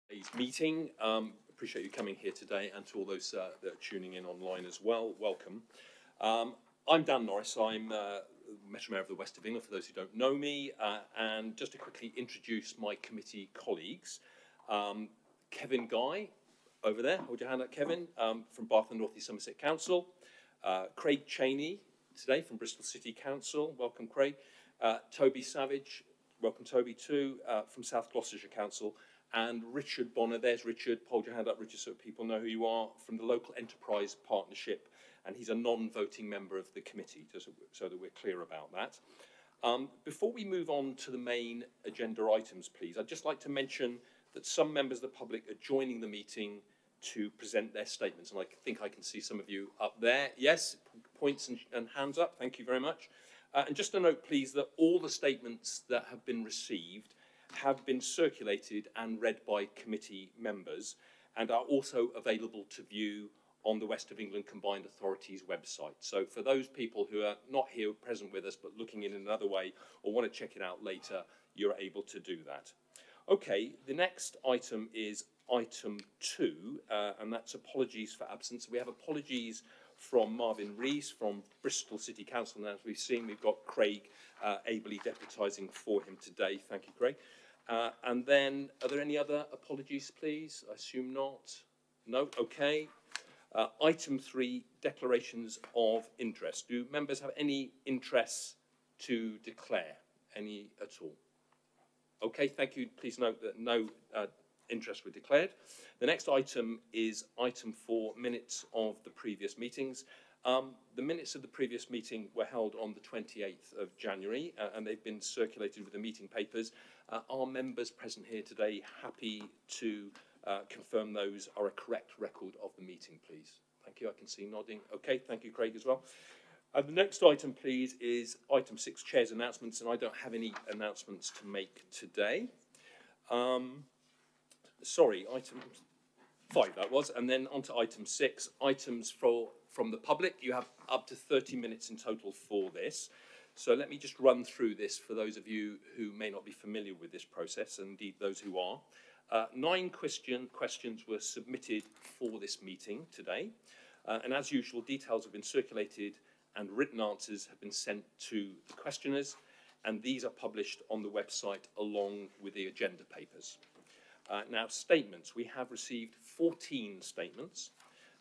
Today's meeting. Appreciate you coming here today, and to all those that are tuning in online as well, welcome. I'm Dan Norris. I'm Metro Mayor of the West of England, for those who don't know me, and just to quickly introduce my committee colleagues. Kevin Guy, over there, hold your hand up, Kevin, from Bath and North East Somerset Council. Craig Cheney, today, from Bristol City Council. Welcome, Craig. Toby Savage, welcome, Toby, too, from South Gloucestershire Council. And Richard Bonner, there's Richard, hold your hand up, Richard, so people know who you are, from the Local Enterprise Partnership, and he's a non-voting member of the committee, just so that we're clear about that. Before we move on to the main agenda items, please, I'd just like to mention that some members of the public are joining the meeting to present their statements, and I think I can see some of you up there. Yes, points and hands up, thank you very much. And just a note, please, that all the statements that have been received have been circulated and read by committee members and are also available to view on the West of England Combined Authorities website. So for those people who are not here present with us but looking in another way or want to check it out later, you're able to do that. Okay, the next item is item 2, and that's apologies for absence. We have apologies from Marvin Rees from Bristol City Council, and as we've seen, we've got Craig ably deputising for him today. Thank you, Craig. And then, are there any other apologies, please? I assume not. No? Okay. Item 3, declarations of interest. Do members have any interests to declare? Any at all? Okay, thank you. Please note that no interests were declared. The next item is item 4, minutes of the previous meetings. The minutes of the previous meeting were held on the 28th of January, and they've been circulated with the meeting papers. Are members present here today happy to confirm those are a correct record of the meeting, please? Thank you, I can see nodding. Okay, thank you, Craig, as well. The next item, please, is item 6, Chair's announcements, and I don't have any announcements to make today. Sorry, item 5 that was, and then on to item 6, items from the public. You have up to 30 minutes in total for this. So let me just run through this for those of you who may not be familiar with this process, and indeed those who are. 9 questions were submitted for this meeting today, and as usual, details have been circulated and written answers have been sent to the questioners, and these are published on the website along with the agenda papers. Now, statements. We have received 14 statements,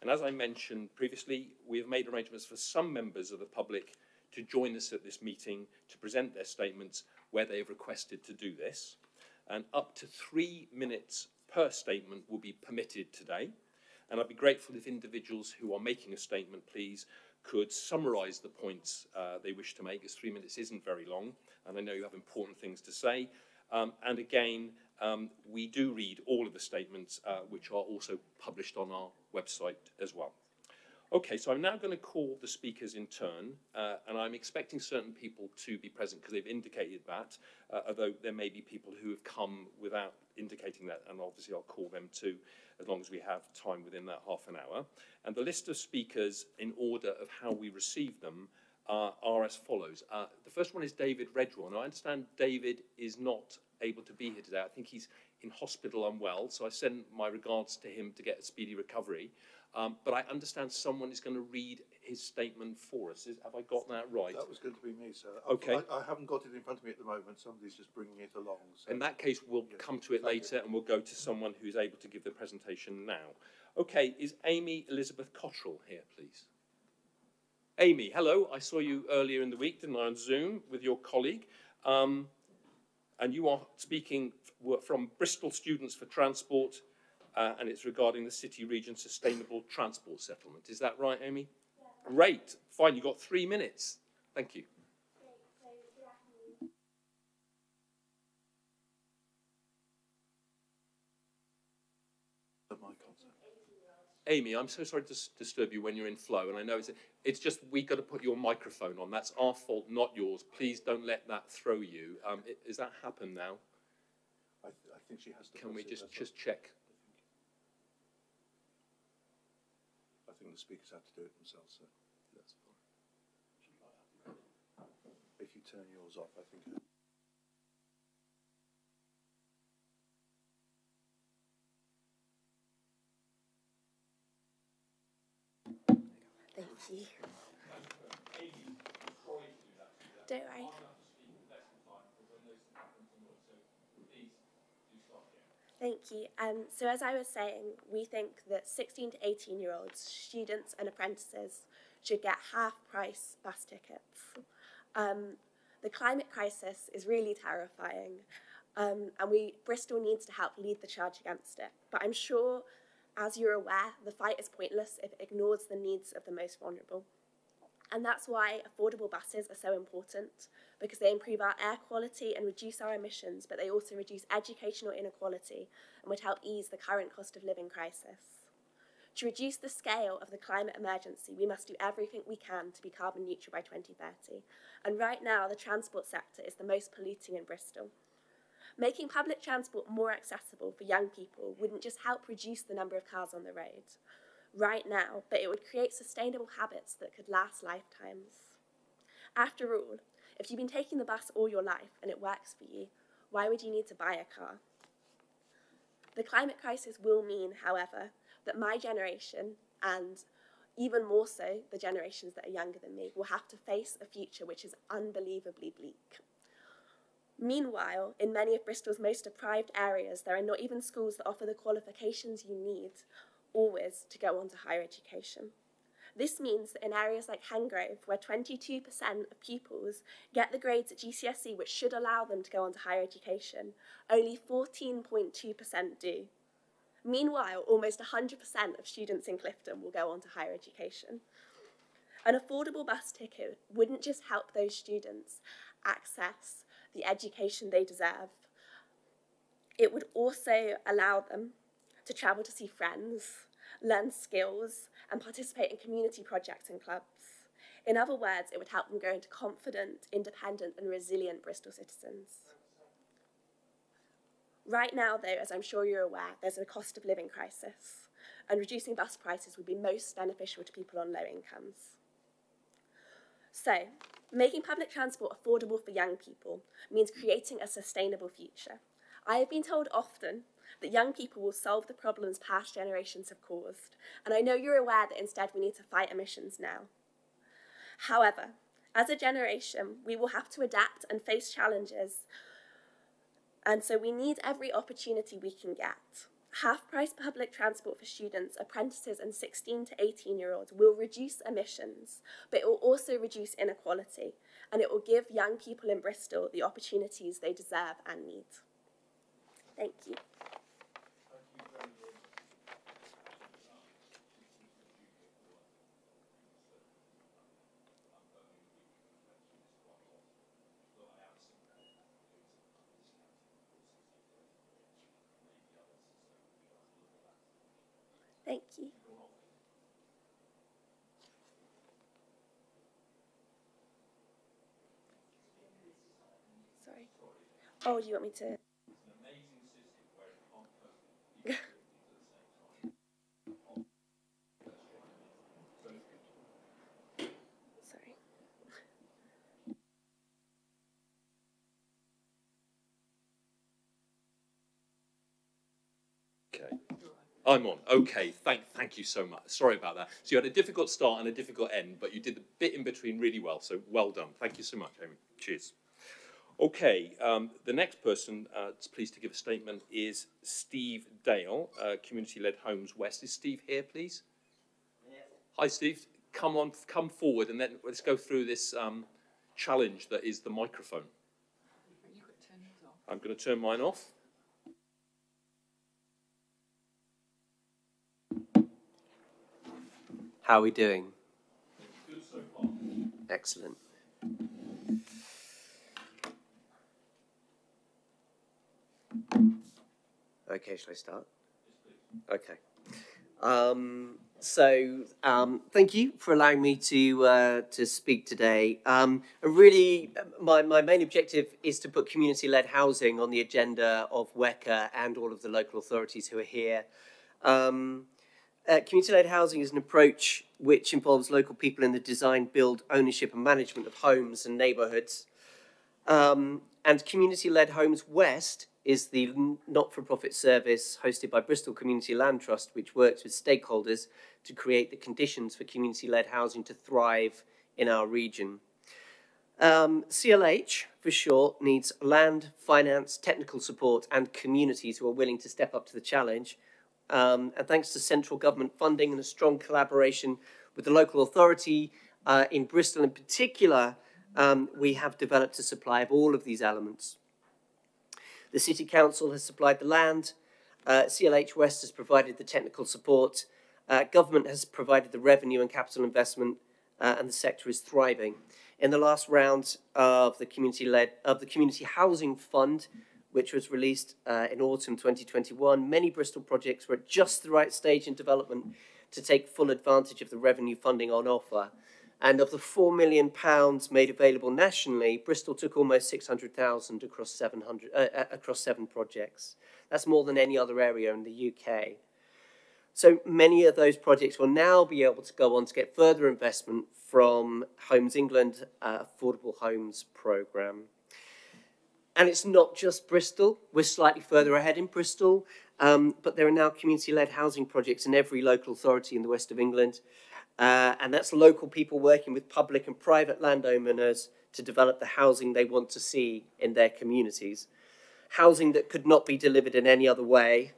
and as I mentioned previously, we have made arrangements for some members of the public to join us at this meeting to present their statements where they have requested to do this. And up to 3 minutes per statement will be permitted today. And I'd be grateful if individuals who are making a statement, please, could summarise the points they wish to make, as 3 minutes isn't very long, and I know you have important things to say. And again, we do read all of the statements, which are also published on our website as well. Okay, so I'm now going to call the speakers in turn, and I'm expecting certain people to be present because they've indicated that, although there may be people who have come without indicating that, and obviously I'll call them too, as long as we have time within that half an hour. And the list of speakers, in order of how we receive them, are as follows. The first one is David Redraw. Now, I understand David is not able to be here today. I think he's in hospital unwell, so I send my regards to him to get a speedy recovery. But I understand someone is going to read his statement for us. Have I got that right? That was going to be me, sir. Okay. I haven't got it in front of me at the moment. Somebody's just bringing it along. So. In that case, we'll come to it later, and we'll go to someone who's able to give the presentation now. Okay, is Amy Elizabeth Cottrell here, please? Amy, hello. I saw you earlier in the week, didn't I, on Zoom with your colleague. And you are speaking from Bristol Students for Transport, and it's regarding the City Region Sustainable Transport Settlement. Is that right, Amy? Yeah. Great. Fine, you've got 3 minutes. Thank you. Amy, I'm so sorry to disturb you when you're in flow, and I know it's just we've got to put your microphone on. That's our fault, not yours. Please don't let that throw you. Has that happened now? I think she has to. Can we just check? I think the speakers have to do it themselves, sir. That's fine. If you turn yours off, I think. you. Don't worry. Thank you. So as I was saying, we think that 16 to 18-year-olds, students and apprentices, should get half-price bus tickets. The climate crisis is really terrifying, and Bristol needs to help lead the charge against it. But I'm sure, as you're aware, the fight is pointless if it ignores the needs of the most vulnerable. And that's why affordable buses are so important, because they improve our air quality and reduce our emissions, but they also reduce educational inequality and would help ease the current cost of living crisis. To reduce the scale of the climate emergency, we must do everything we can to be carbon neutral by 2030. And right now, the transport sector is the most polluting in Bristol. Making public transport more accessible for young people wouldn't just help reduce the number of cars on the road right now, but it would create sustainable habits that could last lifetimes. After all, if you've been taking the bus all your life and it works for you, why would you need to buy a car? The climate crisis will mean, however, that my generation, and even more so the generations that are younger than me, will have to face a future which is unbelievably bleak. Meanwhile, in many of Bristol's most deprived areas, there are not even schools that offer the qualifications you need always to go on to higher education. This means that in areas like Hengrove, where 22% of pupils get the grades at GCSE which should allow them to go on to higher education, only 14.2% do. Meanwhile, almost 100% of students in Clifton will go on to higher education. An affordable bus ticket wouldn't just help those students access the education they deserve, it would also allow them to travel to see friends, learn skills, and participate in community projects and clubs. In other words, it would help them grow into confident, independent, and resilient Bristol citizens. Right now, though, as I'm sure you're aware, there's a cost of living crisis, and reducing bus prices would be most beneficial to people on low incomes. So, making public transport affordable for young people means creating a sustainable future. I have been told often that young people will solve the problems past generations have caused, and I know you're aware that instead we need to fight emissions now. However, as a generation, we will have to adapt and face challenges, and so we need every opportunity we can get. Half-price public transport for students, apprentices, and 16 to 18-year-olds will reduce emissions, but it will also reduce inequality, and it will give young people in Bristol the opportunities they deserve and need. Thank you. Thank you. Sorry. Oh, do you want me to? Sorry. Okay. I'm on. Okay, thank you so much. Sorry about that. So you had a difficult start and a difficult end, but you did the bit in between really well, so well done. Thank you so much, Amy. Cheers. Okay, the next person pleased to give a statement is Steve Dale, Community-Led Homes West. Is Steve here, please? Yes. Hi, Steve. Come forward, and then let's go through this challenge that is the microphone. I'm going to turn mine off. How are we doing? Good so far. Excellent. Okay, shall I start? Okay. Thank you for allowing me to speak today. My main objective is to put community-led housing on the agenda of WECA and all of the local authorities who are here. Community-led housing is an approach which involves local people in the design, build, ownership and management of homes and neighbourhoods. And Community-Led Homes West is the not-for-profit service hosted by Bristol Community Land Trust, which works with stakeholders to create the conditions for community-led housing to thrive in our region. CLH, for short, needs land, finance, technical support and communities who are willing to step up to the challenge. And thanks to central government funding and a strong collaboration with the local authority in Bristol in particular, we have developed a supply of all of these elements. The City Council has supplied the land, CLH West has provided the technical support, government has provided the revenue and capital investment, and the sector is thriving. In the last round of the Community Housing Fund, which was released in autumn 2021, many Bristol projects were at just the right stage in development to take full advantage of the revenue funding on offer. And of the £4 million made available nationally, Bristol took almost 600,000 across 7 projects. That's more than any other area in the UK. So many of those projects will now be able to go on to get further investment from Homes England Affordable Homes Programme. And it's not just Bristol. We're slightly further ahead in Bristol, but there are now community-led housing projects in every local authority in the west of England. And that's local people working with public and private landowners to develop the housing they want to see in their communities. Housing that could not be delivered in any other way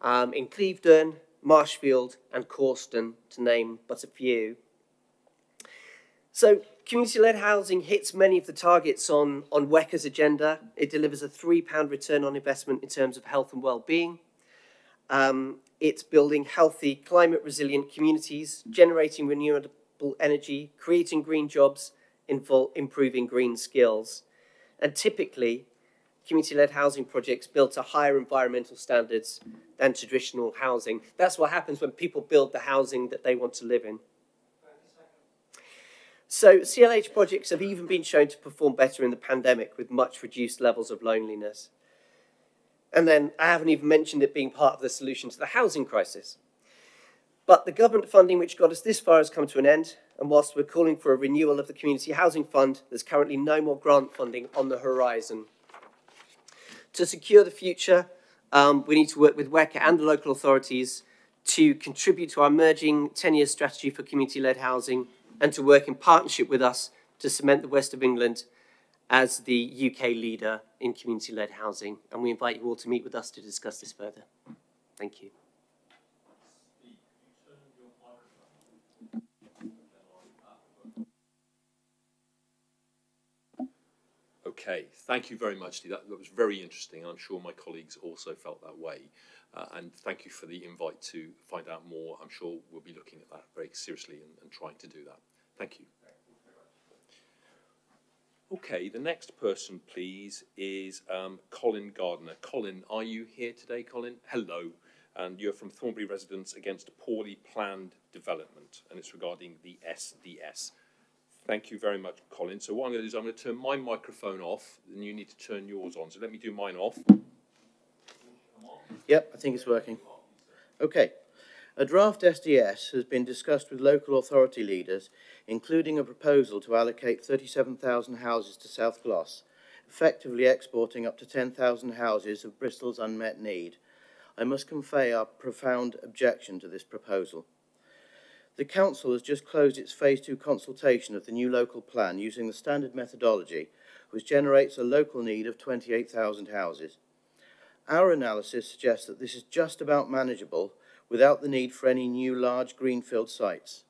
in Clevedon, Marshfield and Corston, to name but a few. So community-led housing hits many of the targets on WECA's agenda. It delivers a £3 return on investment in terms of health and well-being. It's building healthy, climate-resilient communities, generating renewable energy, creating green jobs, improving green skills. And typically, community-led housing projects built to higher environmental standards than traditional housing. That's what happens when people build the housing that they want to live in. So CLH projects have even been shown to perform better in the pandemic with much reduced levels of loneliness. And then I haven't even mentioned it being part of the solution to the housing crisis. But the government funding which got us this far has come to an end, and whilst we're calling for a renewal of the Community Housing Fund, there's currently no more grant funding on the horizon. To secure the future, we need to work with WECA and the local authorities to contribute to our emerging 10-year strategy for community-led housing and to work in partnership with us to cement the West of England as the UK leader in community-led housing. And we invite you all to meet with us to discuss this further. Thank you. Okay, thank you very much, Steve. That was very interesting. I'm sure my colleagues also felt that way. And thank you for the invite to find out more. I'm sure we'll be looking at that very seriously and trying to do that. Thank you. Okay, the next person, please, is Colin Gardner. Colin, are you here today, Colin? Hello. And you're from Thornbury Residents Against Poorly Planned Development, and it's regarding the SDS. Thank you very much, Colin. So what I'm going to do is I'm going to turn my microphone off, and you need to turn yours on. So let me do mine off. Yep, I think it's working. Okay. A draft SDS has been discussed with local authority leaders, including a proposal to allocate 37,000 houses to South Gloss, effectively exporting up to 10,000 houses of Bristol's unmet need. I must convey our profound objection to this proposal. The Council has just closed its Phase 2 consultation of the new local plan using the standard methodology, which generates a local need of 28,000 houses. Our analysis suggests that this is just about manageable without the need for any new large greenfield sites.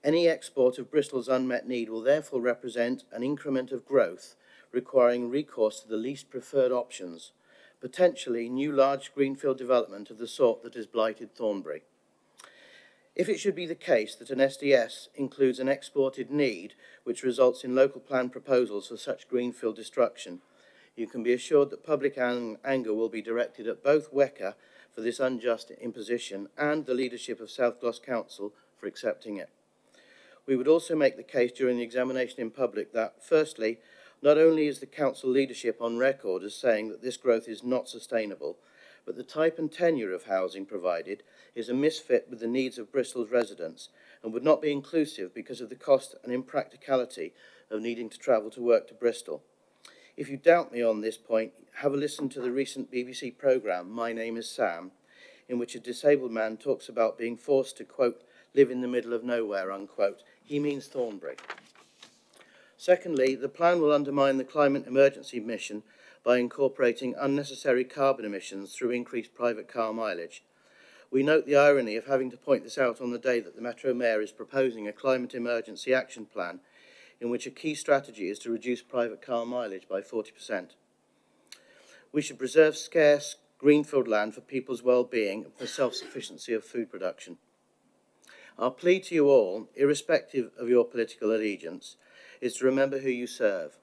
Any export of Bristol's unmet need will therefore represent an increment of growth requiring recourse to the least preferred options, potentially new large greenfield development of the sort that has blighted Thornbury. If it should be the case that an SDS includes an exported need which results in local plan proposals for such greenfield destruction, you can be assured that public anger will be directed at both WECA for this unjust imposition and the leadership of South Gloss Council for accepting it. We would also make the case during the examination in public that, firstly, not only is the Council leadership on record as saying that this growth is not sustainable, but the type and tenure of housing provided is a misfit with the needs of Bristol's residents and would not be inclusive because of the cost and impracticality of needing to travel to work to Bristol. If you doubt me on this point, have a listen to the recent BBC programme, My Name is Sam, in which a disabled man talks about being forced to, quote, live in the middle of nowhere, unquote. He means Thornbury. Secondly, the plan will undermine the climate emergency mission by incorporating unnecessary carbon emissions through increased private car mileage. We note the irony of having to point this out on the day that the Metro Mayor is proposing a climate emergency action plan in which a key strategy is to reduce private car mileage by 40%. We should preserve scarce greenfield land for people's well-being and for self-sufficiency of food production. Our plea to you all, irrespective of your political allegiance, is to remember who you serve.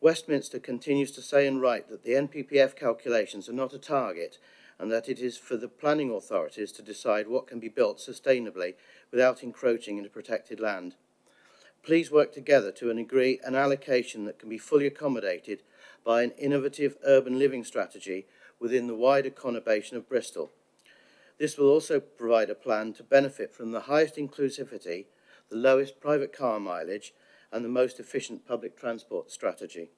Westminster continues to say and write that the NPPF calculations are not a target and that it is for the planning authorities to decide what can be built sustainably without encroaching into protected land. Please work together to agree an allocation that can be fully accommodated by an innovative urban living strategy within the wider conurbation of Bristol. This will also provide a plan to benefit from the highest inclusivity, the lowest private car mileage, and the most efficient public transport strategy.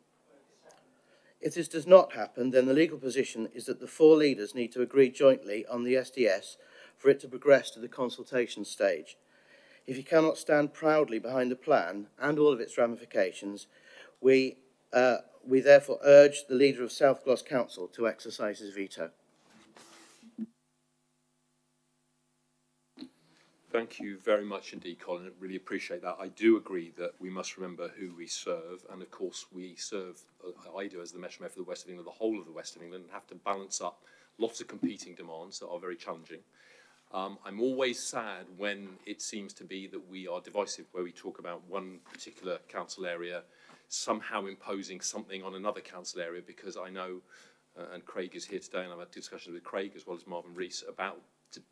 If this does not happen, then the legal position is that the four leaders need to agree jointly on the SDS for it to progress to the consultation stage. If you cannot stand proudly behind the plan and all of its ramifications, we therefore urge the leader of South Gloss Council to exercise his veto. Thank you very much indeed, Colin. I really appreciate that. I do agree that we must remember who we serve, and of course we serve, I do as the Metro Mayor for the West of England, the whole of the West of England, and have to balance up lots of competing demands that are very challenging. I'm always sad when it seems to be that we are divisive, where we talk about one particular council area somehow imposing something on another council area, because I know, and Craig is here today, and I've had discussions with Craig as well as Marvin Rees about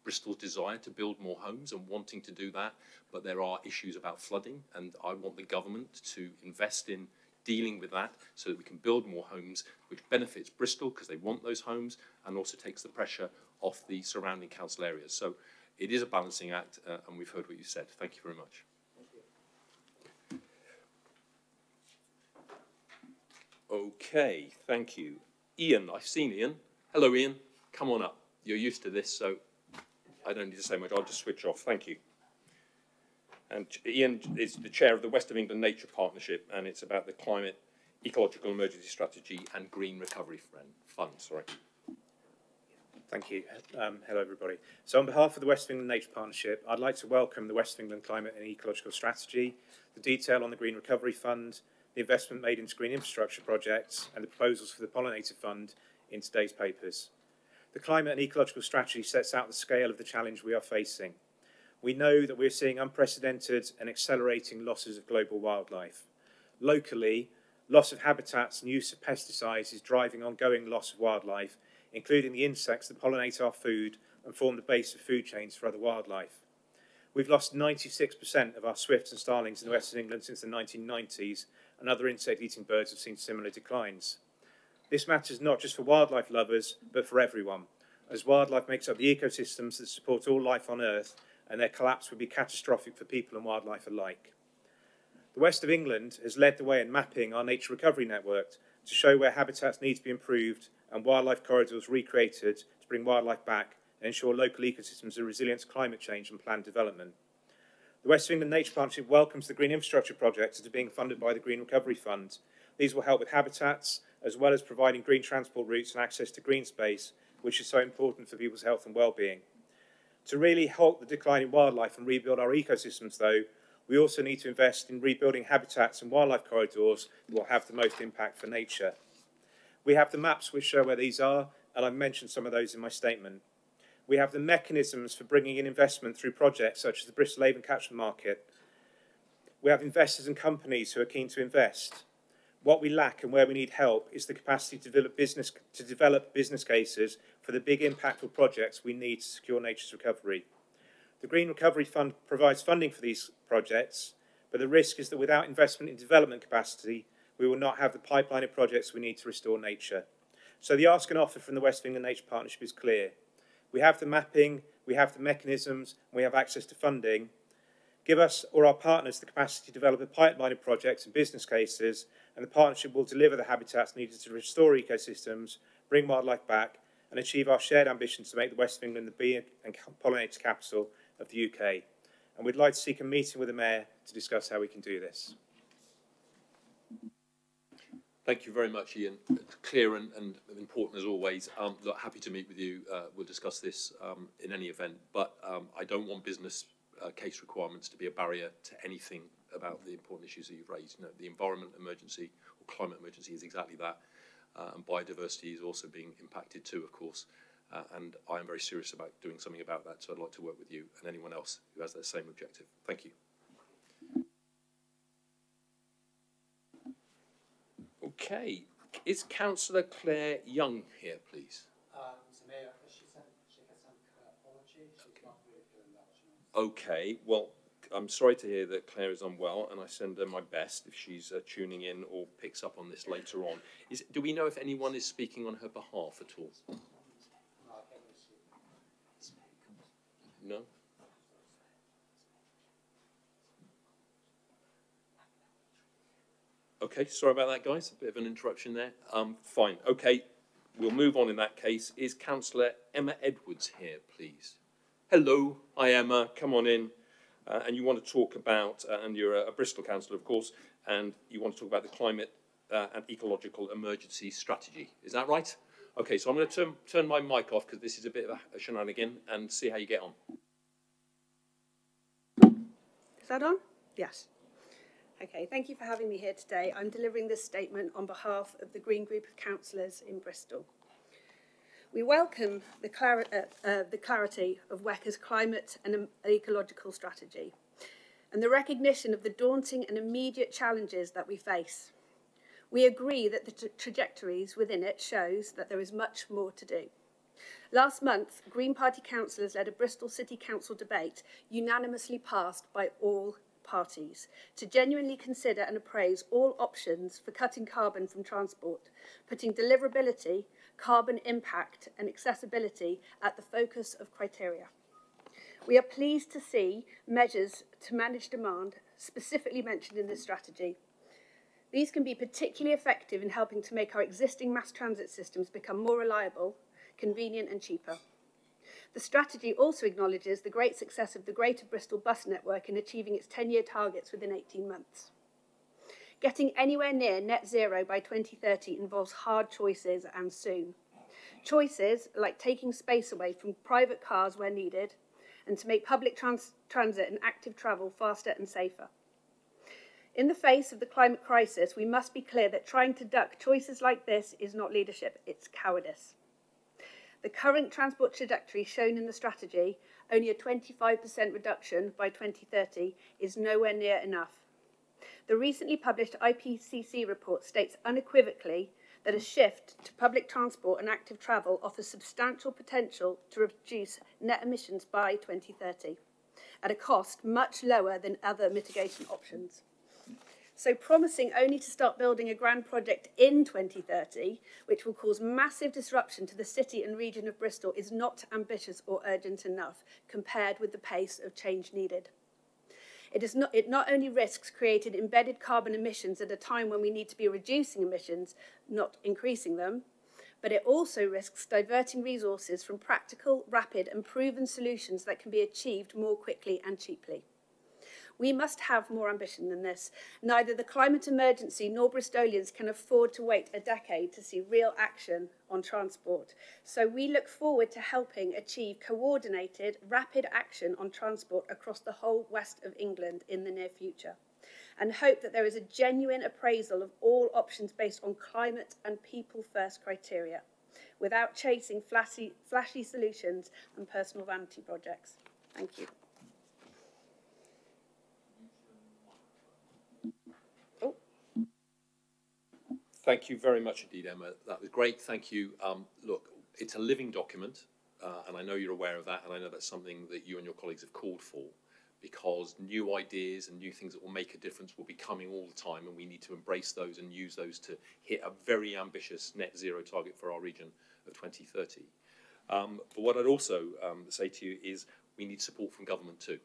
Bristol's desire to build more homes and wanting to do that, but there are issues about flooding, and I want the government to invest in dealing with that so that we can build more homes, which benefits Bristol because they want those homes and also takes the pressure off the surrounding council areas. So it is a balancing act, and we've heard what you said. Thank you very much. Okay, thank you. Ian, I've seen Ian. Hello, Ian. Come on up. You're used to this, so I don't need to say much. I'll just switch off. Thank you. And Ian is the chair of the West of England Nature Partnership, and it's about the Climate, Ecological Emergency Strategy and Green Recovery Fund. Sorry. Thank you. Hello, everybody. So on behalf of the West of England Nature Partnership, I'd like to welcome the West of England Climate and Ecological Strategy, the detail on the Green Recovery Fund, the investment made into green infrastructure projects, and the proposals for the Pollinator Fund in today's papers. The Climate and Ecological Strategy sets out the scale of the challenge we are facing. We know that we're seeing unprecedented and accelerating losses of global wildlife. Locally, loss of habitats and use of pesticides is driving ongoing loss of wildlife, including the insects that pollinate our food and form the base of food chains for other wildlife. We've lost 96% of our swifts and starlings in the West of England since the 1990s, and other insect-eating birds have seen similar declines. This matters not just for wildlife lovers, but for everyone, as wildlife makes up the ecosystems that support all life on Earth, and their collapse would be catastrophic for people and wildlife alike. The West of England has led the way in mapping our nature recovery network to show where habitats need to be improved and wildlife corridors recreated to bring wildlife back and ensure local ecosystems are resilient to climate change and planned development. The West of England Nature Partnership welcomes the green infrastructure projects that are being funded by the Green Recovery Fund. These will help with habitats, as well as providing green transport routes and access to green space, which is so important for people's health and well-being. To really halt the decline in wildlife and rebuild our ecosystems, though, we also need to invest in rebuilding habitats and wildlife corridors that will have the most impact for nature. We have the maps which show where these are, and I've mentioned some of those in my statement. We have the mechanisms for bringing in investment through projects such as the Bristol Avon Catchment Market. We have investors and companies who are keen to invest. What we lack and where we need help is the capacity to develop business cases for the big impactful projects we need to secure nature's recovery. The Green Recovery Fund provides funding for these projects, but the risk is that without investment in development capacity, we will not have the pipeline of projects we need to restore nature. So the ask and offer from the West of England Nature Partnership is clear. We have the mapping, we have the mechanisms, and we have access to funding. Give us or our partners the capacity to develop a pipeline of projects and business cases, and the partnership will deliver the habitats needed to restore ecosystems, bring wildlife back, and achieve our shared ambitions to make the West of England the bee and pollinator capital of the UK. And we'd like to seek a meeting with the Mayor to discuss how we can do this. Thank you very much, Ian. Clear and important as always. Look, happy to meet with you. We'll discuss this in any event, but I don't want business case requirements to be a barrier to anything about the important issues that you've raised. You know, the environment emergency or climate emergency is exactly that, and biodiversity is also being impacted too, of course. And I am very serious about doing something about that, so I'd like to work with you and anyone else who has that same objective. Thank you. Okay, is Councillor Claire Young here, please? Mayor, she has some apology. She's not really feeling well. Okay, well, I'm sorry to hear that Claire is unwell, and I send her my best if she's tuning in or picks up on this later on. Do we know if anyone is speaking on her behalf at all? No? Okay, sorry about that, guys. A bit of an interruption there. Fine. Okay, we'll move on in that case. Is Councillor Emma Edwards here, please? Hello. Hi, Emma. Come on in. And you want to talk about, and you're a Bristol councillor, of course, and you want to talk about the climate and ecological emergency strategy. Is that right? Okay, so I'm going to turn my mic off because this is a bit of a shenanigan and see how you get on. Is that on? Yes. Okay, thank you for having me here today. I'm delivering this statement on behalf of the Green Group of Councillors in Bristol. We welcome the clarity of WECA's climate and ecological strategy and the recognition of the daunting and immediate challenges that we face. We agree that the trajectories within it shows that there is much more to do. Last month, Green Party councillors led a Bristol City Council debate unanimously passed by all parties to genuinely consider and appraise all options for cutting carbon from transport, putting deliverability, carbon impact and accessibility at the focus of criteria. We are pleased to see measures to manage demand specifically mentioned in this strategy. These can be particularly effective in helping to make our existing mass transit systems become more reliable, convenient and cheaper. The strategy also acknowledges the great success of the Greater Bristol bus network in achieving its 10-year targets within 18 months. Getting anywhere near net zero by 2030 involves hard choices and soon. Choices like taking space away from private cars where needed and to make public transit and active travel faster and safer. In the face of the climate crisis, we must be clear that trying to duck choices like this is not leadership, it's cowardice. The current transport trajectory shown in the strategy, only a 25% reduction by 2030, is nowhere near enough. The recently published IPCC report states unequivocally that a shift to public transport and active travel offers substantial potential to reduce net emissions by 2030, at a cost much lower than other mitigation options. So promising only to start building a grand project in 2030, which will cause massive disruption to the city and region of Bristol, is not ambitious or urgent enough compared with the pace of change needed. It not only risks creating embedded carbon emissions at a time when we need to be reducing emissions, not increasing them, but it also risks diverting resources from practical, rapid and proven solutions that can be achieved more quickly and cheaply. We must have more ambition than this. Neither the climate emergency nor Bristolians can afford to wait a decade to see real action on transport. So we look forward to helping achieve coordinated, rapid action on transport across the whole west of England in the near future, and hope that there is a genuine appraisal of all options based on climate and people-first criteria, without chasing flashy solutions and personal vanity projects. Thank you. Thank you very much indeed, Emma. That was great. Thank you. Look, it's a living document, and I know you're aware of that, and I know that's something that you and your colleagues have called for, because new ideas and new things that will make a difference will be coming all the time, and we need to embrace those and use those to hit a very ambitious net zero target for our region of 2030. But what I'd also say to you is we need support from government too.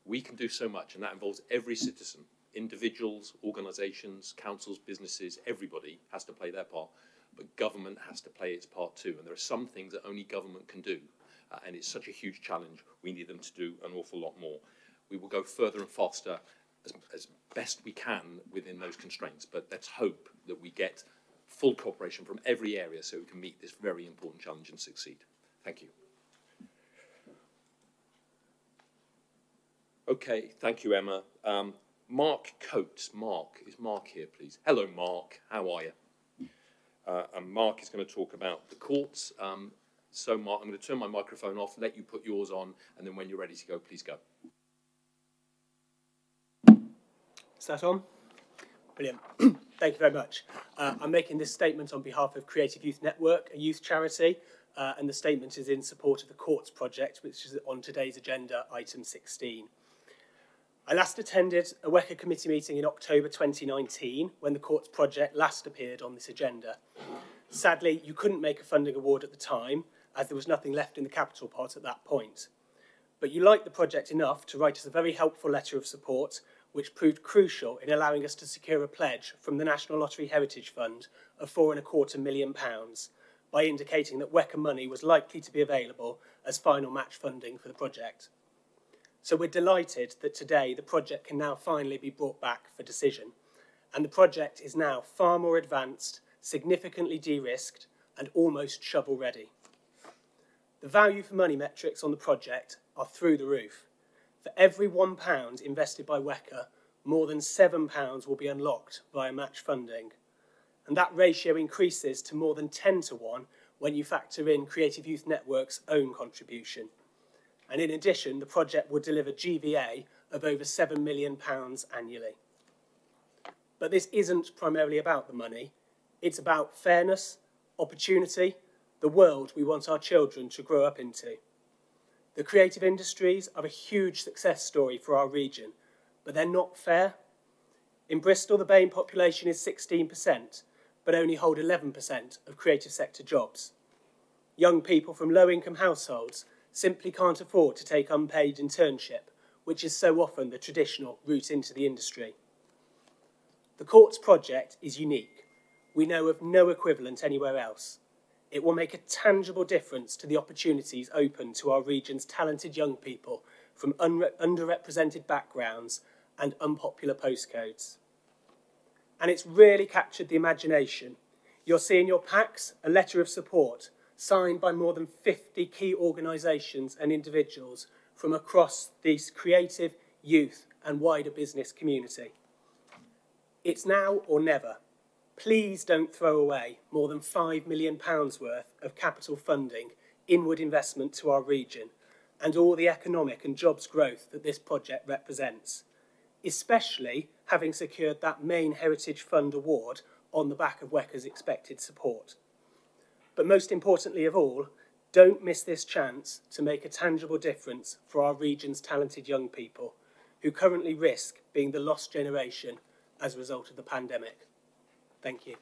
We can do so much, and that involves every citizen. Individuals, organisations, councils, businesses, everybody has to play their part, but government has to play its part too. And there are some things that only government can do, and it's such a huge challenge. We need them to do an awful lot more. We will go further and faster as best we can within those constraints, but let's hope that we get full cooperation from every area so we can meet this very important challenge and succeed. Thank you. Okay, thank you, Emma. Mark Coates. Mark, is Mark here, please? Hello, Mark. How are you? And Mark is going to talk about the courts. So, Mark, I'm going to turn my microphone off, let you put yours on, and then when you're ready to go, please go. Is that on? Brilliant. Thank you very much. I'm making this statement on behalf of Creative Youth Network, a youth charity, and the statement is in support of the Courts project, which is on today's agenda, item 16. I last attended a WECA committee meeting in October 2019 when the Courts project last appeared on this agenda. Sadly, you couldn't make a funding award at the time, as there was nothing left in the capital pot at that point. But you liked the project enough to write us a very helpful letter of support, which proved crucial in allowing us to secure a pledge from the National Lottery Heritage Fund of £4.25 million by indicating that WECA money was likely to be available as final match funding for the project. So we're delighted that today the project can now finally be brought back for decision, and the project is now far more advanced, significantly de-risked, and almost shovel-ready. The value for money metrics on the project are through the roof. For every £1 invested by WECA, more than £7 will be unlocked via match funding. And that ratio increases to more than 10 to 1 when you factor in Creative Youth Network's own contribution. And in addition, the project will deliver GVA of over £7 million annually. But this isn't primarily about the money. It's about fairness, opportunity, the world we want our children to grow up into. The creative industries are a huge success story for our region, but they're not fair. In Bristol, the BAME population is 16%, but only hold 11% of creative sector jobs. Young people from low-income households simply can't afford to take unpaid internship, which is so often the traditional route into the industry. The Courts project is unique. We know of no equivalent anywhere else. It will make a tangible difference to the opportunities open to our region's talented young people from underrepresented backgrounds and unpopular postcodes. And it's really captured the imagination. You'll see in your packs a letter of support signed by more than 50 key organisations and individuals from across this creative, youth and wider business community. It's now or never. Please don't throw away more than £5 million worth of capital funding, inward investment to our region, and all the economic and jobs growth that this project represents, especially having secured that main Heritage Fund award on the back of WECA's expected support. But most importantly of all, don't miss this chance to make a tangible difference for our region's talented young people who currently risk being the lost generation as a result of the pandemic. Thank you.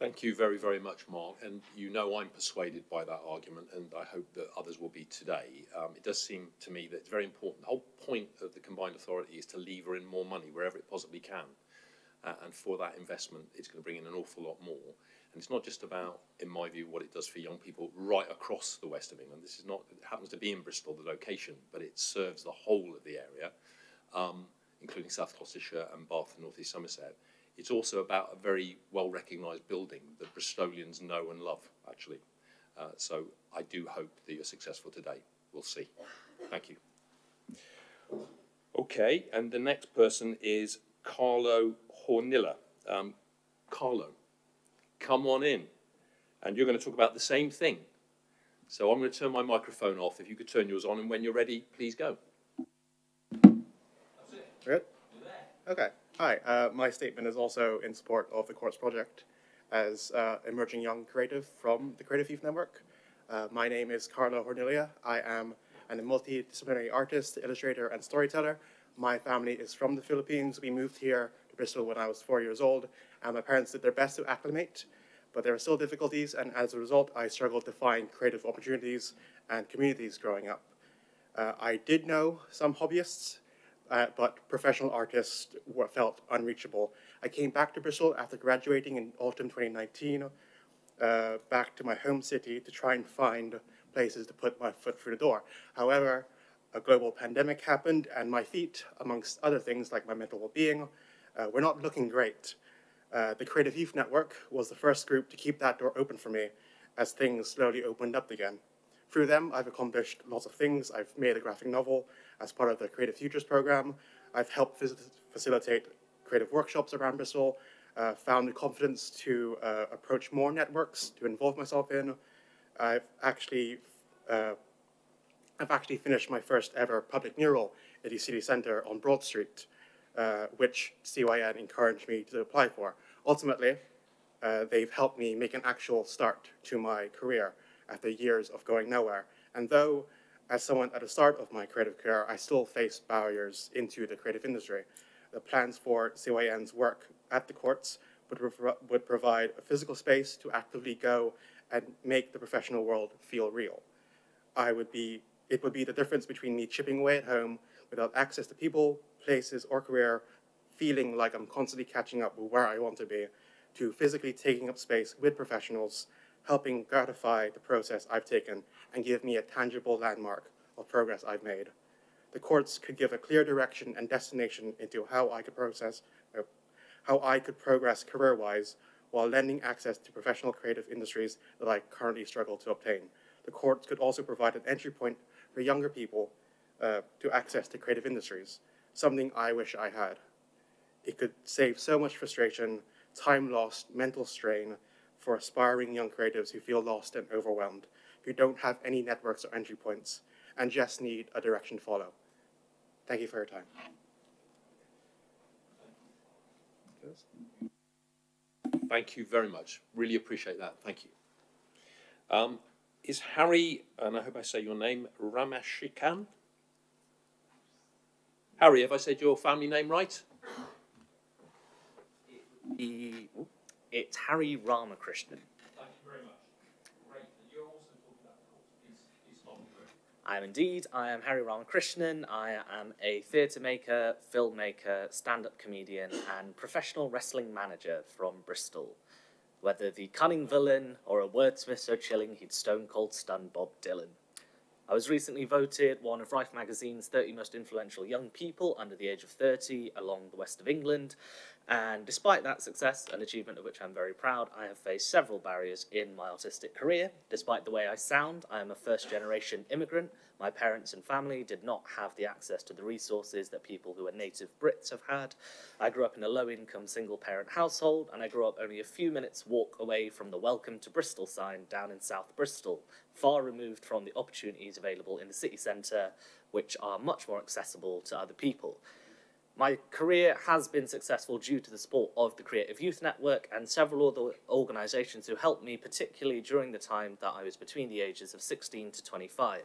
Thank you very, very much, Mark. And you know I'm persuaded by that argument, and I hope that others will be today. It does seem to me that it's very important. The whole point of the combined authority is to lever in more money wherever it possibly can. And for that investment, it's going to bring in an awful lot more. And it's not just about, in my view, what it does for young people right across the west of England. This is not, it happens to be in Bristol, the location, but it serves the whole of the area, including South Gloucestershire and Bath and North East Somerset. It's also about a very well-recognised building that Bristolians know and love, actually. So I do hope that you're successful today. We'll see. Thank you. Okay, and the next person is Carla Hornelia. Carlo, come on in. And you're going to talk about the same thing. So I'm going to turn my microphone off. If you could turn yours on, and when you're ready, please go. Good? Okay. Hi. My statement is also in support of the Courts project as emerging young creative from the Creative Youth Network. My name is Carla Hornelia. I am a multidisciplinary artist, illustrator, and storyteller. My family is from the Philippines. We moved here to Bristol when I was 4 years old, and my parents did their best to acclimate, but there are still difficulties, and as a result, I struggled to find creative opportunities and communities growing up. I did know some hobbyists, but professional artists felt unreachable. I came back to Bristol after graduating in autumn 2019, back to my home city to try and find places to put my foot through the door. However, a global pandemic happened, and my feet, amongst other things like my mental well-being, were not looking great. The Creative Youth Network was the first group to keep that door open for me as things slowly opened up again. Through them, I've accomplished lots of things. I've made a graphic novel as part of the Creative Futures program. I've helped facilitate creative workshops around Bristol, found the confidence to approach more networks to involve myself in. I've actually finished my first ever public mural at the city centre on Broad Street, which CYN encouraged me to apply for. Ultimately, they've helped me make an actual start to my career after years of going nowhere. And though, as someone at the start of my creative career, I still face barriers into the creative industry, the plans for CYN's work at the courts would provide a physical space to actively go and make the professional world feel real. It would be the difference between me chipping away at home without access to people, places, or career, feeling like I'm constantly catching up with where I want to be, to physically taking up space with professionals, helping gratify the process I've taken and give me a tangible landmark of progress I've made. The courts could give a clear direction and destination into how I could progress career-wise while lending access to professional creative industries that I currently struggle to obtain. The courts could also provide an entry point for younger people to access to creative industries, something I wish I had. It could save so much frustration, time lost, mental strain for aspiring young creatives who feel lost and overwhelmed, who don't have any networks or entry points, and just need a direction to follow. Thank you for your time. Thank you very much. Really appreciate that. Thank you. Is Harry, and I hope I say your name, Ramashikan? Harry, have I said your family name right? It's Harry Ramakrishnan. Thank you very much. Great. And you're also talking about the course. Please stop me. I am indeed. I am Harry Ramakrishnan. I am a theatre maker, filmmaker, stand-up comedian, and professional wrestling manager from Bristol. Whether the cunning villain or a wordsmith so chilling he'd stone-cold stun Bob Dylan. I was recently voted one of Rife Magazine's 30 most influential young people under the age of 30 along the west of England, and despite that success, an achievement of which I'm very proud, I have faced several barriers in my artistic career. Despite the way I sound, I am a first-generation immigrant. My parents and family did not have the access to the resources that people who are native Brits have had. I grew up in a low-income single-parent household, and I grew up only a few minutes' walk away from the Welcome to Bristol sign down in South Bristol, far removed from the opportunities available in the city centre, which are much more accessible to other people. My career has been successful due to the support of the Creative Youth Network and several other organisations who helped me, particularly during the time that I was between the ages of 16 to 25.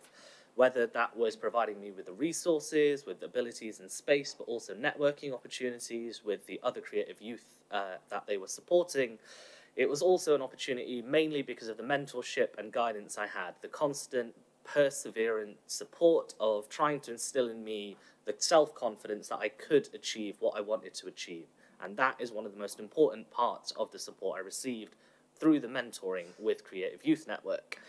Whether that was providing me with the resources, with the abilities and space, but also networking opportunities with the other creative youth that they were supporting. It was also an opportunity mainly because of the mentorship and guidance I had, the constant perseverant support of trying to instill in me the self-confidence that I could achieve what I wanted to achieve. And that is one of the most important parts of the support I received through the mentoring with Creative Youth Network.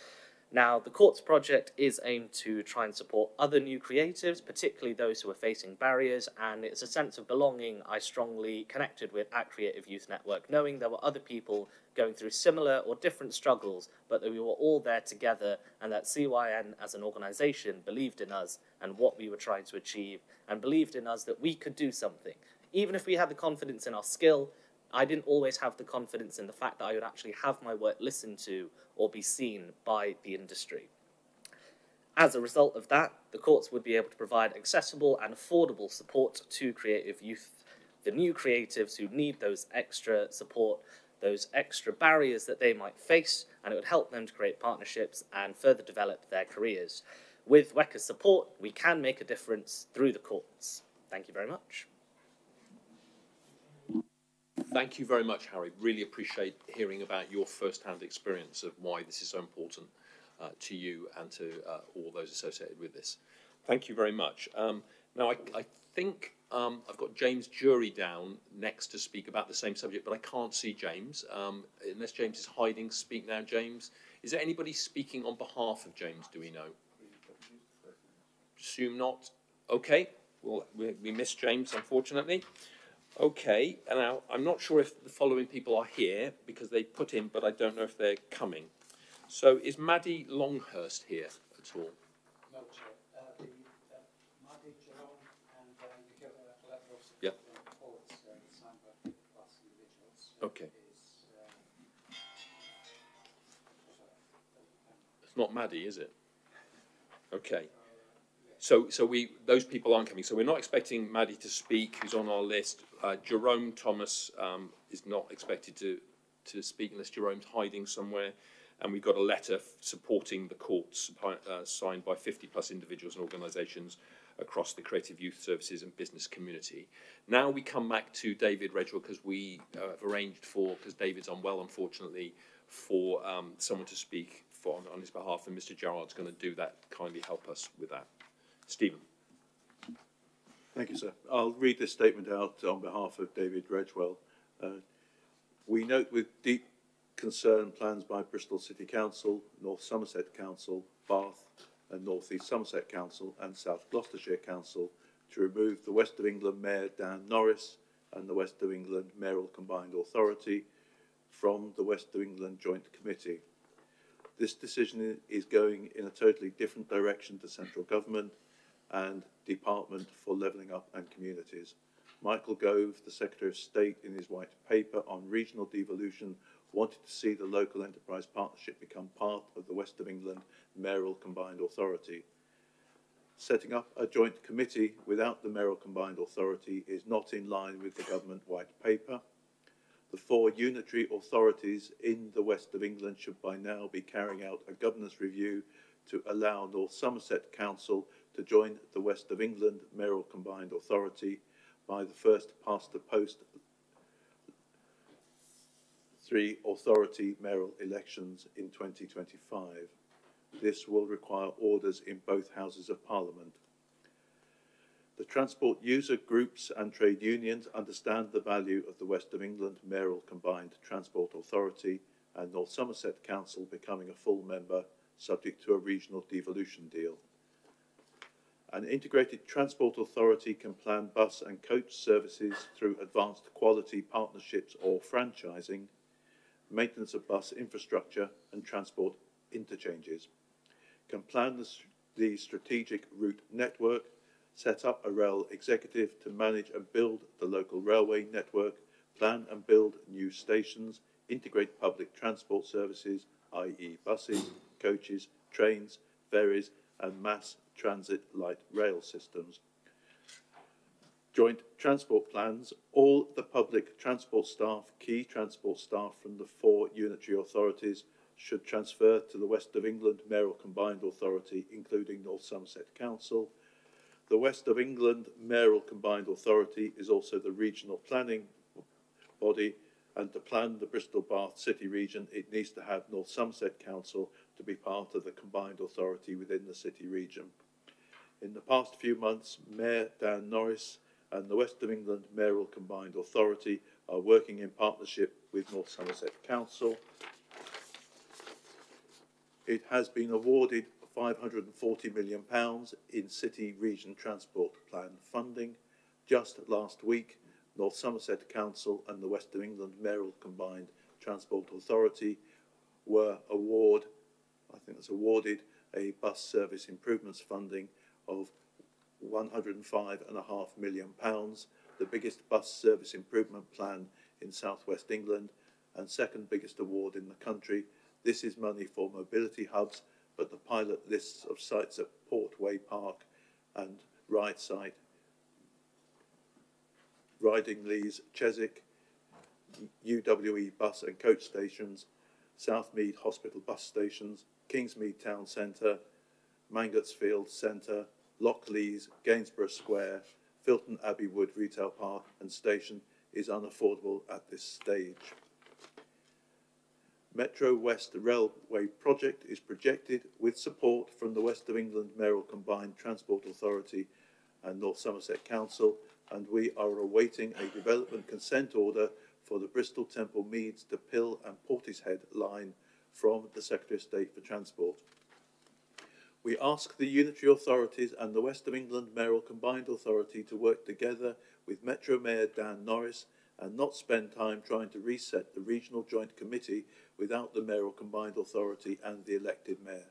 Now, the Courts project is aimed to try and support other new creatives, particularly those who are facing barriers, and it's a sense of belonging I strongly connected with at Creative Youth Network, knowing there were other people going through similar or different struggles, but that we were all there together, and that CYN as an organisation believed in us and what we were trying to achieve, and believed in us that we could do something. Even if we had the confidence in our skill, I didn't always have the confidence in the fact that I would actually have my work listened to or be seen by the industry. As a result of that, the courts would be able to provide accessible and affordable support to creative youth, the new creatives who need those extra support, those extra barriers that they might face, and it would help them to create partnerships and further develop their careers. With WECA's support, we can make a difference through the courts. Thank you very much. Thank you very much, Harry. Really appreciate hearing about your first-hand experience of why this is so important to you and to all those associated with this. Thank you very much. Now, I think I've got James Jury down next to speak about the same subject, but I can't see James. Unless James is hiding, speak now, James. Is there anybody speaking on behalf of James, do we know? Assume not. Okay, well, we missed James, unfortunately. Okay, and now I'm not sure if the following people are here because they put in, but I don't know if they're coming. So is Maddie Longhurst here at all? No, Chair. Maddie, Jerome, and you give a letter of support Yep. and reports signed by 50+ individuals. Okay. It's not Maddie, is it? Okay. So those people aren't coming. So we're not expecting Maddie to speak, who's on our list. Jerome Thomas is not expected to speak unless Jerome's hiding somewhere. And we've got a letter supporting the courts signed by 50+ individuals and organisations across the creative youth services and business community. Now we come back to David Redwell because we have arranged for, because David's unwell unfortunately, for someone to speak on his behalf, and Mr. Gerard's going to do that. Kindly help us with that. Stephen. Thank you, sir. I'll read this statement out on behalf of David Redwell. We note with deep concern plans by Bristol City Council, North Somerset Council, Bath and North East Somerset Council and South Gloucestershire Council to remove the West of England Mayor Dan Norris and the West of England Mayoral Combined Authority from the West of England Joint Committee. This decision is going in a totally different direction to central government and Department for Levelling Up and Communities. Michael Gove, the Secretary of State, in his white paper on regional devolution, wanted to see the local enterprise partnership become part of the West of England Mayoral Combined Authority. Setting up a joint committee without the Mayoral Combined Authority is not in line with the government white paper. The 4 unitary authorities in the West of England should by now be carrying out a governance review to allow North Somerset Council to join the West of England Mayoral Combined Authority by the first past the post 3 authority mayoral elections in 2025. This will require orders in both Houses of Parliament. The transport user groups and trade unions understand the value of the West of England Mayoral Combined Transport Authority and North Somerset Council becoming a full member subject to a regional devolution deal. An integrated transport authority can plan bus and coach services through advanced quality partnerships or franchising, maintenance of bus infrastructure and transport interchanges, can plan the strategic route network, set up a rail executive to manage and build the local railway network, plan and build new stations, integrate public transport services, i.e. buses, coaches, trains, ferries and mass transit light rail systems. Joint transport plans, all the public transport staff, key transport staff from the 4 unitary authorities should transfer to the West of England Mayoral Combined Authority, including North Somerset Council. The West of England Mayoral Combined Authority is also the regional planning body, and to plan the Bristol-Bath City region, it needs to have North Somerset Council to be part of the combined authority within the city region. In the past few months, Mayor Dan Norris and the West of England Mayoral Combined Authority are working in partnership with North Somerset Council. It has been awarded £540 million in City Region Transport Plan funding. Just last week, North Somerset Council and the West of England Mayoral Combined Transport Authority were awarded a bus service improvements funding of £105.5 million, the biggest bus service improvement plan in southwest England and second biggest award in the country. This is money for mobility hubs, but the pilot lists of sites at Portway Park and Ride Site, Ridingleys, Chiswick, UWE bus and coach stations, Southmead Hospital bus stations, Kingsmead Town Centre, Mangotsfield Centre, Lockleys, Gainsborough Square, Filton Abbey Wood Retail Park and Station is unaffordable at this stage. Metro West Railway project is projected with support from the West of England Mayoral Combined Transport Authority and North Somerset Council, and we are awaiting a development consent order for the Bristol Temple Meads to Pill and Portishead line from the Secretary of State for Transport. We ask the unitary authorities and the West of England Mayoral Combined Authority to work together with Metro Mayor Dan Norris and not spend time trying to reset the Regional Joint Committee without the Mayoral Combined Authority and the elected mayor.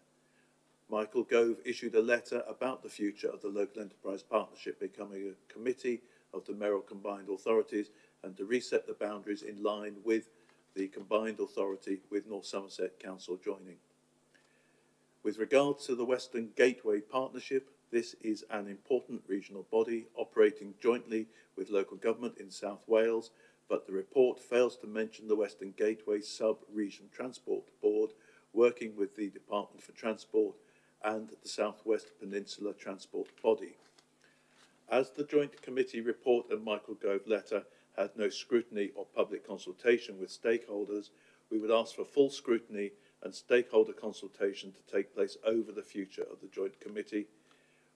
Michael Gove issued a letter about the future of the Local Enterprise Partnership becoming a committee of the Mayoral Combined Authorities and to reset the boundaries in line with the Combined Authority with North Somerset Council joining. With regards to the Western Gateway Partnership, this is an important regional body operating jointly with local government in South Wales, but the report fails to mention the Western Gateway Sub-Region Transport Board working with the Department for Transport and the South West Peninsula Transport Body. As the Joint Committee report and Michael Gove letter had no scrutiny or public consultation with stakeholders, we would ask for full scrutiny and stakeholder consultation to take place over the future of the Joint Committee.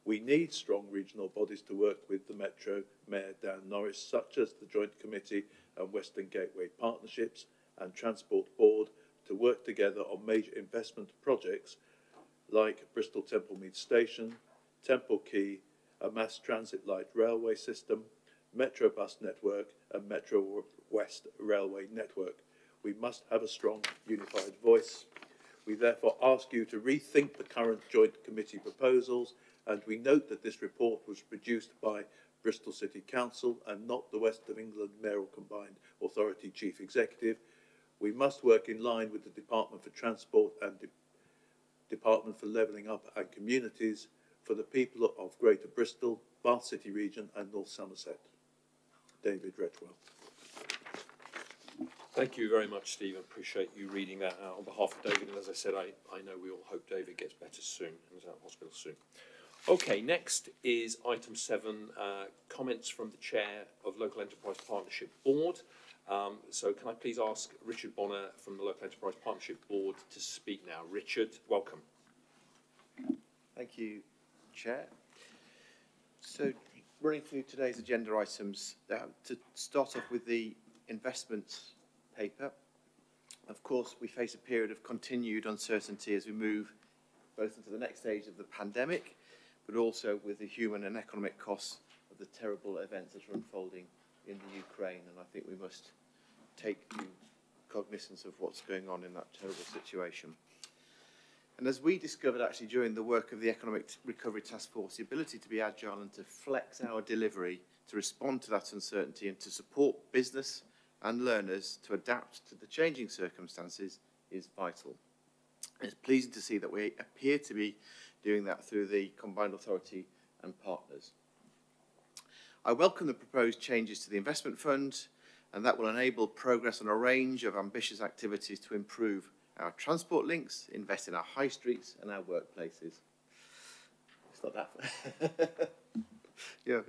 We need strong regional bodies to work with the Metro Mayor Dan Norris, such as the Joint Committee and Western Gateway Partnerships and Transport Board, to work together on major investment projects like Bristol Temple Meads Station, Temple Quay, a mass transit light railway system, Metro bus network and Metro West railway network. We must have a strong, unified voice. We therefore ask you to rethink the current Joint Committee proposals, and we note that this report was produced by Bristol City Council and not the West of England Mayoral Combined Authority Chief Executive. We must work in line with the Department for Transport and Department for Levelling Up and Communities for the people of Greater Bristol, Bath City Region and North Somerset. David Retchwell. Thank you very much, Stephen. Appreciate you reading that out on behalf of David. And as I said, I know we all hope David gets better soon and is out of hospital soon. Okay, next is item 7, comments from the Chair of Local Enterprise Partnership Board. So can I please ask Richard Bonner from the Local Enterprise Partnership Board to speak now. Richard, welcome. Thank you, Chair. So running through today's agenda items, to start off with the investments paper. Of course, we face a period of continued uncertainty as we move both into the next stage of the pandemic, but also with the human and economic costs of the terrible events that are unfolding in the Ukraine. And I think we must take due cognizance of what's going on in that terrible situation. And as we discovered actually during the work of the Economic Recovery Task Force, the ability to be agile and to flex our delivery to respond to that uncertainty and to support business and learners to adapt to the changing circumstances is vital. It's pleasing to see that we appear to be doing that through the Combined Authority and partners. I welcome the proposed changes to the investment fund, and that will enable progress on a range of ambitious activities to improve our transport links, invest in our high streets and our workplaces. It's not that. Yeah,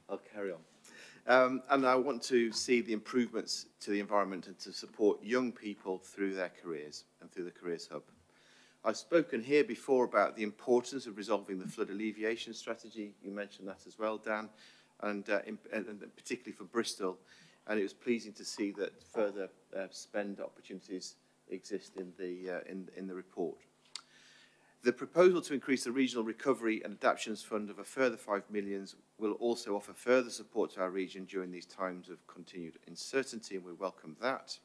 I'll carry on. And I want to see the improvements to the environment and to support young people through their careers and through the Careers Hub. I've spoken here before about the importance of resolving the flood alleviation strategy. You mentioned that as well, Dan, and particularly for Bristol. And it was pleasing to see that further spend opportunities exist in the report. The proposal to increase the Regional Recovery and Adaptations Fund of a further £5 million will also offer further support to our region during these times of continued uncertainty, and we welcome that.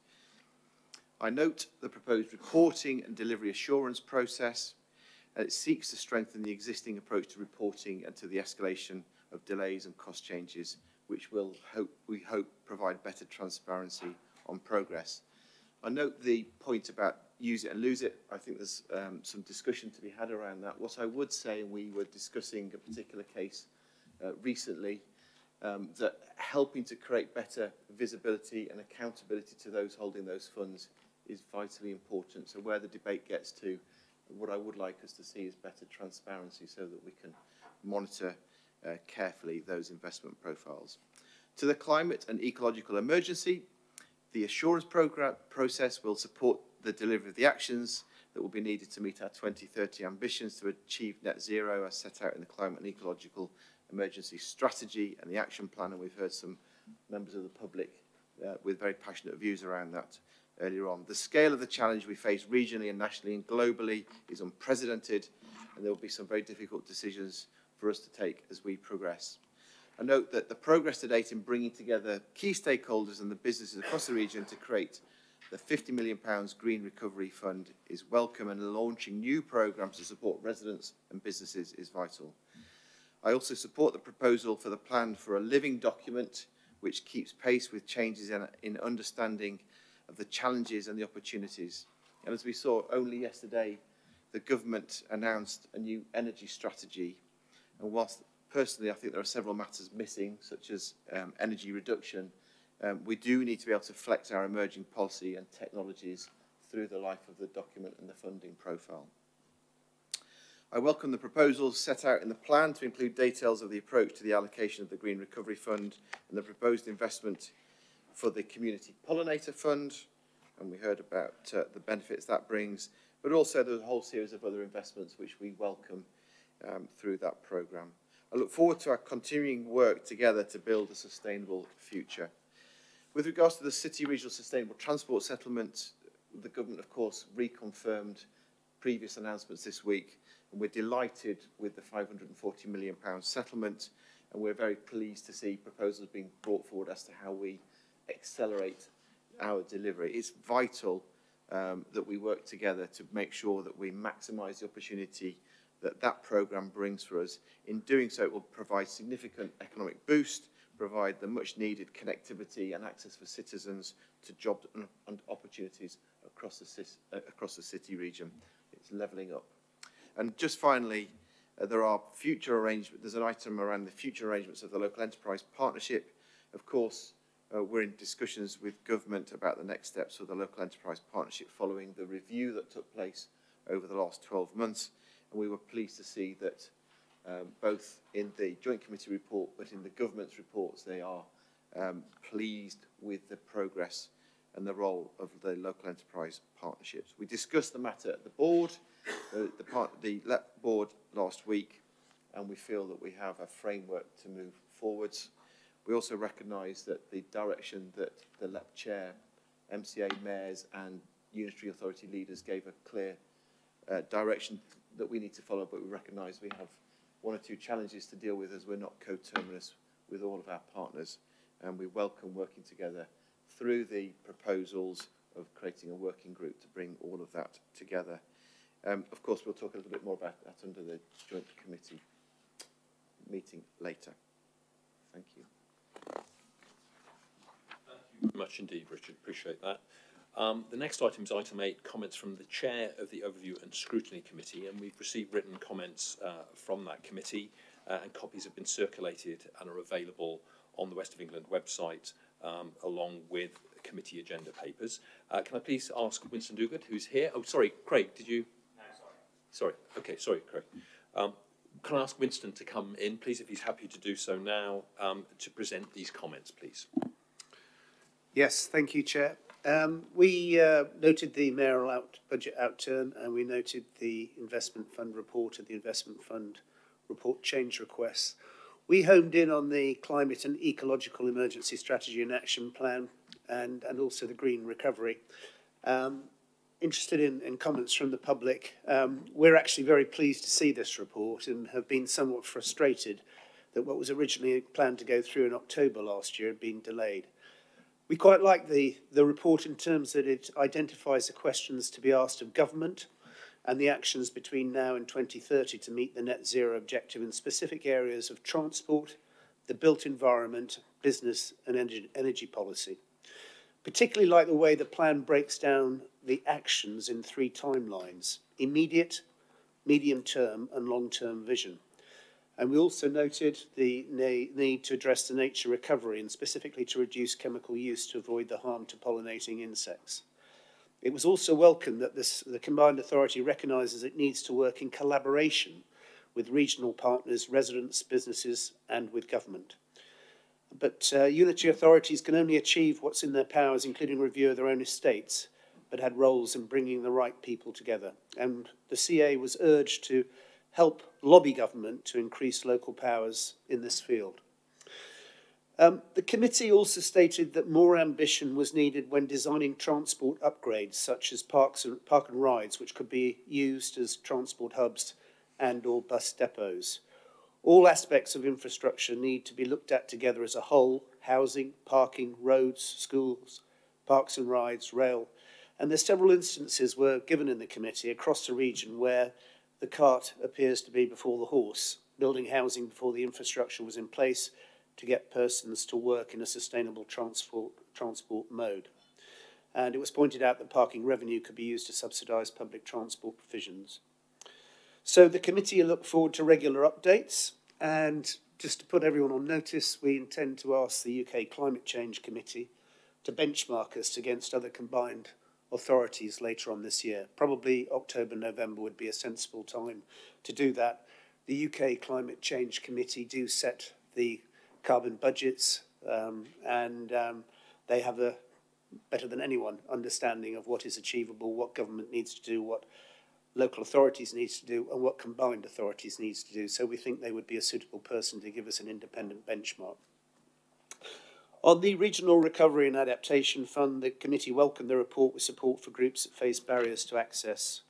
I note the proposed reporting and delivery assurance process, and it seeks to strengthen the existing approach to reporting and to the escalation of delays and cost changes, which will we hope provide better transparency on progress. I note the point about use it and lose it. I think there's some discussion to be had around that. What I would say, we were discussing a particular case recently, that helping to create better visibility and accountability to those holding those funds is vitally important. So where the debate gets to, what I would like us to see is better transparency so that we can monitor carefully those investment profiles. To the climate and ecological emergency, the assurance process will support the delivery of the actions that will be needed to meet our 2030 ambitions to achieve net zero as set out in the Climate and Ecological Emergency Strategy and the Action Plan, and we've heard some members of the public with very passionate views around that earlier on. The scale of the challenge we face regionally and nationally and globally is unprecedented, and there will be some very difficult decisions for us to take as we progress. I note that the progress to date in bringing together key stakeholders and the businesses across the region to create the £50 million Green Recovery Fund is welcome, and launching new programmes to support residents and businesses is vital. I also support the proposal for the plan for a living document which keeps pace with changes in understanding of the challenges and the opportunities. And as we saw only yesterday, the government announced a new energy strategy. And whilst personally I think there are several matters missing, such as energy reduction, we do need to be able to flex our emerging policy and technologies through the life of the document and the funding profile. I welcome the proposals set out in the plan to include details of the approach to the allocation of the Green Recovery Fund and the proposed investment for the Community Pollinator Fund, and we heard about the benefits that brings, but also there's a whole series of other investments which we welcome through that programme. I look forward to our continuing work together to build a sustainable future. With regards to the City Regional Sustainable Transport Settlement, the government, of course, reconfirmed previous announcements this week, and we're delighted with the £540 million settlement, and we're very pleased to see proposals being brought forward as to how we accelerate our delivery. It's vital that we work together to make sure that we maximise the opportunity that that programme brings for us. In doing so, it will provide significant economic boost, provide the much needed connectivity and access for citizens to jobs and opportunities across the city region. It's levelling up. And just finally, there are future arrangements. There's an item around the future arrangements of the local enterprise partnership. Of course, we're in discussions with government about the next steps for the local enterprise partnership following the review that took place over the last 12 months. And we were pleased to see that both in the Joint Committee report, but in the government's reports, they are pleased with the progress and the role of the local enterprise partnerships. We discussed the matter at the board, the LEP board last week, and we feel that we have a framework to move forwards. We also recognise that the direction that the LEP chair, MCA mayors and unitary authority leaders gave a clear direction that we need to follow, but we recognise we have one or two challenges to deal with as we're not coterminous with all of our partners, and we welcome working together through the proposals of creating a working group to bring all of that together. Of course, we'll talk a little bit more about that under the Joint Committee meeting later. Thank you. Thank you very much indeed, Richard. Appreciate that. The next item is item 8, comments from the Chair of the Overview and Scrutiny Committee, and we've received written comments from that committee, and copies have been circulated and are available on the West of England website along with committee agenda papers. Can I please ask Winston Duguid, who's here? Oh, sorry, Craig, did you? No, sorry. Sorry, okay, sorry, Craig. Can I ask Winston to come in, please, if he's happy to do so now, to present these comments, please? Yes, thank you, Chair. We noted the mayoral budget outturn, and we noted the investment fund report and the investment fund report change requests. We homed in on the Climate and Ecological Emergency Strategy and Action Plan and also the Green Recovery. Interested in comments from the public. We're actually very pleased to see this report and have been somewhat frustrated that what was originally planned to go through in October last year had been delayed. We quite like the report in terms that it identifies the questions to be asked of government and the actions between now and 2030 to meet the net zero objective in specific areas of transport, the built environment, business and energy policy. Particularly like the way the plan breaks down the actions in 3 timelines: immediate, medium term and long term vision. And we also noted the need to address the nature recovery and specifically to reduce chemical use to avoid the harm to pollinating insects. It was also welcome that the combined authority recognises it needs to work in collaboration with regional partners, residents, businesses and with government. But unitary authorities can only achieve what's in their powers, including review of their own estates. but had roles in bringing the right people together. And the CA was urged to help lobby government to increase local powers in this field. The committee also stated that more ambition was needed when designing transport upgrades, such as park and rides, which could be used as transport hubs and or bus depots. All aspects of infrastructure need to be looked at together as a whole: housing, parking, roads, schools, parks and rides, rail. And there's several instances were given in the committee across the region where the cart appears to be before the horse, building housing before the infrastructure was in place to get persons to work in a sustainable transport mode. And it was pointed out that parking revenue could be used to subsidise public transport provisions. So the committee look forward to regular updates, and just to put everyone on notice, we intend to ask the UK Climate Change Committee to benchmark us against other combined authorities later on this year. Probably October, November would be a sensible time to do that. The UK Climate Change Committee do set the carbon budgets, and they have a better than anyone understanding of what is achievable, what government needs to do, what local authorities needs to do, and what combined authorities needs to do. So we think they would be a suitable person to give us an independent benchmark. On the Regional Recovery and Adaptation Fund, the committee welcomed the report with support for groups that face barriers to access.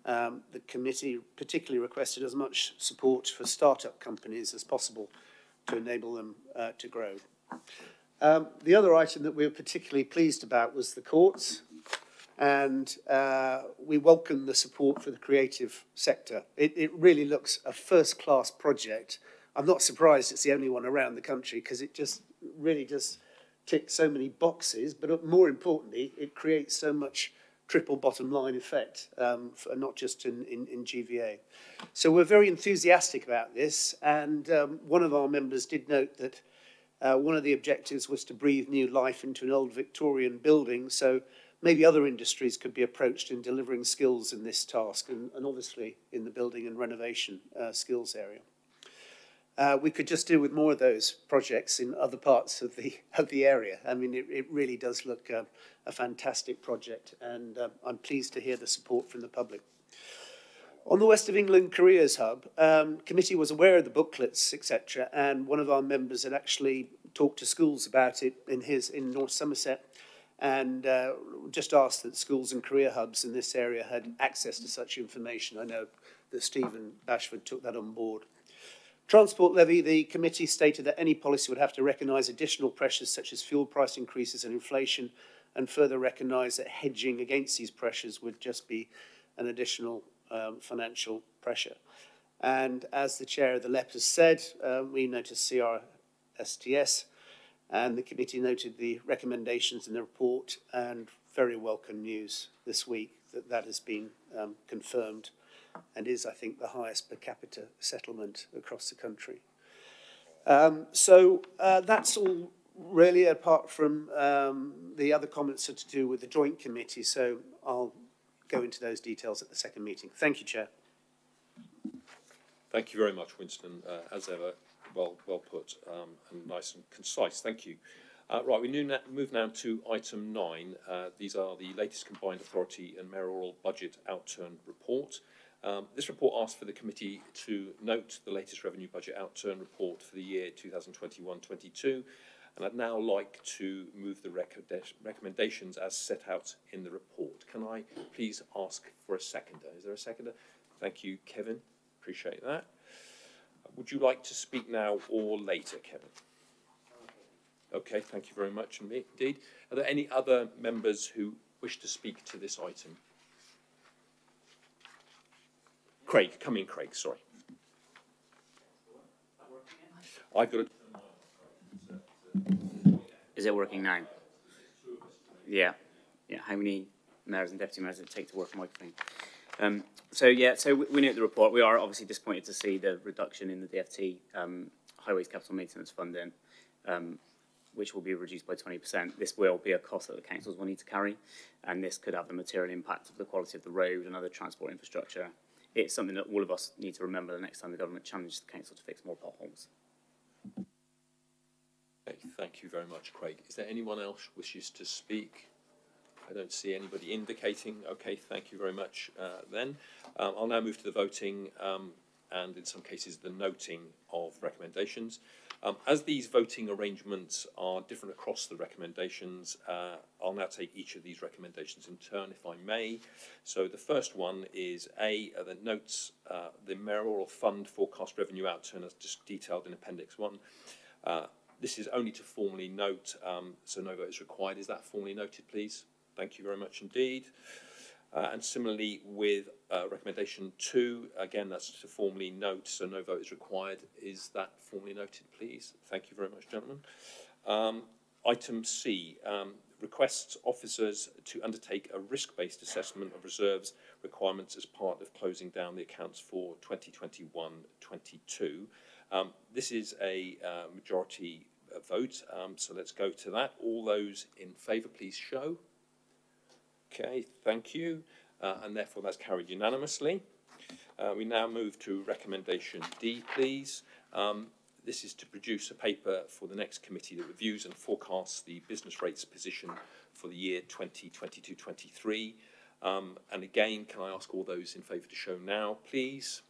The committee particularly requested as much support for start-up companies as possible to enable them to grow. The other item that we were particularly pleased about was the courts, and we welcome the support for the creative sector. It really looks a first-class project. I'm not surprised it's the only one around the country, because it just really does tick so many boxes, but more importantly, it creates so much triple bottom line effect, not just in GVA. So we're very enthusiastic about this, and one of our members did note that one of the objectives was to breathe new life into an old Victorian building, so maybe other industries could be approached in delivering skills in this task, and obviously in the building and renovation skills area. We could just do with more of those projects in other parts of the area. I mean, it really does look a fantastic project, and I'm pleased to hear the support from the public. On the West of England Careers Hub, committee was aware of the booklets, etc., and one of our members had actually talked to schools about it in North Somerset, and just asked that schools and career hubs in this area had access to such information. I know that Stephen Bashford took that on board. Transport levy, the committee stated that any policy would have to recognise additional pressures such as fuel price increases and inflation, and further recognise that hedging against these pressures would just be an additional financial pressure. And as the chair of the LEP has said, we noticed CRSTS, and the committee noted the recommendations in the report, and very welcome news this week that that has been confirmed, and is, I think, the highest per capita settlement across the country. So that's all really, apart from the other comments are to do with the joint committee, so I'll go into those details at the second meeting. Thank you, Chair. Thank you very much, Winston. As ever, well put and nice and concise. Thank you. Right, we move now to item 9. These are the latest combined authority and mayoral budget outturn report. This report asks for the committee to note the latest revenue budget outturn report for the year 2021-22, and I'd now like to move the recommendations as set out in the report. Can I please ask for a seconder? Is there a seconder? Thank you, Kevin. Appreciate that. Would you like to speak now or later, Kevin? Okay, thank you very much indeed. Are there any other members who wish to speak to this item? Craig, come in, Craig, sorry. I've got a... Is it working now? Yeah. How many mayors and deputy mayors does it take to work a microphone? So we note the report. We are obviously disappointed to see the reduction in the DFT Highways Capital Maintenance Funding, which will be reduced by 20%. This will be a cost that the councils will need to carry, and this could have a material impact on the quality of the road and other transport infrastructure. It's something that all of us need to remember the next time the government challenges the council to fix more potholes. Okay, thank you very much, Craig. Is there anyone else who wishes to speak? I don't see anybody indicating. Okay, thank you very much then. I'll now move to the voting and in some cases the noting of recommendations. As these voting arrangements are different across the recommendations, I'll now take each of these recommendations in turn, if I may. So the first one is A, that notes the mayoral fund forecast revenue outturn as just detailed in Appendix 1. This is only to formally note, so no vote is required. Is that formally noted, please? Thank you very much indeed. And similarly with recommendation 2, again, that's to formally note, so no vote is required. Is that formally noted, please? Thank you very much, gentlemen. Item C, requests officers to undertake a risk-based assessment of reserves requirements as part of closing down the accounts for 2021-22. This is a majority vote, so let's go to that. All those in favour, please show. Okay, thank you, and therefore that's carried unanimously. We now move to recommendation D, please. This is to produce a paper for the next committee that reviews and forecasts the business rates position for the year 2022-23. And again, can I ask all those in favour to show now, please?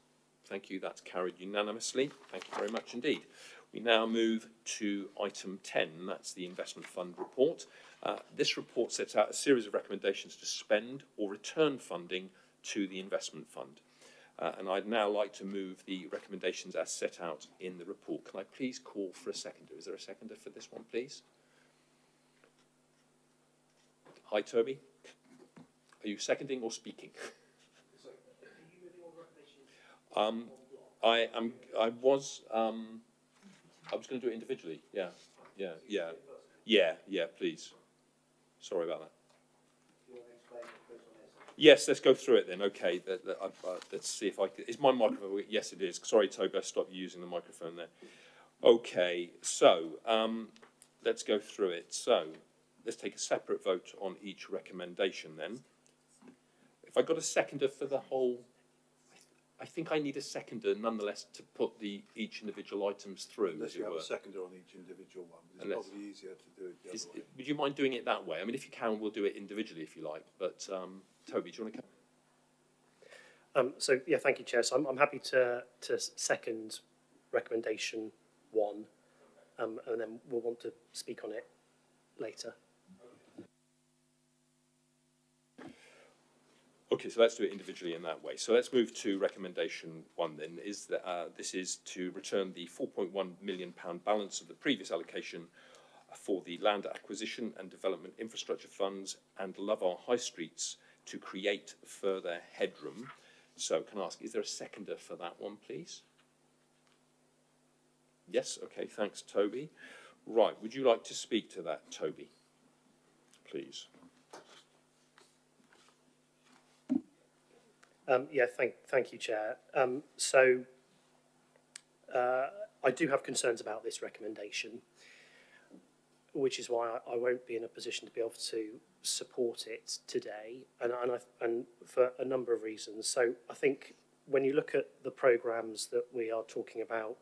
Thank you, that's carried unanimously. Thank you very much indeed. We now move to item 10, that's the investment fund report. This report sets out a series of recommendations to spend or return funding to the investment fund. And I'd now like to move the recommendations as set out in the report. Can I please call for a seconder? Is there a seconder for this one, please? Hi, Toby. Are you seconding or speaking? I was going to do it individually. Yeah, please. Sorry about that. Yes, let's go through it then. Okay, let's see if I can. Is my microphone? Yes, it is. Sorry, Toby, I stopped using the microphone there. Okay, so let's go through it. So let's take a separate vote on each recommendation then. If I got a seconder for the whole, I think I need a seconder nonetheless to put each individual items through. Unless you have a seconder on each individual one, it's probably easier to do it the other way. Would you mind doing it that way? I mean, if you can, we'll do it individually if you like. But Toby, do you want to come? So yeah, thank you, Chair. So I'm happy to second recommendation 1, and then we'll want to speak on it later. Okay, so let's do it individually in that way. So let's move to recommendation 1 then. This is to return the £4.1 million balance of the previous allocation for the Land Acquisition and Development Infrastructure Funds and Love Our High Streets to create further headroom. So can I ask, is there a seconder for that one, please? Yes, okay, thanks, Toby. Right, would you like to speak to that, Toby? Please. Yeah, thank you, Chair. I do have concerns about this recommendation, which is why I won't be in a position to be able to support it today, and for a number of reasons. So I think when you look at the programmes that we are talking about,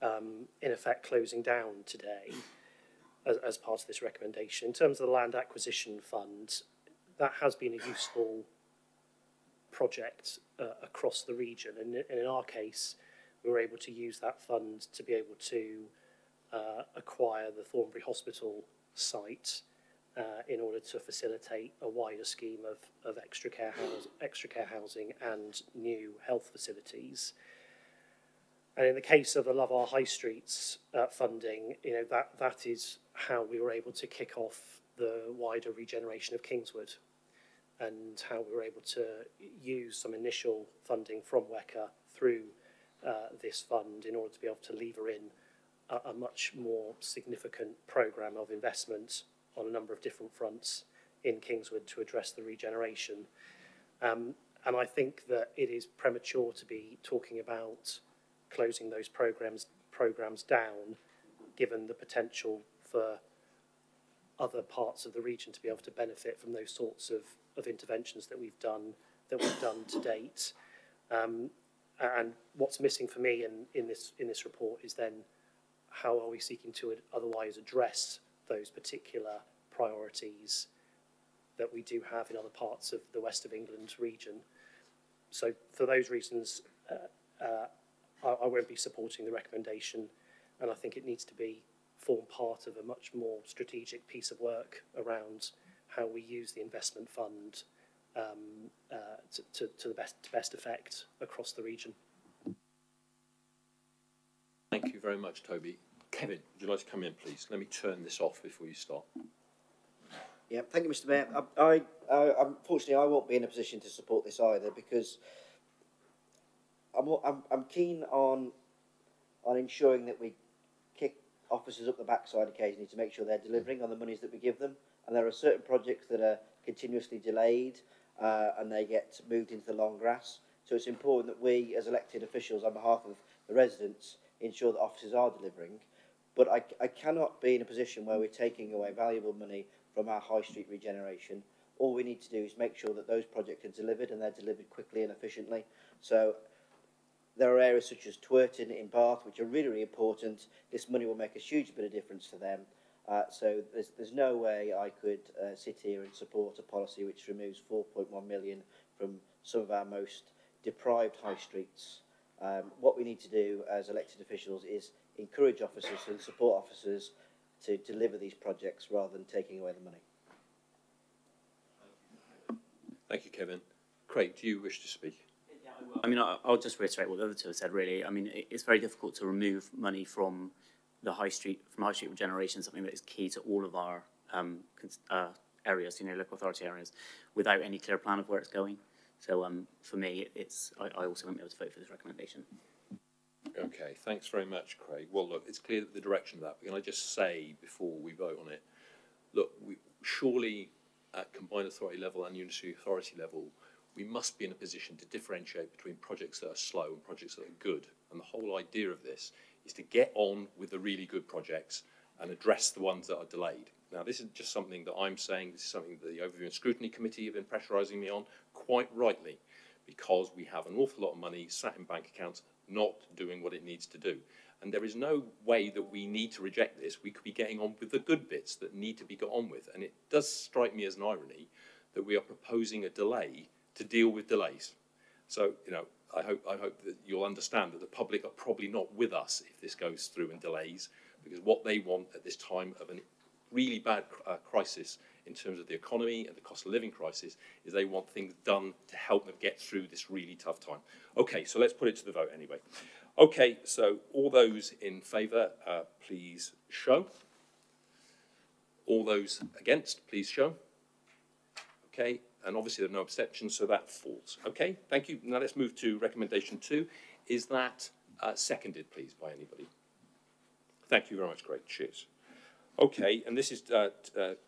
in effect closing down today as part of this recommendation, in terms of the Land Acquisition Fund, that has been a useful project across the region, and in our case we were able to use that fund to be able to acquire the Thornbury Hospital site in order to facilitate a wider scheme of extra care housing and new health facilities. And in the case of the Love Our High Streets funding, that is how we were able to kick off the wider regeneration of Kingswood, and how we were able to use some initial funding from WECA through this fund in order to be able to lever in a much more significant programme of investment on a number of different fronts in Kingswood to address the regeneration. And I think that it is premature to be talking about closing those programmes down, given the potential for other parts of the region to be able to benefit from those sorts of interventions that we've done to date. And what's missing for me in this report is then how are we seeking to otherwise address those particular priorities that we do have in other parts of the West of England region. So for those reasons, I won't be supporting the recommendation, and I think it needs to form part of a much more strategic piece of work around how we use the investment fund to the best effect across the region. Thank you very much, Toby. Kevin, would you like to come in, please? Let me turn this off before you start. Yeah, thank you, Mr. Mayor. Unfortunately, I won't be in a position to support this either, because I'm keen on ensuring that we kick officers up the backside occasionally to make sure they're delivering on the monies that we give them. And there are certain projects that are continuously delayed and they get moved into the long grass. So it's important that we, as elected officials, on behalf of the residents, ensure that officers are delivering. But I cannot be in a position where we're taking away valuable money from our high street regeneration. All we need to do is make sure that those projects are delivered, and they're delivered quickly and efficiently. So there are areas such as Twerton in Bath, which are really, really important. This money will make a huge bit of difference to them. So there's no way I could sit here and support a policy which removes 4.1 million from some of our most deprived high streets. What we need to do as elected officials is encourage officers and support officers to deliver these projects rather than taking away the money. Thank you, Kevin. Craig, do you wish to speak? I mean, I'll just reiterate what the other two have said, really. I mean, it's very difficult to remove money from the high street regeneration, something that is key to all of our areas, you know, local authority areas, without any clear plan of where it's going. So for me, I also won't be able to vote for this recommendation. Okay, thanks very much, Craig. Well, look, it's clear that the direction of that. But can I just say before we vote on it, look, surely at combined authority level and unitary authority level, we must be in a position to differentiate between projects that are slow and projects that are good. And the whole idea of this is to get on with the really good projects and address the ones that are delayed. Now, this isn't just something that I'm saying. This is something that the Overview and Scrutiny Committee have been pressurising me on, quite rightly, because we have an awful lot of money sat in bank accounts not doing what it needs to do. And there is no way that we need to reject this. We could be getting on with the good bits that need to be got on with. And it does strike me as an irony that we are proposing a delay to deal with delays. So, you know, I hope that you'll understand that the public are probably not with us if this goes through in delays, because what they want at this time of a really bad crisis in terms of the economy and the cost of living crisis is they want things done to help them get through this really tough time. Okay, so let's put it to the vote anyway. Okay, so all those in favour, please show. All those against, please show. Okay. And obviously there are no abstentions, so that falls. Okay, thank you. Now let's move to recommendation 2. Is that seconded, please, by anybody? Thank you very much, Craig. Cheers. Okay, and this is,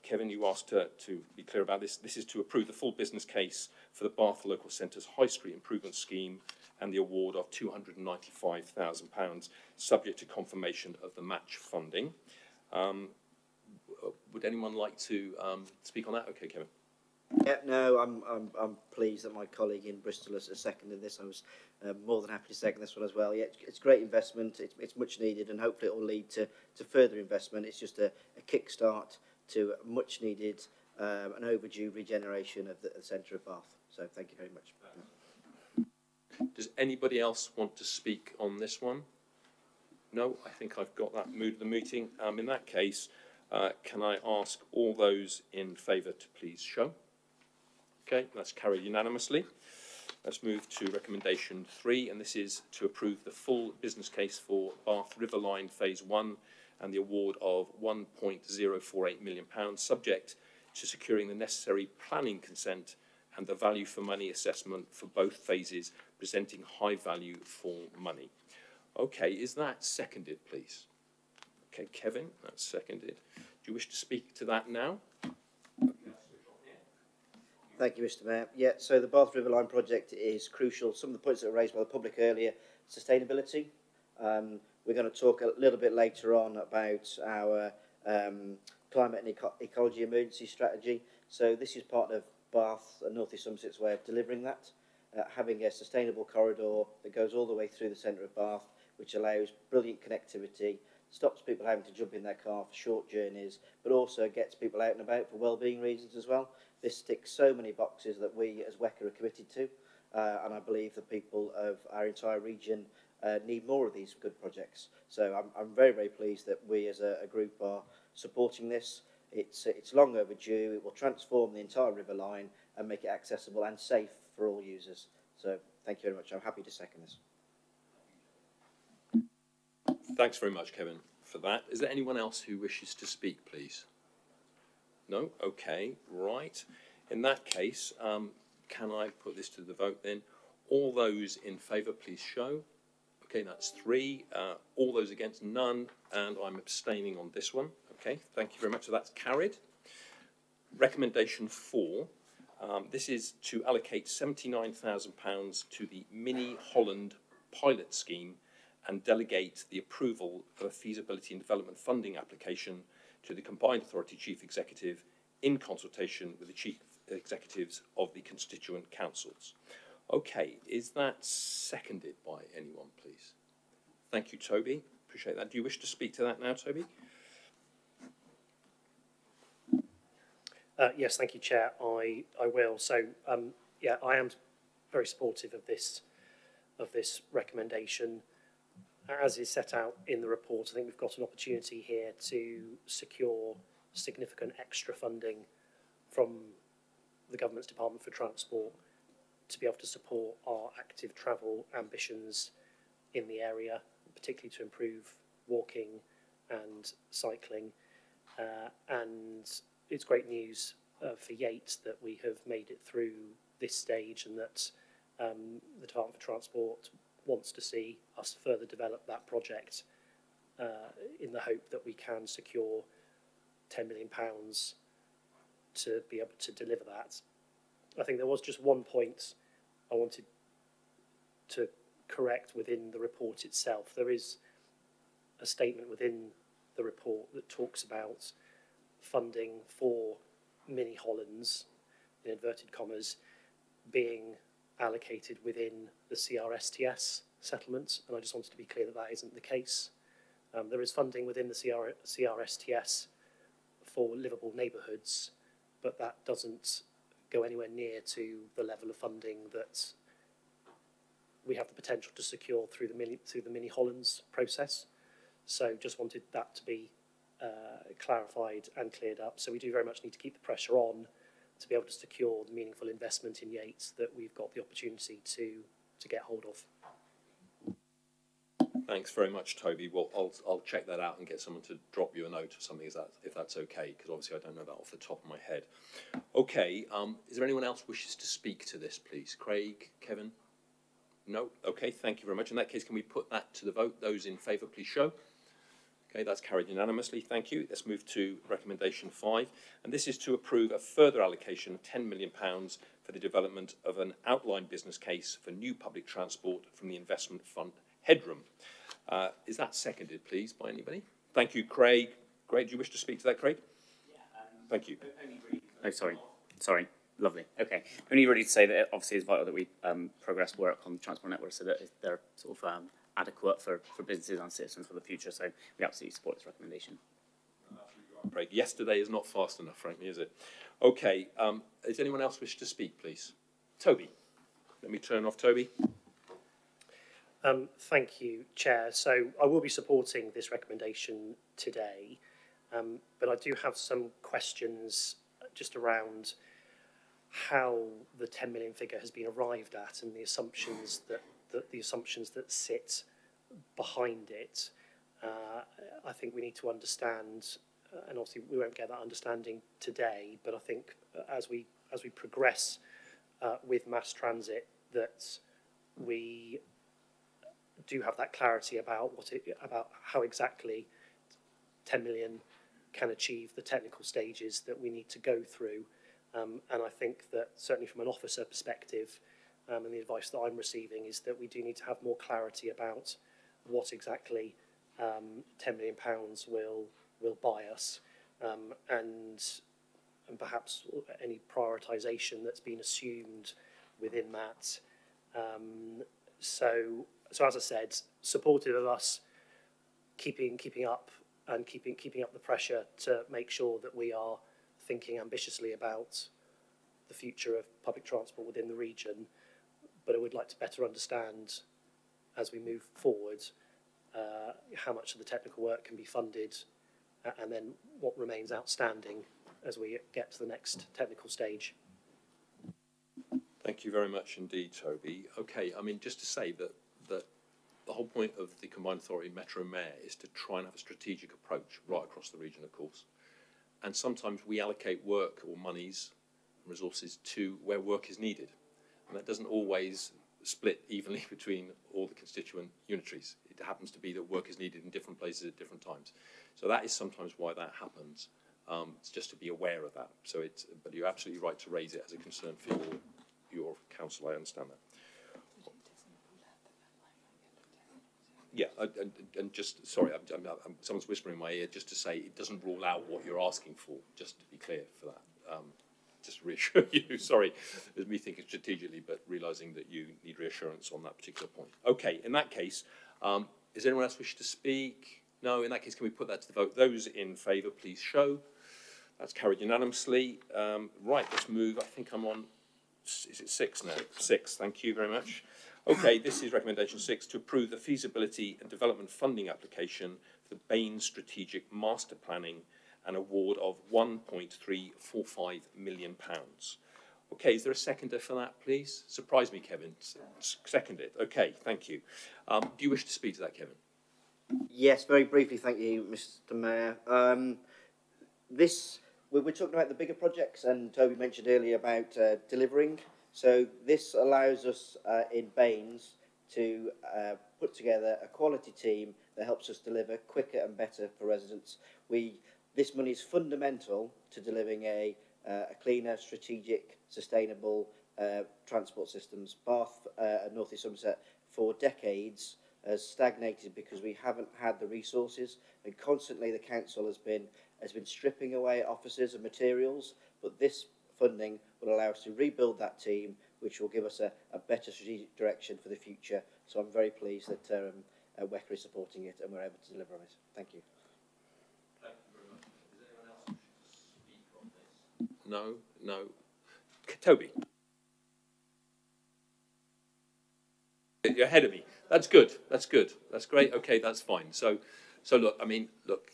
Kevin, you asked to be clear about this. This is to approve the full business case for the Bath Local Centre's High Street Improvement Scheme and the award of £295,000, subject to confirmation of the match funding. Would anyone like to speak on that? Okay, Kevin. Yeah, no, I'm pleased that my colleague in Bristol has seconded this. I was more than happy to second this one as well. Yeah, it's great investment. It's much needed, and hopefully it will lead to further investment. It's just a kickstart to a much needed and overdue regeneration of the centre of Bath. So thank you very much. Does anybody else want to speak on this one? No, I think I've got that mood of the meeting. In that case, can I ask all those in favour to please show? Okay, that's carried unanimously. Let's move to recommendation 3, and this is to approve the full business case for Bath River Line Phase 1 and the award of £1.048 million, subject to securing the necessary planning consent and the value for money assessment for both phases, presenting high value for money. Okay, is that seconded, please? Okay, Kevin, that's seconded. Do you wish to speak to that now? Thank you, Mr. Mayor. Yeah, so the Bath River Line project is crucial. Some of the points that were raised by the public earlier, sustainability. We're going to talk a little bit later on about our climate and ecology emergency strategy. So this is part of Bath and North East Somerset's way of delivering that, having a sustainable corridor that goes all the way through the centre of Bath, which allows brilliant connectivity stops people having to jump in their car for short journeys, but also gets people out and about for well-being reasons as well. This ticks so many boxes that we as WECA are committed to, and I believe the people of our entire region need more of these good projects. So I'm very, very pleased that we as a group are supporting this. It's long overdue. It will transform the entire river line and make it accessible and safe for all users. So thank you very much. I'm happy to second this. Thanks very much, Kevin, for that. Is there anyone else who wishes to speak, please? No? Okay, right. In that case, can I put this to the vote then? All those in favour, please show. Okay, that's 3. All those against, none. And I'm abstaining on this one. Okay, thank you very much. So that's carried. Recommendation 4. This is to allocate £79,000 to the Mini Holland pilot scheme and delegate the approval of a feasibility and development funding application to the Combined Authority Chief Executive in consultation with the Chief Executives of the constituent councils. Okay, is that seconded by anyone, please? Thank you, Toby. Appreciate that. Do you wish to speak to that now, Toby? Yes, thank you, Chair. I will. So, yeah, I am very supportive of this recommendation. As is set out in the report, I think we've got an opportunity here to secure significant extra funding from the Government's Department for Transport to be able to support our active travel ambitions in the area, particularly to improve walking and cycling. And it's great news for Yates that we have made it through this stage and that the Department for Transport wants to see us further develop that project in the hope that we can secure £10 million to be able to deliver that. I think there was just one point I wanted to correct within the report itself. There is a statement within the report that talks about funding for Mini Hollands, in inverted commas, being allocated within the CRSTS settlement, and I just wanted to be clear that that isn't the case. There is funding within the CRSTS for livable neighbourhoods, but that doesn't go anywhere near to the level of funding that we have the potential to secure through the Mini Hollands process. So just wanted that to be clarified and cleared up. So we do very much need to keep the pressure on to be able to secure the meaningful investment in Yates that we've got the opportunity to get hold of. Thanks very much, Toby. Well, I'll check that out and get someone to drop you a note or something, if that's okay, because obviously I don't know that off the top of my head. Okay, is there anyone else wishes to speak to this, please? Craig, Kevin? No? Okay, thank you very much. In that case, can we put that to the vote? Those in favour, please show. Okay, that's carried unanimously. Thank you. Let's move to recommendation 5. And this is to approve a further allocation of £10 million for the development of an outline business case for new public transport from the investment fund Headroom. Is that seconded, please, by anybody? Thank you, Craig. Craig, do you wish to speak to that, Craig? Yeah. Thank you. Oh, sorry. Lovely. Okay. Only really to say that obviously it's vital that we progress work on the transport network so that they're sort of adequate for businesses and citizens for the future. So we absolutely support this recommendation. Craig, yesterday is not fast enough, frankly, is it? Okay. Does anyone else wish to speak, please? Toby. Let me turn off Toby. Thank you, Chair. So I will be supporting this recommendation today, but I do have some questions just around how the 10 million figure has been arrived at and the assumptions that sit behind it. I think we need to understand, and obviously we won't get that understanding today, but I think as we progress with mass transit, that we do have that clarity about about how exactly 10 million can achieve the technical stages that we need to go through. And I think that certainly from an officer perspective, and the advice that I'm receiving is that we do need to have more clarity about what exactly £10 million will buy us, and perhaps any prioritisation that's been assumed within that. So as I said, supportive of us keeping up and keeping up the pressure to make sure that we are thinking ambitiously about the future of public transport within the region. But I would like to better understand, as we move forward, how much of the technical work can be funded, and then what remains outstanding as we get to the next technical stage. Thank you very much indeed, Toby. Okay, I mean, just to say that the whole point of the Combined Authority Metro Mayor is to try and have a strategic approach right across the region, of course. And sometimes we allocate work or monies and resources to where work is needed. And that doesn't always split evenly between all the constituent unitaries. It happens to be that work is needed in different places at different times. So that is sometimes why that happens. It's just to be aware of that. So but you're absolutely right to raise it as a concern for your council. I understand that. Yeah, and just, sorry, someone's whispering in my ear, just to say it doesn't rule out what you're asking for, just to be clear for that. Just to reassure you, sorry, there's me thinking strategically, but realising that you need reassurance on that particular point. Okay, in that case, is anyone else wish to speak? No, in that case, can we put that to the vote? Those in favour, please show. That's carried unanimously. Right, let's move. I think I'm on, is it 6 now? 6, thank you very much. Okay, this is recommendation 6, to approve the feasibility and development funding application for the Bain Strategic Master Planning, an award of £1.345 million. Okay, is there a seconder for that, please? Surprise me, Kevin. Second it. Okay, thank you. Do you wish to speak to that, Kevin? Yes, very briefly, thank you, Mr. Mayor. We're talking about the bigger projects, and Toby mentioned earlier about delivering. So this allows us in Baines to put together a quality team that helps us deliver quicker and better for residents. This money is fundamental to delivering a cleaner, strategic, sustainable transport systems. Bath and North East Somerset for decades has stagnated because we haven't had the resources, and constantly the council has been stripping away offices and materials, but this funding will allow us to rebuild that team, which will give us a better strategic direction for the future. So I'm very pleased that WECA is supporting it and we're able to deliver on it. Thank you. Thank you very much. Does anyone else wish to speak on this? No, no. Toby. You're ahead of me. That's good. That's good. That's great. Okay, that's fine. So look, I mean, look,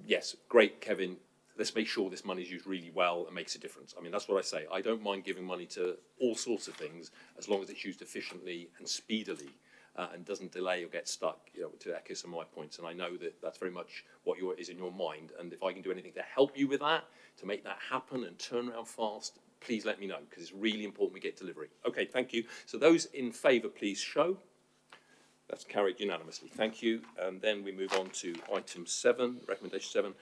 yes, great, Kevin. Let's make sure this money is used really well and makes a difference. I mean, that's what I say. I don't mind giving money to all sorts of things as long as it's used efficiently and speedily and doesn't delay or get stuck, you know, to echo some of my points. And I know that that's very much what is in your mind. And if I can do anything to help you with that, to make that happen and turn around fast, please let me know, because it's really important we get delivery. Okay, thank you. So those in favour, please show. That's carried unanimously. Thank you. And then we move on to item 7, recommendation 7.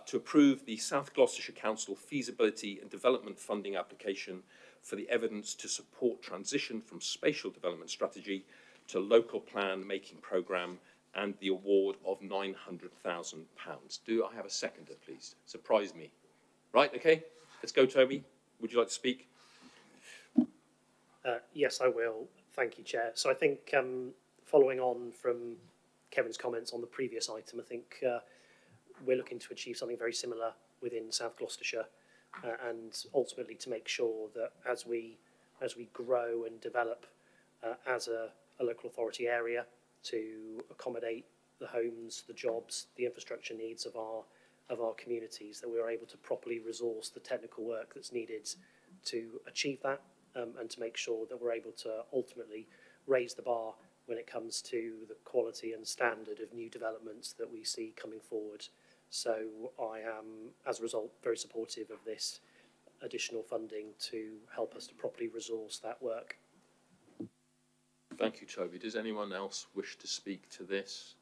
To approve the South Gloucestershire Council feasibility and development funding application for the evidence to support transition from spatial development strategy to local plan making programme and the award of £900,000. Do I have a seconder, please? Surprise me. Right, okay, let's go, Toby. Would you like to speak? Yes, I will. Thank you, Chair. So I think following on from Kevin's comments on the previous item, I think we're looking to achieve something very similar within South Gloucestershire, and ultimately to make sure that as we grow and develop as a local authority area to accommodate the homes, the jobs, the infrastructure needs of our communities, that we are able to properly resource the technical work that's needed to achieve that, and to make sure that we're able to ultimately raise the bar when it comes to the quality and standard of new developments that we see coming forward. So I am, as a result, very supportive of this additional funding to help us to properly resource that work. Thank you, Toby. Does anyone else wish to speak to this?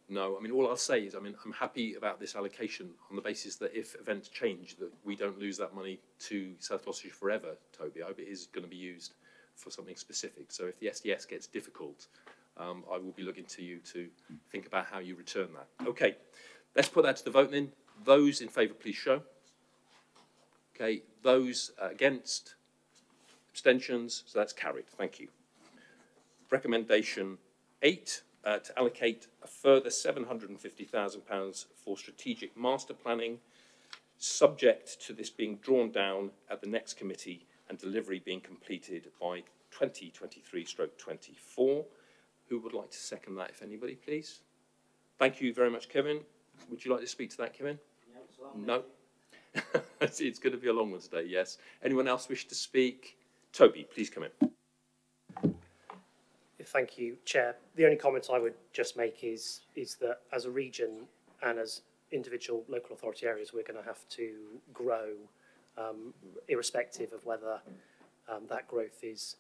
No. I mean, all I'll say is, I mean, I'm happy about this allocation on the basis that if events change, that we don't lose that money to South Gloucestershire forever, Toby. I hope it is going to be used for something specific. So if the SDS gets difficult, I will be looking to you to think about how you return that. Okay, let's put that to the vote then. Those in favour, please show. Okay, those against, abstentions, so that's carried. Thank you. Recommendation 8, to allocate a further £750,000 for strategic master planning, subject to this being drawn down at the next committee and delivery being completed by 2023/24. Who would like to second that, if anybody, please? Thank you very much, Kevin. Would you like to speak to that, Kevin? No. It's going to be a long one today, yes. Anyone else wish to speak? Toby, please come in. Thank you, Chair. The only comment I would just make is that as a region and as individual local authority areas, we're going to have to grow, irrespective of whether that growth is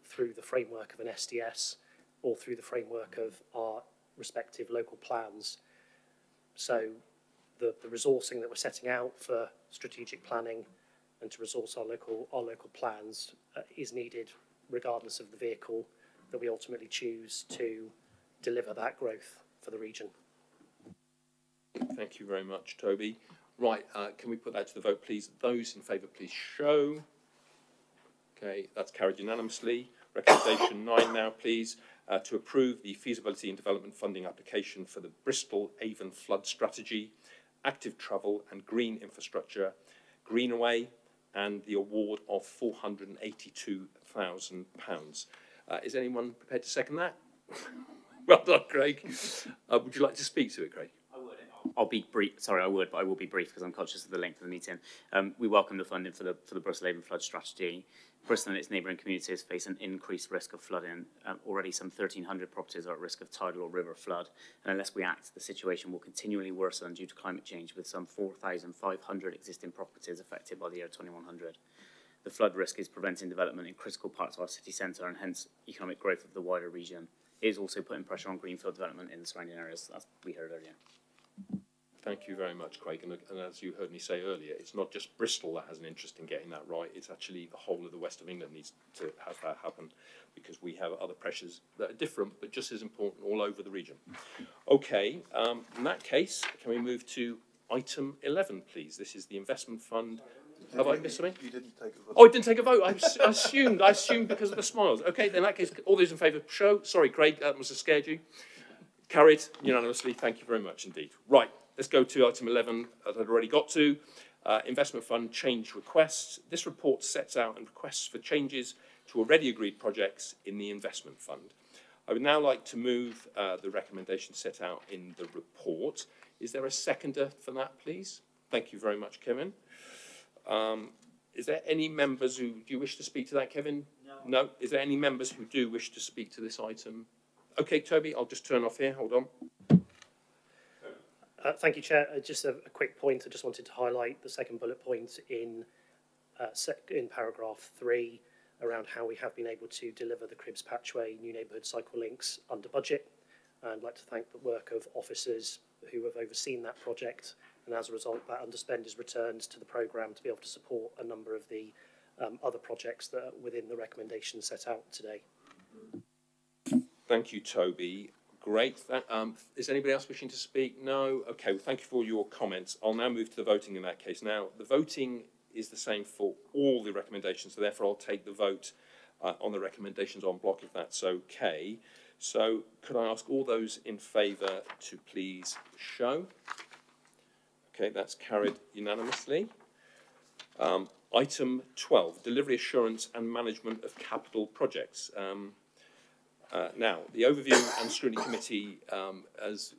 through the framework of an SDS or through the framework of our respective local plans. So the resourcing that we're setting out for strategic planning and to resource our local plans is needed regardless of the vehicle that we ultimately choose to deliver that growth for the region. Thank you very much, Toby. Right, can we put that to the vote, please? Those in favour, please show. Okay, that's carried unanimously. Recommendation 9 now, please, to approve the feasibility and development funding application for the Bristol Avon Flood Strategy, Active Travel and Green Infrastructure, Greenaway, and the award of £482,000. Is anyone prepared to second that? Well done, Craig. Would you like to speak to it, Craig? I'll be brief. Sorry, I would, but I will be brief because I'm conscious of the length of the meeting. We welcome the funding for the Bristol Avon Flood Strategy. Bristol and its neighbouring communities face an increased risk of flooding. Already some 1,300 properties are at risk of tidal or river flood, and unless we act, the situation will continually worsen due to climate change, with some 4,500 existing properties affected by the year 2100. The flood risk is preventing development in critical parts of our city centre and hence economic growth of the wider region. It is also putting pressure on greenfield development in the surrounding areas, as we heard earlier. Thank you very much, Craig. And as you heard me say earlier, it's not just Bristol that has an interest in getting that right. It's actually the whole of the west of England needs to have that happen, because we have other pressures that are different, but just as important all over the region. Okay, in that case, can we move to item 11, please? This is the investment fund. Have I missed something? You didn't take a vote. Oh, I didn't take a vote. I assumed because of the smiles. Okay, then in that case, all those in favour, show. Sorry, Craig, that must have scared you. Carried unanimously. Thank you very much indeed. Right, let's go to item 11, as I'd already got to. Investment fund change requests. This report sets out and requests for changes to already agreed projects in the investment fund. I would now like to move the recommendation set out in the report. Is there a seconder for that, please? Thank you very much, Kevin. Is there any members who do you wish to speak to that, Kevin? No. Is there any members who do wish to speak to this item? Okay, Toby, I'll just turn off here. Hold on. Thank you, Chair. Just a quick point. I just wanted to highlight the second bullet point in paragraph 3 around how we have been able to deliver the Cribbs Patchway new neighbourhood cycle links under budget. And I'd like to thank the work of officers who have overseen that project, and as a result that underspend is returned to the programme to be able to support a number of the other projects that are within the recommendations set out today. Thank you, Toby. Great. Is anybody else wishing to speak? No? Okay, well, thank you for all your comments. I'll now move to the voting in that case. Now, the voting is the same for all the recommendations, so therefore I'll take the vote on the recommendations en bloc, if that's okay. So could I ask all those in favour to please show? Okay, that's carried unanimously. Item 12, delivery assurance and management of capital projects. Now, the Overview and Scrutiny Committee, as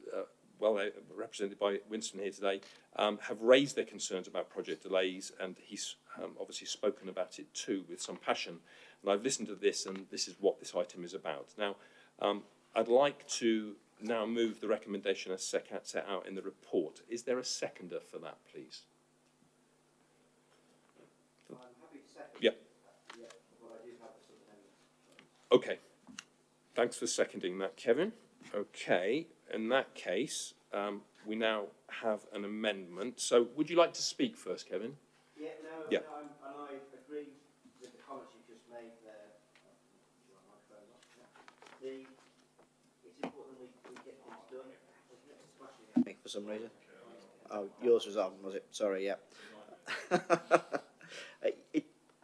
well represented by Winston here today, have raised their concerns about project delays, and he's obviously spoken about it too with some passion. And I've listened to this, and this is what this item is about. Now, I'd like to now move the recommendation as set out in the report. Is there a seconder for that, please? I'm happy to second. Yeah. Yeah, but I do have something. Okay. Thanks for seconding that, Kevin. Okay. In that case, we now have an amendment. So, would you like to speak first, Kevin? Yeah. No. Yeah. No, and I agree with the comments you just made there. It's important we get things done. For some reason. Oh, yours was on, was it? Sorry, yeah.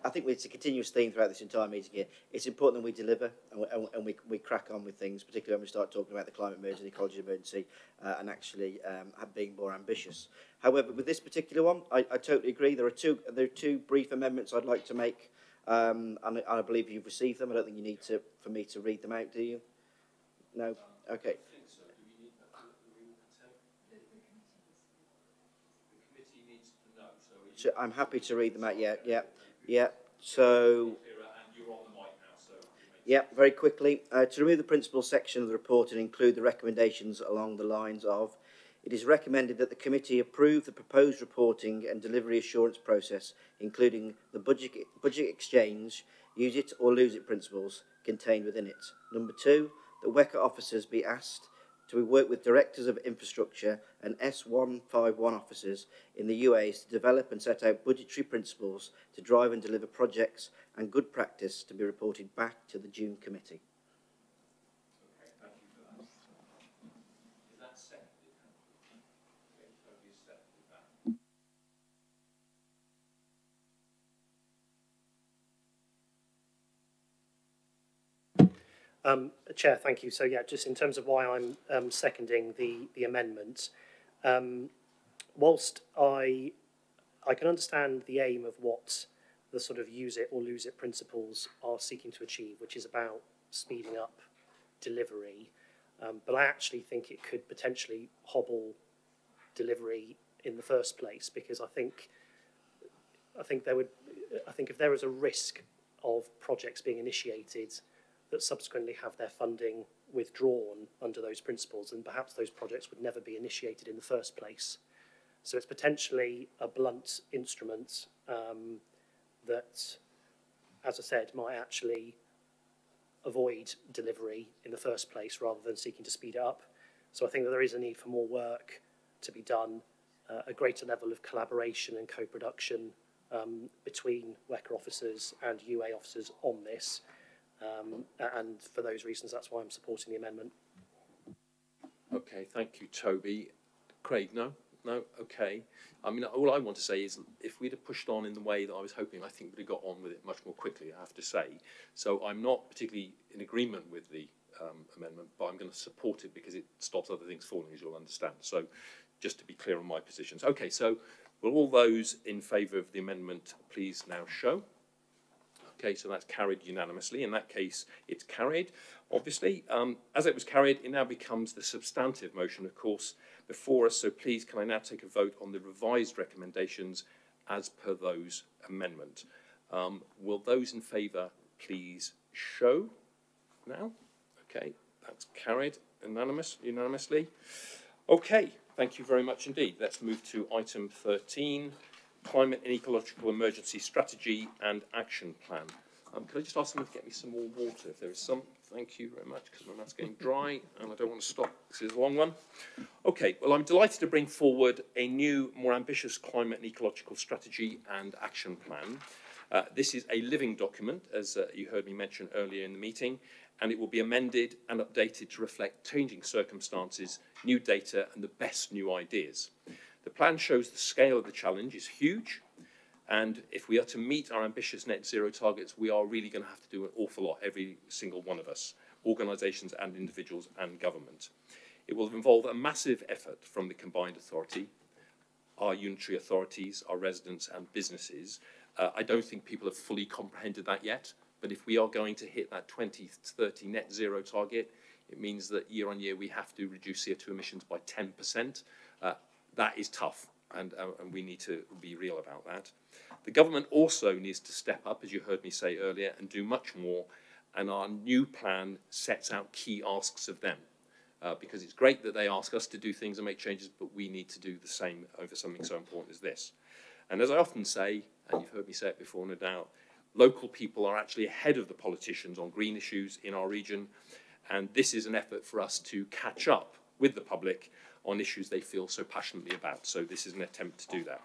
I think it's a continuous theme throughout this entire meeting here. It's important that we deliver and we crack on with things, particularly when we start talking about the climate emergency, the ecology emergency, and actually being more ambitious. However, with this particular one, I totally agree. There are two brief amendments I'd like to make, and I believe you've received them. I don't think you need for me to read them out, do you? No? Okay. So I'm happy to read them out. Yeah. So, yeah, very quickly. To remove the principal section of the report and include the recommendations along the lines of, it is recommended that the committee approve the proposed reporting and delivery assurance process, including the budget exchange, use it or lose it principles contained within it. Number 2, that WECA officers be asked to work with directors of infrastructure and S151 officers in the UAs to develop and set out budgetary principles to drive and deliver projects and good practice to be reported back to the June committee. Okay, thank you for that. Is that seconded? Okay, Toby seconded that. Chair, thank you. So yeah, just in terms of why I'm seconding the amendment, whilst I can understand the aim of what the sort of use it or lose it principles are seeking to achieve, which is about speeding up delivery, but I actually think it could potentially hobble delivery in the first place, because I think if there is a risk of projects being initiated that subsequently have their funding withdrawn under those principles, and perhaps those projects would never be initiated in the first place. So it's potentially a blunt instrument that, as I said, might actually avoid delivery in the first place rather than seeking to speed it up. So I think that there is a need for more work to be done, a greater level of collaboration and co-production between WECA officers and UA officers on this. And for those reasons, that's why I'm supporting the amendment. Okay, thank you, Toby. Craig, no? No? Okay. I mean, all I want to say is if we'd have pushed on in the way that I was hoping, I think we'd have got on with it much more quickly, I have to say. So I'm not particularly in agreement with the amendment, but I'm going to support it because it stops other things falling, as you'll understand. So just to be clear on my positions. Okay, so will all those in favour of the amendment please now show? Okay, so that's carried unanimously. In that case, it's carried, obviously. As it was carried, it now becomes the substantive motion, of course, before us. So please, can I now take a vote on the revised recommendations as per those amendment? Will those in favour please show now? Okay, that's carried unanimously. Okay, thank you very much indeed. Let's move to item 13. Climate and Ecological Emergency Strategy and Action Plan. Could I just ask someone to get me some more water if there is some? Thank you very much, because my mouth's getting dry and I don't want to stop. This is a long one. Okay, well, I'm delighted to bring forward a new, more ambitious climate and ecological strategy and action plan. This is a living document, as you heard me mention earlier in the meeting, and it will be amended and updated to reflect changing circumstances, new data, and the best new ideas. The plan shows the scale of the challenge is huge, and if we are to meet our ambitious net zero targets, we are really going to have to do an awful lot, every single one of us, organisations and individuals and government. It will involve a massive effort from the combined authority, our unitary authorities, our residents and businesses. I don't think people have fully comprehended that yet, but if we are going to hit that 2030 net zero target, it means that year on year we have to reduce CO2 emissions by 10%. That is tough, and we need to be real about that. The government also needs to step up, as you heard me say earlier, and do much more, and our new plan sets out key asks of them. Because it's great that they ask us to do things and make changes, but we need to do the same over something so important as this. And as I often say, and you've heard me say it before, no doubt, local people are actually ahead of the politicians on green issues in our region, and this is an effort for us to catch up with the public on issues they feel so passionately about. So this is an attempt to do that.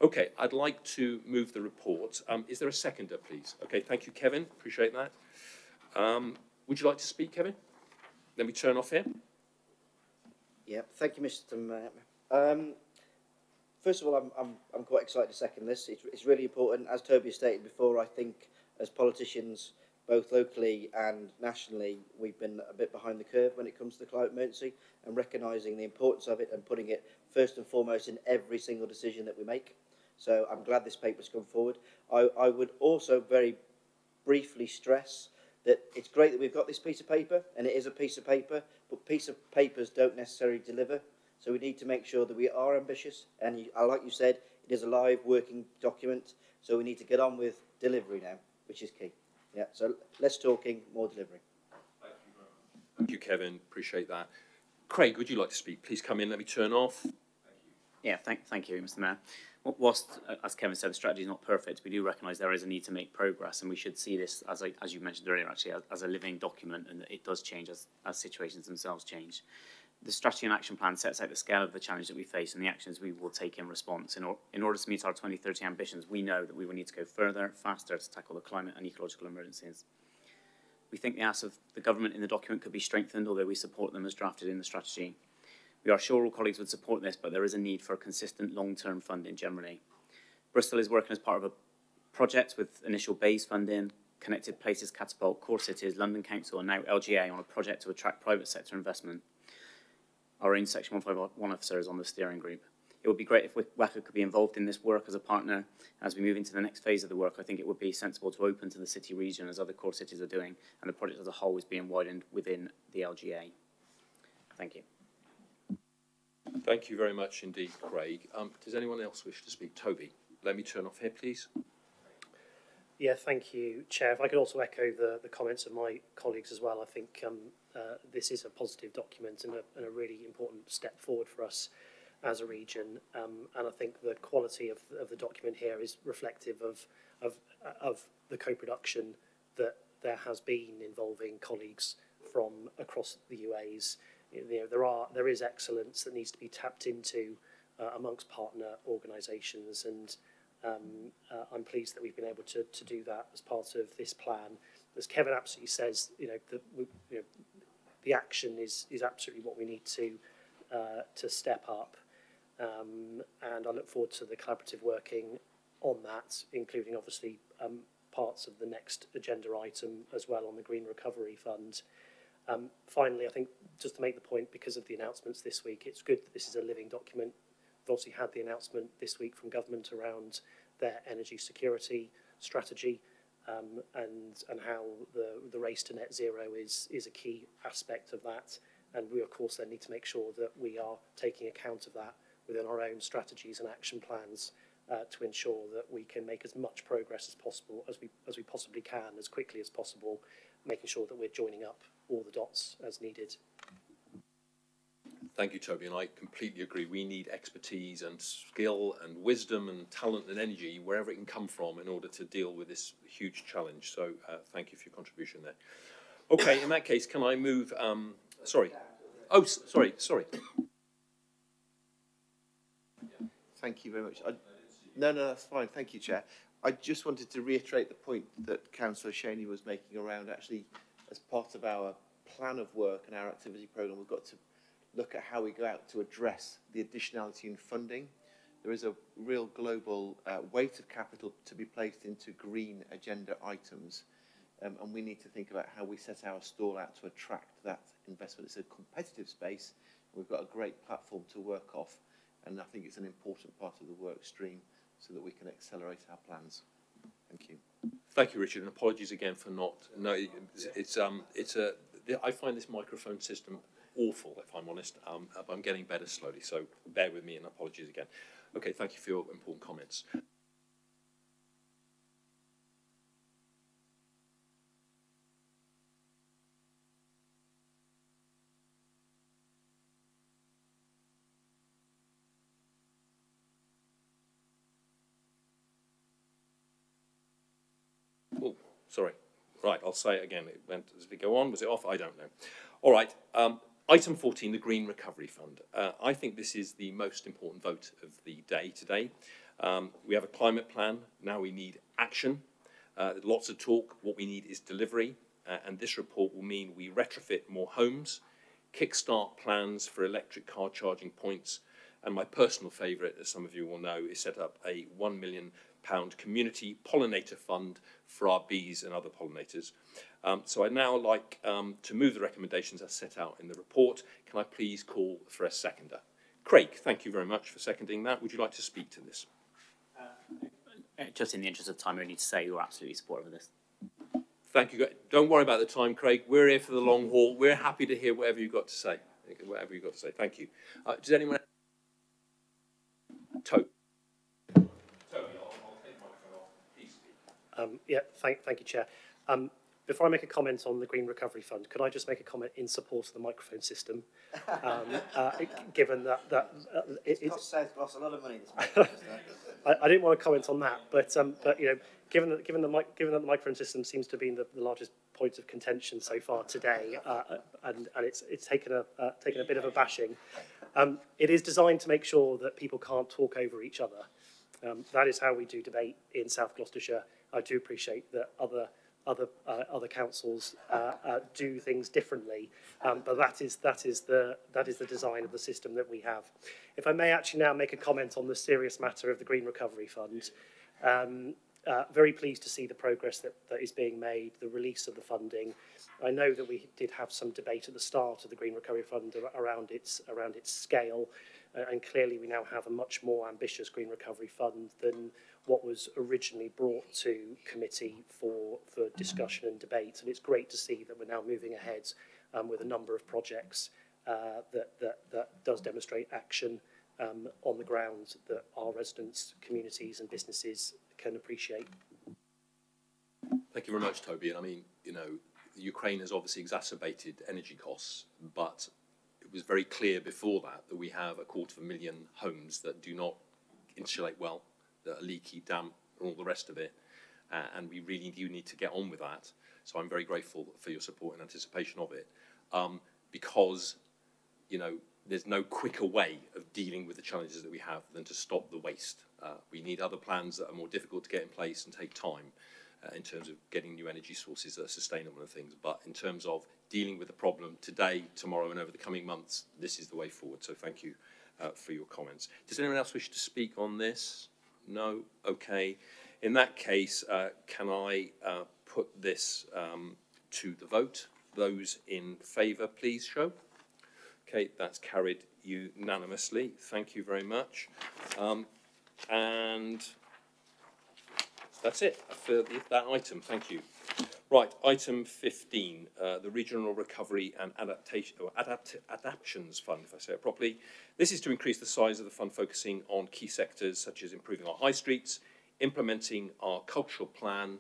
Okay, I'd like to move the report. Is there a seconder, please? Okay, thank you, Kevin. Appreciate that. Would you like to speak, Kevin? Let me turn off here. Yeah, thank you, Mr. Mayor. First of all, I'm quite excited to second this. It's really important. As Toby has stated before, I think as politicians, both locally and nationally, we've been a bit behind the curve when it comes to the climate emergency, and recognising the importance of it and putting it first and foremost in every single decision that we make. So I'm glad this paper's come forward. I would also very briefly stress that it's great that we've got this piece of paper, and it is a piece of paper, but piece of papers don't necessarily deliver. So we need to make sure that we are ambitious, and like you said, it is a live working document, so we need to get on with delivery now, which is key. Yeah, so less talking, more delivery. Thank you, Kevin. Appreciate that. Craig, would you like to speak? Please come in. Let me turn off. Yeah, thank you, Mr. Mayor. Whilst, as Kevin said, the strategy is not perfect, we do recognise there is a need to make progress, and we should see this, as you mentioned earlier, actually, as a living document, and that it does change as situations themselves change. The strategy and action plan sets out the scale of the challenge that we face and the actions we will take in response. In order to meet our 2030 ambitions, we know that we will need to go further, faster to tackle the climate and ecological emergencies. We think the asks of the government in the document could be strengthened, although we support them as drafted in the strategy. We are sure all colleagues would support this, but there is a need for consistent long-term funding generally. Bristol is working as part of a project with initial BASE funding, Connected Places Catapult, Core Cities, London Council and now LGA on a project to attract private sector investment. Our own Section 151 officer is on the steering group. It would be great if WACA could be involved in this work as a partner. As we move into the next phase of the work, I think it would be sensible to open to the city region as other core cities are doing, and the project as a whole is being widened within the LGA. Thank you. Thank you very much indeed, Craig. Does anyone else wish to speak? Toby, let me turn off here, please. Yeah, thank you, Chair. If I could also echo the comments of my colleagues as well, I think this is a positive document and a really important step forward for us as a region. And I think the quality of the document here is reflective of the co-production that there has been involving colleagues from across the UAs. You know, there is excellence that needs to be tapped into amongst partner organisations, and I'm pleased that we've been able to do that as part of this plan. As Kevin absolutely says, the action is absolutely what we need to step up, and I look forward to the collaborative working on that, including obviously parts of the next agenda item as well on the Green Recovery Fund. Finally, I think just to make the point, because of the announcements this week, it's good that this is a living document. We've obviously had the announcement this week from government around their energy security strategy, and how the race to net zero is a key aspect of that. And we, of course, then need to make sure that we are taking account of that within our own strategies and action plans to ensure that we can make as much progress as possible, as we possibly can, as quickly as possible, making sure that we're joining up all the dots as needed. Thank you, Toby, and I completely agree. We need expertise and skill and wisdom and talent and energy wherever it can come from in order to deal with this huge challenge. So thank you for your contribution there. Okay, in that case, can I move... sorry. Oh, sorry. Thank you very much. No, that's fine. Thank you, Chair. I just wanted to reiterate the point that Councillor Shaney was making around actually, as part of our plan of work and our activity programme, we've got to look at how we go out to address the additionality in funding. There is a real global weight of capital to be placed into green agenda items, and we need to think about how we set our stall out to attract that investment. It's a competitive space. We've got a great platform to work off, and I think it's an important part of the work stream so that we can accelerate our plans. Thank you. Thank you, Richard, and apologies again for not... No, I find this microphone system awful, if I'm honest, but I'm getting better slowly, so bear with me and apologies again. Okay, thank you for your important comments. Oh, sorry. Right, I'll say it again. It went, as we go on, was it off? I don't know. All right. Item 14, the Green Recovery Fund. I think this is the most important vote of the day today. We have a climate plan. Now we need action. Lots of talk. What we need is delivery. And this report will mean we retrofit more homes, kickstart plans for electric car charging points, And my personal favourite, as some of you will know, is set up a £1 million community pollinator fund for our bees and other pollinators. So I'd now like to move the recommendations as set out in the report. Can I please call for a seconder? Craig, thank you very much for seconding that. Would you like to speak to this? Just in the interest of time, I need to say you're absolutely supportive of this. Thank you. Don't worry about the time, Craig. We're here for the long haul. We're happy to hear whatever you've got to say. Whatever you've got to say. Thank you. Does anyone... Toby, I'll take my phone off. Please speak. Yeah, thank you, Chair. Before I make a comment on the Green Recovery Fund, could I just make a comment in support of the microphone system? Given that it's cost South Gloss a lot of money. I didn't want to comment on that, but you know, given that the microphone system seems to be the largest point of contention so far today, and it's taken a bit of a bashing. It is designed to make sure that people can't talk over each other. That is how we do debate in South Gloucestershire. I do appreciate that other councils do things differently, but that is the design of the system that we have. If I may actually now make a comment on the serious matter of the Green Recovery Fund. Very pleased to see the progress that is being made, the release of the funding. I know that we did have some debate at the start of the Green Recovery Fund around its scale, and clearly we now have a much more ambitious Green Recovery Fund than what was originally brought to committee for discussion and debate. And it's great to see that we're now moving ahead with a number of projects that does demonstrate action on the ground that our residents, communities and businesses can appreciate. Thank you very much, Toby. And I mean, you know, Ukraine has obviously exacerbated energy costs, but it was very clear before that we have 250,000 homes that do not insulate well, that are leaky, damp, and all the rest of it. And we really do need to get on with that. So I'm very grateful for your support in anticipation of it, because, you know, there's no quicker way of dealing with the challenges that we have than to stop the waste. We need other plans that are more difficult to get in place and take time in terms of getting new energy sources that are sustainable and things. But in terms of dealing with the problem today, tomorrow, and over the coming months, this is the way forward. So thank you for your comments. Does anyone else wish to speak on this? No? Okay. In that case, can I put this to the vote? Those in favour, please show. Okay, that's carried unanimously. Thank you very much. And that's it for that item. Thank you. Right, item 15, the Regional Recovery and Adaptations Fund, if I say it properly. This is to increase the size of the fund, focusing on key sectors such as improving our high streets, implementing our cultural plan,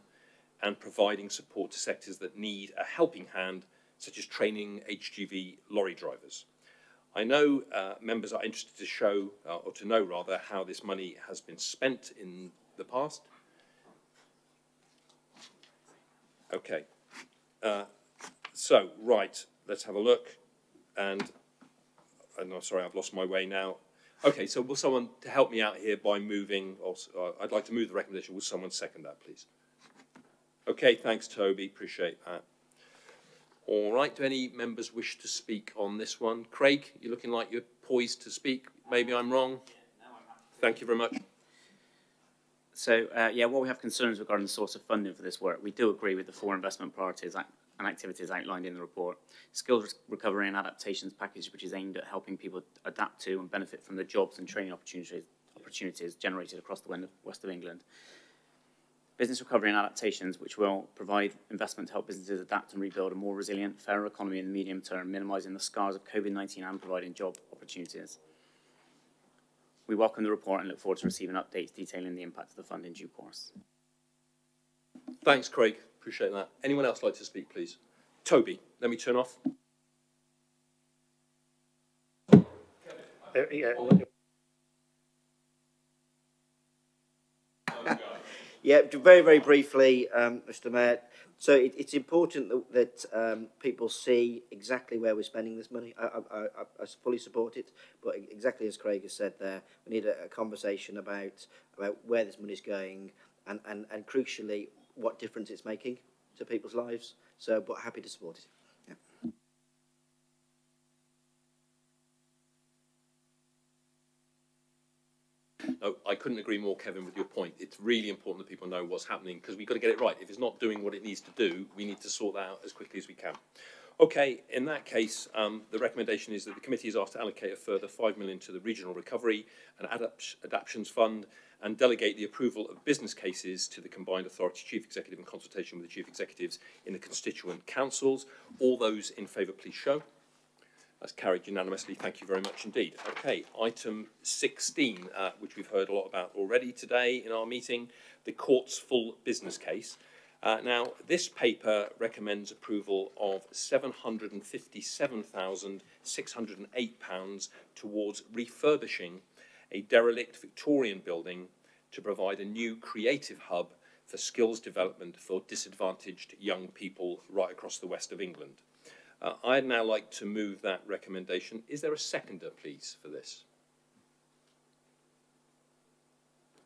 and providing support to sectors that need a helping hand, such as training HGV lorry drivers. I know members are interested to show, or to know rather, how this money has been spent in the past. Okay. So, right, let's have a look. And I'm sorry, I've lost my way now. Okay, so will someone to help me out here by moving, I'd like to move the recommendation. Will someone second that, please? Okay, thanks, Toby. Appreciate that. All right, do any members wish to speak on this one? Craig, you're looking like you're poised to speak. Maybe I'm wrong. Thank you very much. So, yeah, while we have concerns regarding the source of funding for this work, we do agree with the 4 investment priorities and activities outlined in the report. Skills recovery and adaptations package, which is aimed at helping people adapt to and benefit from the jobs and training opportunities generated across the west of England. Business recovery and adaptations, which will provide investment to help businesses adapt and rebuild a more resilient, fairer economy in the medium term, minimising the scars of COVID-19 and providing job opportunities. We welcome the report and look forward to receiving updates detailing the impact of the fund in due course. Thanks, Craig. Appreciate that. Anyone else like to speak, please? Toby, let me turn off. Yeah, very, very briefly, Mr. Mayor. So it's important that people see exactly where we're spending this money. I fully support it, but exactly as Craig has said there, we need a conversation about where this money is going and crucially what difference it's making to people's lives. So, but happy to support it. Yeah. No, I couldn't agree more, Kevin, with your point. It's really important that people know what's happening because we've got to get it right. If it's not doing what it needs to do, we need to sort that out as quickly as we can. Okay, in that case, the recommendation is that the committee is asked to allocate a further £5 million to the Regional Recovery and Adaptations Fund and delegate the approval of business cases to the Combined Authority Chief Executive in consultation with the Chief Executives in the constituent councils. All those in favour, please show. That's carried unanimously. Thank you very much indeed. Okay, item 16, which we've heard a lot about already today in our meeting, the court's full business case. Now, this paper recommends approval of £757,608 towards refurbishing a derelict Victorian building to provide a new creative hub for skills development for disadvantaged young people right across the west of England. I'd now like to move that recommendation. Is there a seconder, please, for this?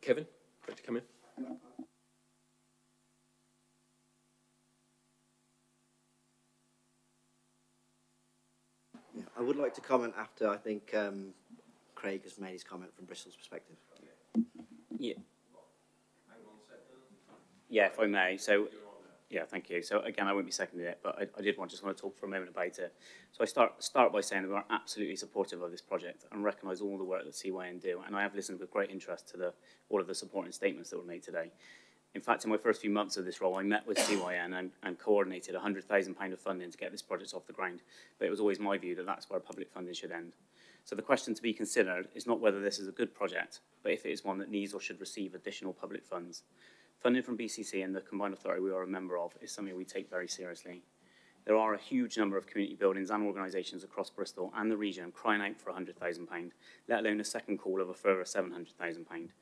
Kevin, going to come in? Yeah, I would like to comment after I think Craig has made his comment from Bristol's perspective. Yeah. Yeah, if I may. So, yeah, thank you. So again, I won't be seconding it, but I just want to talk for a moment about it. So I start by saying that we are absolutely supportive of this project and recognise all the work that CYN do, and I have listened with great interest to all of the supporting statements that were made today. In fact, in my first few months of this role, I met with CYN and coordinated £100,000 of funding to get this project off the ground, but it was always my view that that's where public funding should end. So the question to be considered is not whether this is a good project, but if it is one that needs or should receive additional public funds. Funding from BCC and the Combined Authority we are a member of is something we take very seriously. There are a huge number of community buildings and organisations across Bristol and the region crying out for £100,000, let alone a second call of a further £700,000.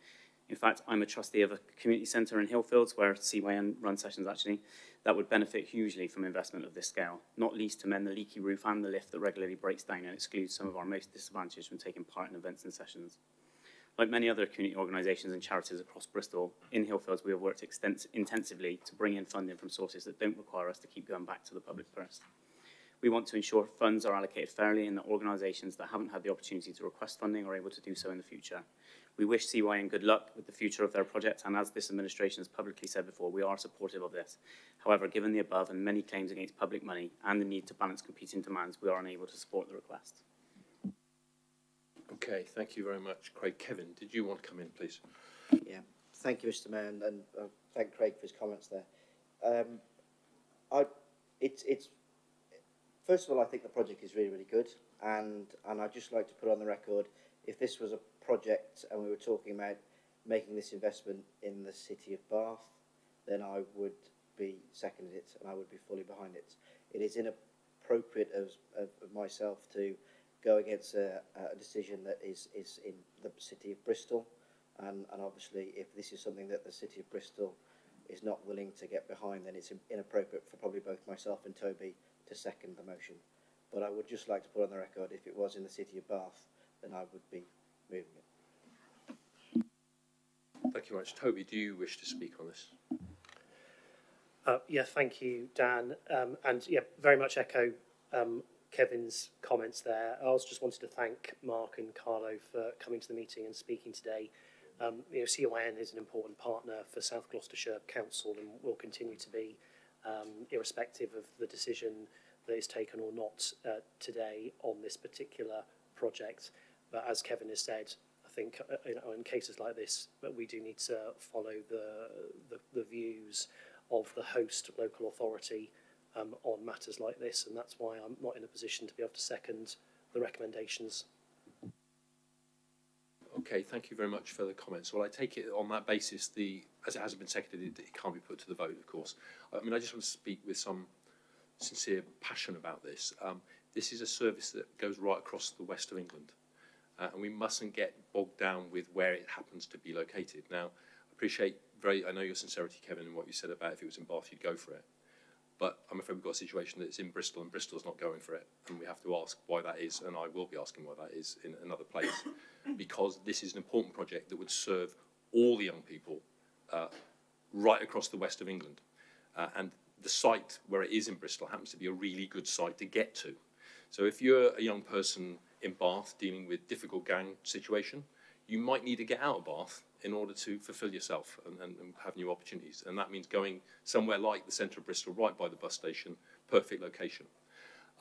In fact, I'm a trustee of a community centre in Hillfields, where CYN runs sessions actually, that would benefit hugely from investment of this scale, not least to mend the leaky roof and the lift that regularly breaks down and excludes some of our most disadvantaged from taking part in events and sessions. Like many other community organisations and charities across Bristol, in Hillfields we have worked intensively to bring in funding from sources that don't require us to keep going back to the public purse. We want to ensure funds are allocated fairly and that organisations that haven't had the opportunity to request funding are able to do so in the future. We wish CYN good luck with the future of their project, and as this administration has publicly said before, we are supportive of this. However, given the above and many claims against public money and the need to balance competing demands, we are unable to support the request. Okay, thank you very much, Craig. Kevin, did you want to come in, please? Yeah, thank you, Mr. Mayor, and thank Craig for his comments there. First of all, I think the project is really, really good, and I'd just like to put on the record, if this was a project and we were talking about making this investment in the city of Bath, then I would be seconding it and I would be fully behind it. It is inappropriate of myself to go against a decision that is in the city of Bristol, and obviously if this is something that the city of Bristol is not willing to get behind, then it's inappropriate for probably both myself and Toby to second the motion. But I would just like to put on the record, if it was in the city of Bath, then I would be moving it. Thank you very much. Toby, do you wish to speak on this? Yeah, thank you, Dan. And yeah, very much echo Kevin's comments there. I also just wanted to thank Mark and Carlo for coming to the meeting and speaking today. CYN is an important partner for South Gloucestershire Council and will continue to be, irrespective of the decision that is taken or not today on this particular project. But as Kevin has said, I think in cases like this, we do need to follow the views of the host local authority on matters like this, and that's why I'm not in a position to be able to second the recommendations. Okay, thank you very much for the comments. Well, I take it on that basis, as it hasn't been seconded, it can't be put to the vote, of course. I mean, I just want to speak with some sincere passion about this. This is a service that goes right across the west of England, and we mustn't get bogged down with where it happens to be located. Now, I know your sincerity, Kevin, and what you said about if it was in Bath, you'd go for it. But I'm afraid we've got a situation that's in Bristol, and Bristol's not going for it, and we have to ask why that is, and I will be asking why that is in another place, because this is an important project that would serve all the young people right across the west of England. And the site where it is in Bristol happens to be a really good site to get to. So if you're a young person in Bath dealing with difficult gang situation, you might need to get out of Bath in order to fulfil yourself and have new opportunities. And that means going somewhere like the centre of Bristol, right by the bus station, perfect location.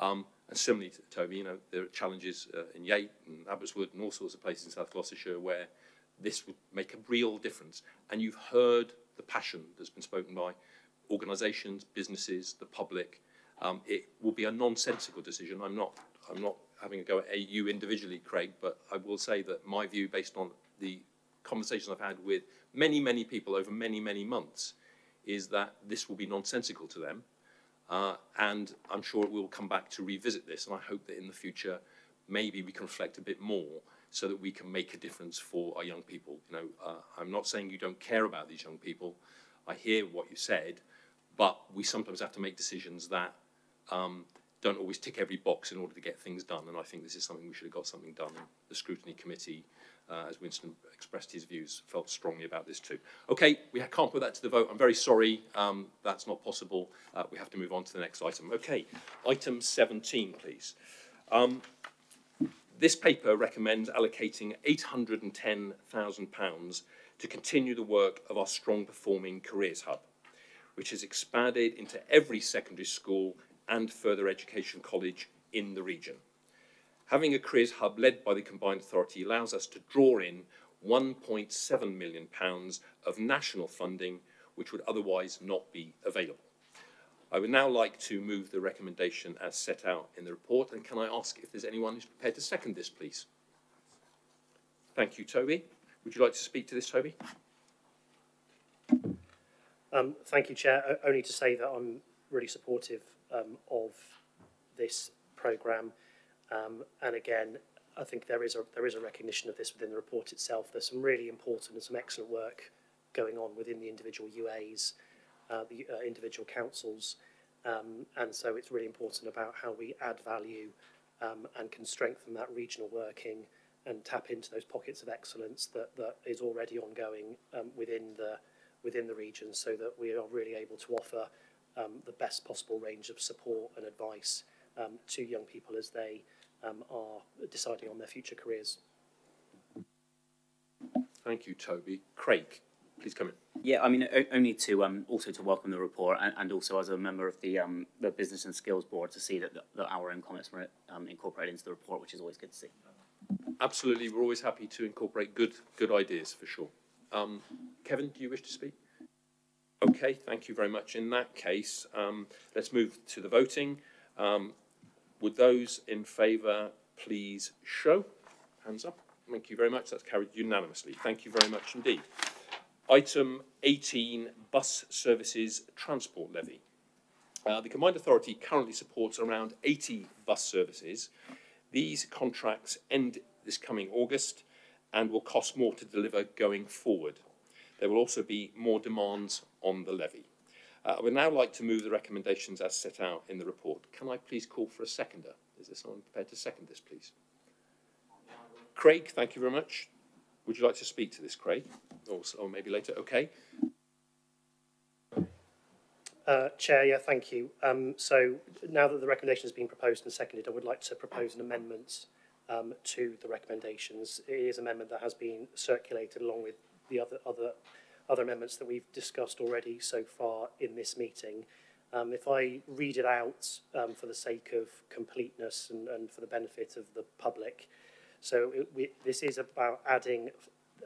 And similarly to Toby, you know, there are challenges in Yate and Abbottswood and all sorts of places in South Gloucestershire where this would make a real difference. And you've heard the passion that's been spoken by organisations, businesses, the public. It will be a nonsensical decision. I'm not having a go at you individually, Craig, but I will say that my view, based on the conversations I've had with many, many people over many, many months, is that this will be nonsensical to them. And I'm sure we'll come back to revisit this. And I hope that in the future, maybe we can reflect a bit more so that we can make a difference for our young people. You know, I'm not saying you don't care about these young people. I hear what you said, but we sometimes have to make decisions that don't always tick every box in order to get things done. And I think this is something we should have got something done. And the Scrutiny Committee, as Winston expressed his views, felt strongly about this too. Okay, we can't put that to the vote. I'm very sorry, that's not possible. We have to move on to the next item. Okay, item 17, please. This paper recommends allocating £810,000 to continue the work of our strong performing careers hub, which has expanded into every secondary school and further education college in the region. Having a careers hub led by the combined authority allows us to draw in £1.7 million of national funding, which would otherwise not be available. I would now like to move the recommendation as set out in the report, and can I ask if there's anyone who's prepared to second this, please? Thank you, Toby. Would you like to speak to this, Toby? Thank you, Chair. Only to say that I'm really supportive of this programme. And again, I think there is a recognition of this within the report itself. There's some really important and some excellent work going on within the individual UAs, the individual councils, and so it's really important about how we add value and can strengthen that regional working and tap into those pockets of excellence that is already ongoing within the region, so that we are really able to offer the best possible range of support and advice to young people as they are deciding on their future careers. Thank you, Toby. Craig, please come in. Yeah, I mean, only to also to welcome the report, and also as a member of the Business and Skills Board, to see that our own comments were incorporated into the report, which is always good to see. Absolutely, we're always happy to incorporate good ideas, for sure. Kevin, do you wish to speak? Okay, thank you very much. In that case, let's move to the voting. Would those in favour please show? Hands up. Thank you very much. That's carried unanimously. Thank you very much indeed. Item 18, Bus Services Transport Levy. The Combined Authority currently supports around 80 bus services. These contracts end this coming August and will cost more to deliver going forward. There will also be more demands on the levy. I would now like to move the recommendations as set out in the report. Can I please call for a seconder? Is there someone prepared to second this, please? Craig, thank you very much. Would you like to speak to this, Craig? Or maybe later, okay. Chair, yeah, thank you. So now that the recommendation has been proposed and seconded, I would like to propose an amendment to the recommendations. It is an amendment that has been circulated along with the other amendments that we've discussed already so far in this meeting. If I read it out for the sake of completeness and for the benefit of the public. So this is about adding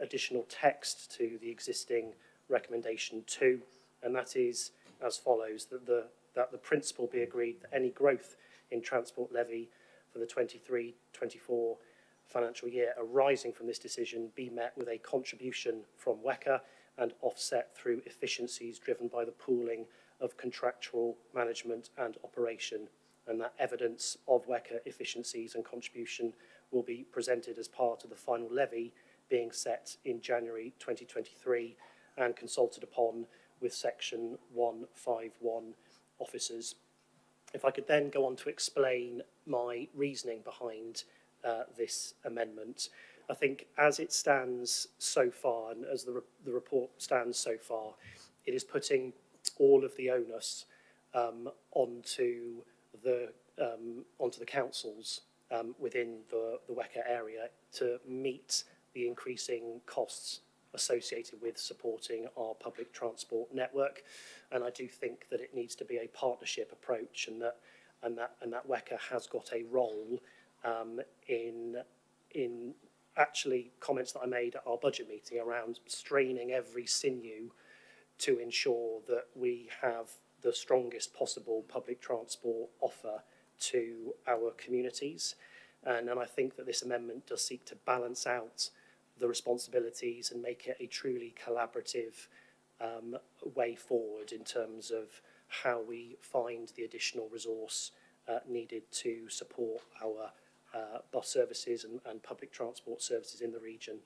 additional text to the existing recommendation 2, and that is as follows: that the principle be agreed that any growth in transport levy for the 23-24 financial year arising from this decision be met with a contribution from WECA and offset through efficiencies driven by the pooling of contractual management and operation, and that evidence of WECA efficiencies and contribution will be presented as part of the final levy being set in January 2023 and consulted upon with Section 151 officers. If I could then go on to explain my reasoning behind this amendment. I think as it stands so far, and as the report stands so far, it is putting all of the onus onto the councils within the WECA area to meet the increasing costs associated with supporting our public transport network. And I do think that it needs to be a partnership approach, and that WECA has got a role in actually comments that I made at our budget meeting around straining every sinew to ensure that we have the strongest possible public transport offer to our communities. And I think that this amendment does seek to balance out the responsibilities and make it a truly collaborative way forward in terms of how we find the additional resource needed to support our bus services and public transport services in the region.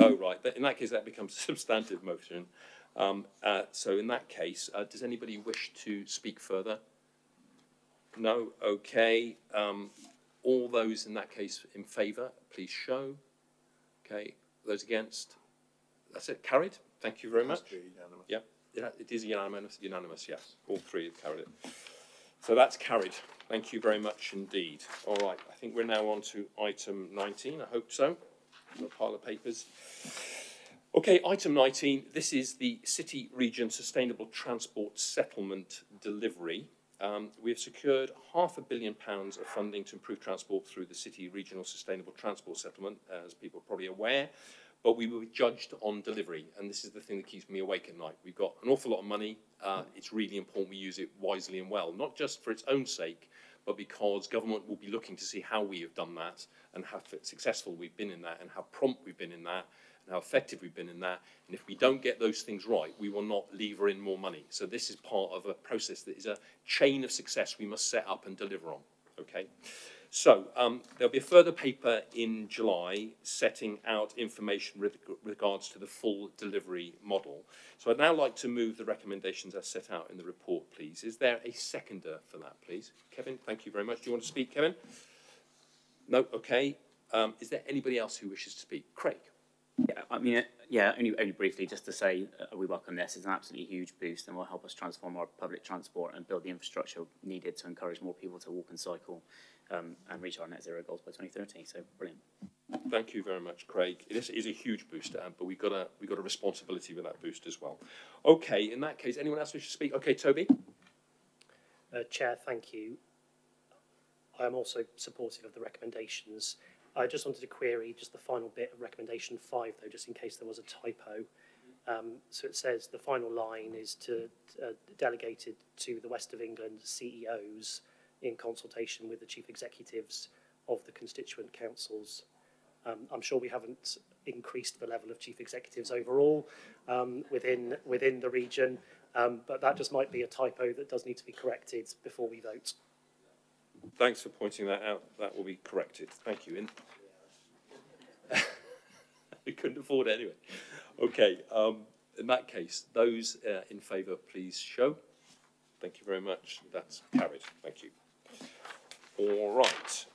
Oh, right. In that case, that becomes a substantive motion. So in that case, does anybody wish to speak further? No? Okay. All those in that case in favour, please show. Okay. Those against? That's it. Carried. Thank you very much. Yeah, it is unanimous. Yes. All three have carried it. So that's carried. Thank you very much indeed. All right. I think we're now on to item 19. I hope so. A pile of papers. Okay, item 19. This is the City Region Sustainable Transport Settlement Delivery. We have secured £500 million of funding to improve transport through the City Regional Sustainable Transport Settlement, as people are probably aware. But we will be judged on delivery, and this is the thing that keeps me awake at night. We've got an awful lot of money. It's really important we use it wisely and well, not just for its own sake, but because government will be looking to see how we have done that and how successful we've been in that and how prompt we've been in that and how effective we've been in that. And if we don't get those things right, we will not lever in more money. So this is part of a process that is a chain of success we must set up and deliver on, okay? So there'll be a further paper in July setting out information with regards to the full delivery model. So I'd now like to move the recommendations as set out in the report, please. Is there a seconder for that, please? Kevin, thank you very much. Do you want to speak, Kevin? No? Okay. Is there anybody else who wishes to speak? Craig? Yeah, I mean, yeah, only briefly, just to say we welcome this. It's an absolutely huge boost and will help us transform our public transport and build the infrastructure needed to encourage more people to walk and cycle and reach our net zero goals by 2030. So brilliant. Thank you very much, Craig. This is a huge boost, but we've got a responsibility with that boost as well. Okay, in that case, anyone else wish to speak? Okay, Toby. Chair, thank you. I am also supportive of the recommendations. I just wanted to query just the final bit of recommendation 5, though, just in case there was a typo. So it says the final line is to delegated to the West of England CEOs in consultation with the chief executives of the constituent councils. I'm sure we haven't increased the level of chief executives overall within the region, but that just might be a typo that does need to be corrected before we vote. Thanks for pointing that out. That will be corrected. Thank you. We couldn't afford it anyway. Okay. In that case, those in favour, please show. Thank you very much. That's carried. Thank you. All right.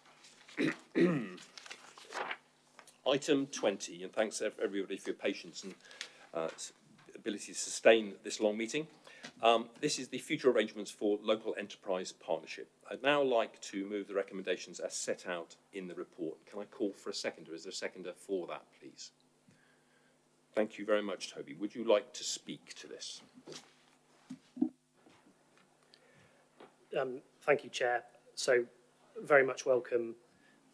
Item 20, and thanks everybody for your patience and ability to sustain this long meeting. This is the future arrangements for local enterprise partnership. I'd now like to move the recommendations as set out in the report. Can I call for a seconder? Is there a seconder for that, please? Thank you very much, Toby. Would you like to speak to this? Thank you, Chair. So, very much welcome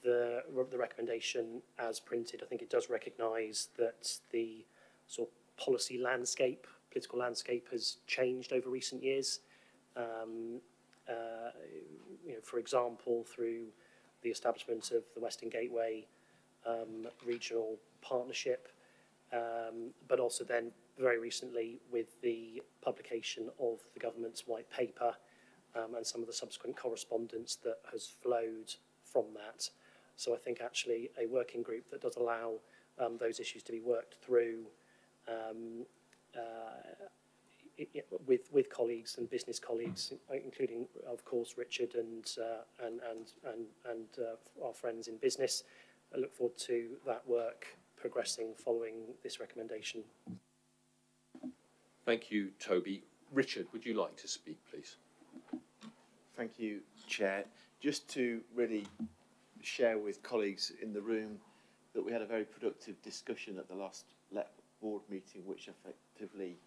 the recommendation as printed. I think it does recognise that the sort of policy landscape, political landscape, has changed over recent years. You know, for example, through the establishment of the Western Gateway regional partnership, but also then very recently with the publication of the government's white paper and some of the subsequent correspondence that has flowed from that. So I think actually a working group that does allow those issues to be worked through with colleagues and business colleagues, including of course Richard and our friends in business. I look forward to that work progressing following this recommendation. Thank you, Toby. Richard, would you like to speak, please? Thank you, Chair. Just to really share with colleagues in the room that we had a very productive discussion at the last LEP board meeting, which effectively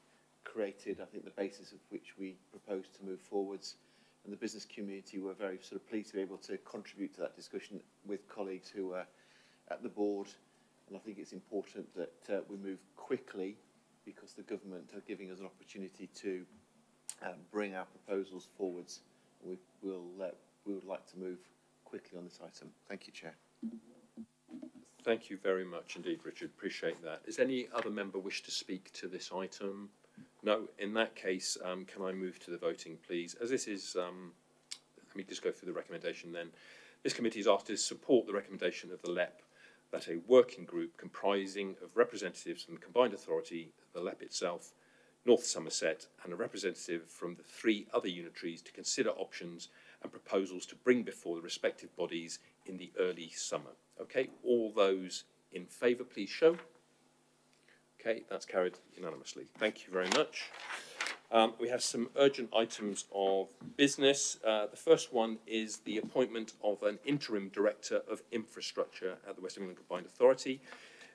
created, I think, the basis of which we proposed to move forwards. And the business community were very sort of pleased to be able to contribute to that discussion with colleagues who were at the board. And I think it's important that we move quickly, because the government are giving us an opportunity to bring our proposals forwards. We would like to move quickly on this item. Thank you, Chair. Thank you very much indeed, Richard. Appreciate that. Does any other member wish to speak to this item? No. In that case, can I move to the voting, please? As this is, let me just go through the recommendation then. This committee is asked to support the recommendation of the LEP that a working group comprising of representatives from the combined authority, the LEP itself, North Somerset, and a representative from the 3 other unitaries to consider options and proposals to bring before the respective bodies in the early summer. Okay, all those in favour, please show. Okay, that's carried unanimously. Thank you very much. We have some urgent items of business. The first one is the appointment of an interim director of infrastructure at the West England Combined Authority.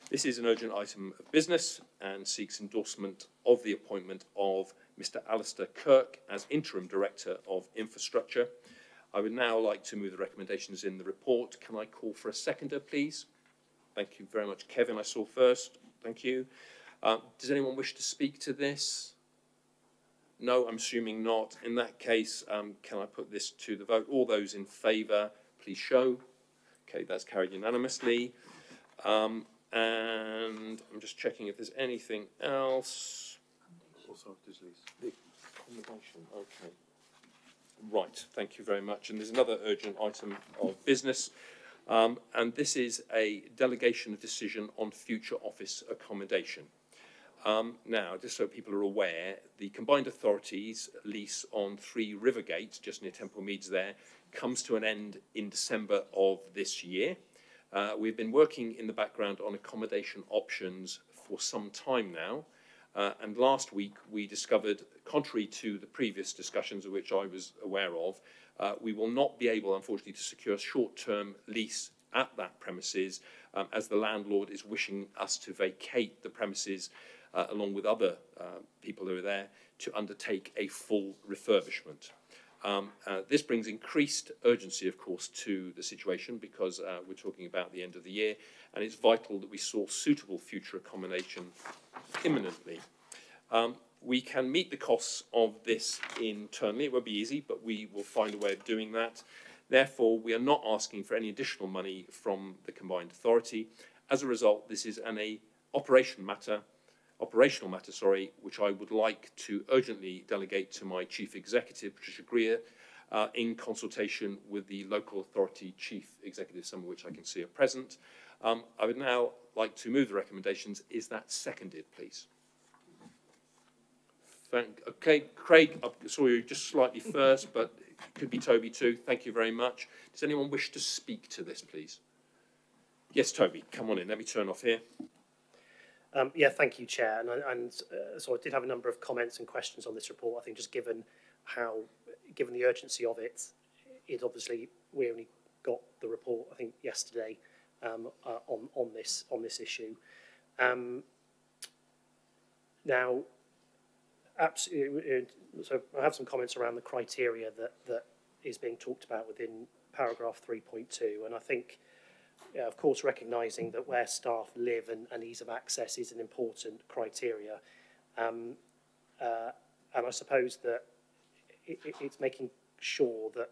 This is an urgent item of business and seeks endorsement of the appointment of Mr. Alistair Kirk as interim director of infrastructure. I would now like to move the recommendations in the report. Can I call for a seconder, please? Thank you very much. Kevin, I saw first. Thank you. Does anyone wish to speak to this? No, I'm assuming not. In that case, can I put this to the vote? All those in favour, please show. Okay, that's carried unanimously. And I'm just checking if there's anything else. Also, disease. The accommodation, okay. Right, thank you very much. And there's another urgent item of business. And this is a delegation of decision on future office accommodation. Now, just so people are aware, the combined authorities lease on 3 Rivergate, just near Temple Meads there, comes to an end in December of this year. We've been working in the background on accommodation options for some time now. And last week we discovered, contrary to the previous discussions of which I was aware of, we will not be able, unfortunately, to secure a short-term lease at that premises as the landlord is wishing us to vacate the premises along with other people who are there to undertake a full refurbishment. This brings increased urgency, of course, to the situation because we're talking about the end of the year, and it's vital that we source suitable future accommodation imminently. We can meet the costs of this internally. It won't be easy, but we will find a way of doing that. Therefore, we are not asking for any additional money from the combined authority. As a result, this is an operational matter, which I would like to urgently delegate to my Chief Executive, Patricia Greer, in consultation with the local authority Chief Executive, some of which I can see are present. I would now like to move the recommendations. Is that seconded, please? Okay, Craig, I saw you just slightly first, but it could be Toby too. Thank you very much. Does anyone wish to speak to this, please? Yes, Toby, come on in. Let me turn off here. Yeah, thank you, Chair. So I did have a number of comments and questions on this report. I think just given the urgency of it, obviously we only got the report I think yesterday on this issue. Now, absolutely. So I have some comments around the criteria that is being talked about within paragraph 3.2, and I think, of course, recognising that where staff live and ease of access is an important criteria, and I suppose that it's making sure that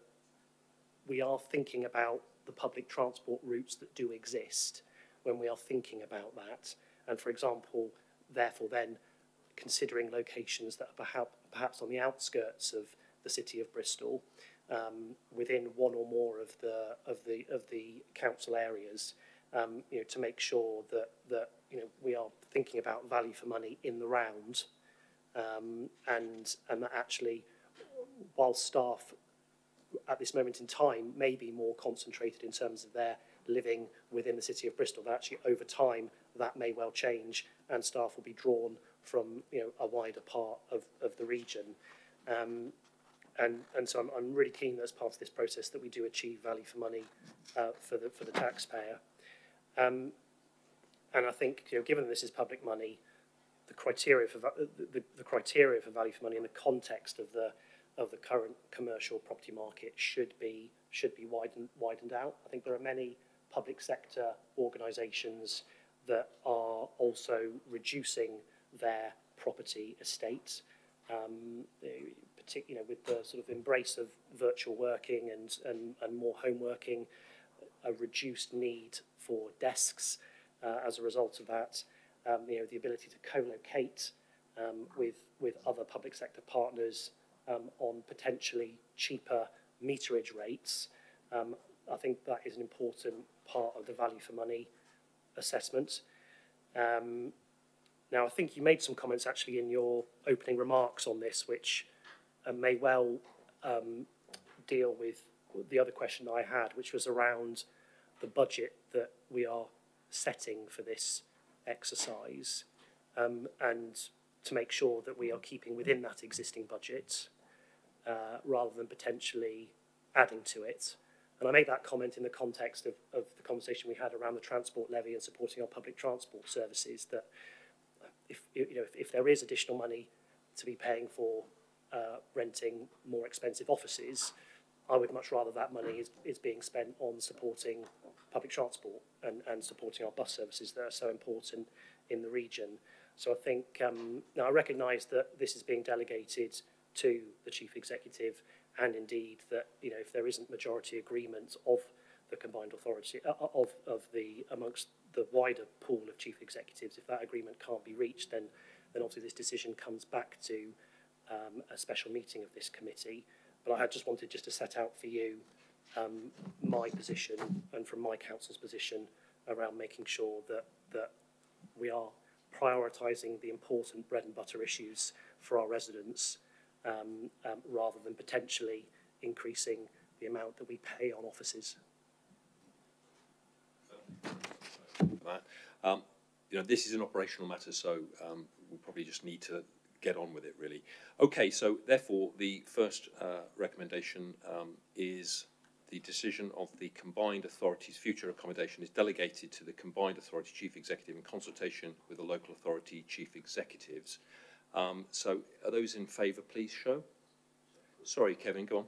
we are thinking about the public transport routes that do exist when we are thinking about that, and for example, therefore then considering locations that are perhaps on the outskirts of the city of Bristol, within one or more of the council areas, to make sure that we are thinking about value for money in the round, and that actually, while staff at this moment in time may be more concentrated in terms of their living within the city of Bristol, that actually over time that may well change, and staff will be drawn from a wider part of the region. And so I'm really keen that as part of this process that we do achieve value for money for the taxpayer. And I think, given this is public money, the criteria for the criteria for value for money in the context of the current commercial property market should be widened out. I think there are many public sector organisations that are also reducing their property estate, particularly with the sort of embrace of virtual working and more home working, a reduced need for desks as a result of that, the ability to co-locate with other public sector partners on potentially cheaper meterage rates. I think that is an important part of the value for money assessment. Now, I think you made some comments actually in your opening remarks on this, which may well deal with the other question I had, which was around the budget that we are setting for this exercise, and to make sure that we are keeping within that existing budget rather than potentially adding to it. And I make that comment in the context of the conversation we had around the transport levy and supporting our public transport services, that if there is additional money to be paying for renting more expensive offices, I would much rather that money is being spent on supporting public transport and supporting our bus services that are so important in the region. So I think, now I recognise that this is being delegated to the Chief Executive, and indeed that, if there isn't majority agreement of the combined authority, amongst the wider pool of Chief Executives, if that agreement can't be reached, then obviously this decision comes back to a special meeting of this committee. But I had just wanted to set out for you my position, and from my council's position, around making sure that we are prioritising the important bread and butter issues for our residents, rather than potentially increasing the amount that we pay on offices. This is an operational matter, so we'll probably just need to get on with it, really. Okay, so therefore the first recommendation is the decision of the combined authority's future accommodation is delegated to the combined authority chief executive in consultation with the local authority chief executives. So are those in favour, please show. Sorry, Kevin, go on.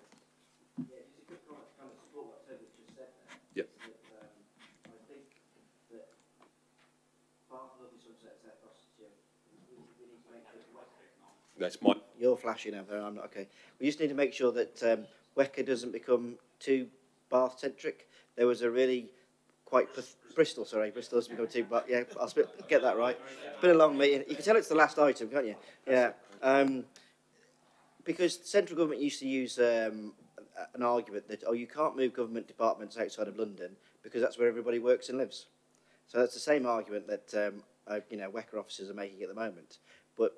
Yeah. That's my. You're flashing over there. I'm not. Okay. We just need to make sure that WECA doesn't become too Bath-centric. There was a really quite Bristol. Sorry, Bristol has become too. But yeah, I'll get that right. It's been a long meeting. You can tell it's the last item, can't you? Yeah. Because the central government used to use an argument that you can't move government departments outside of London because that's where everybody works and lives. So that's the same argument that WECA officers are making at the moment. But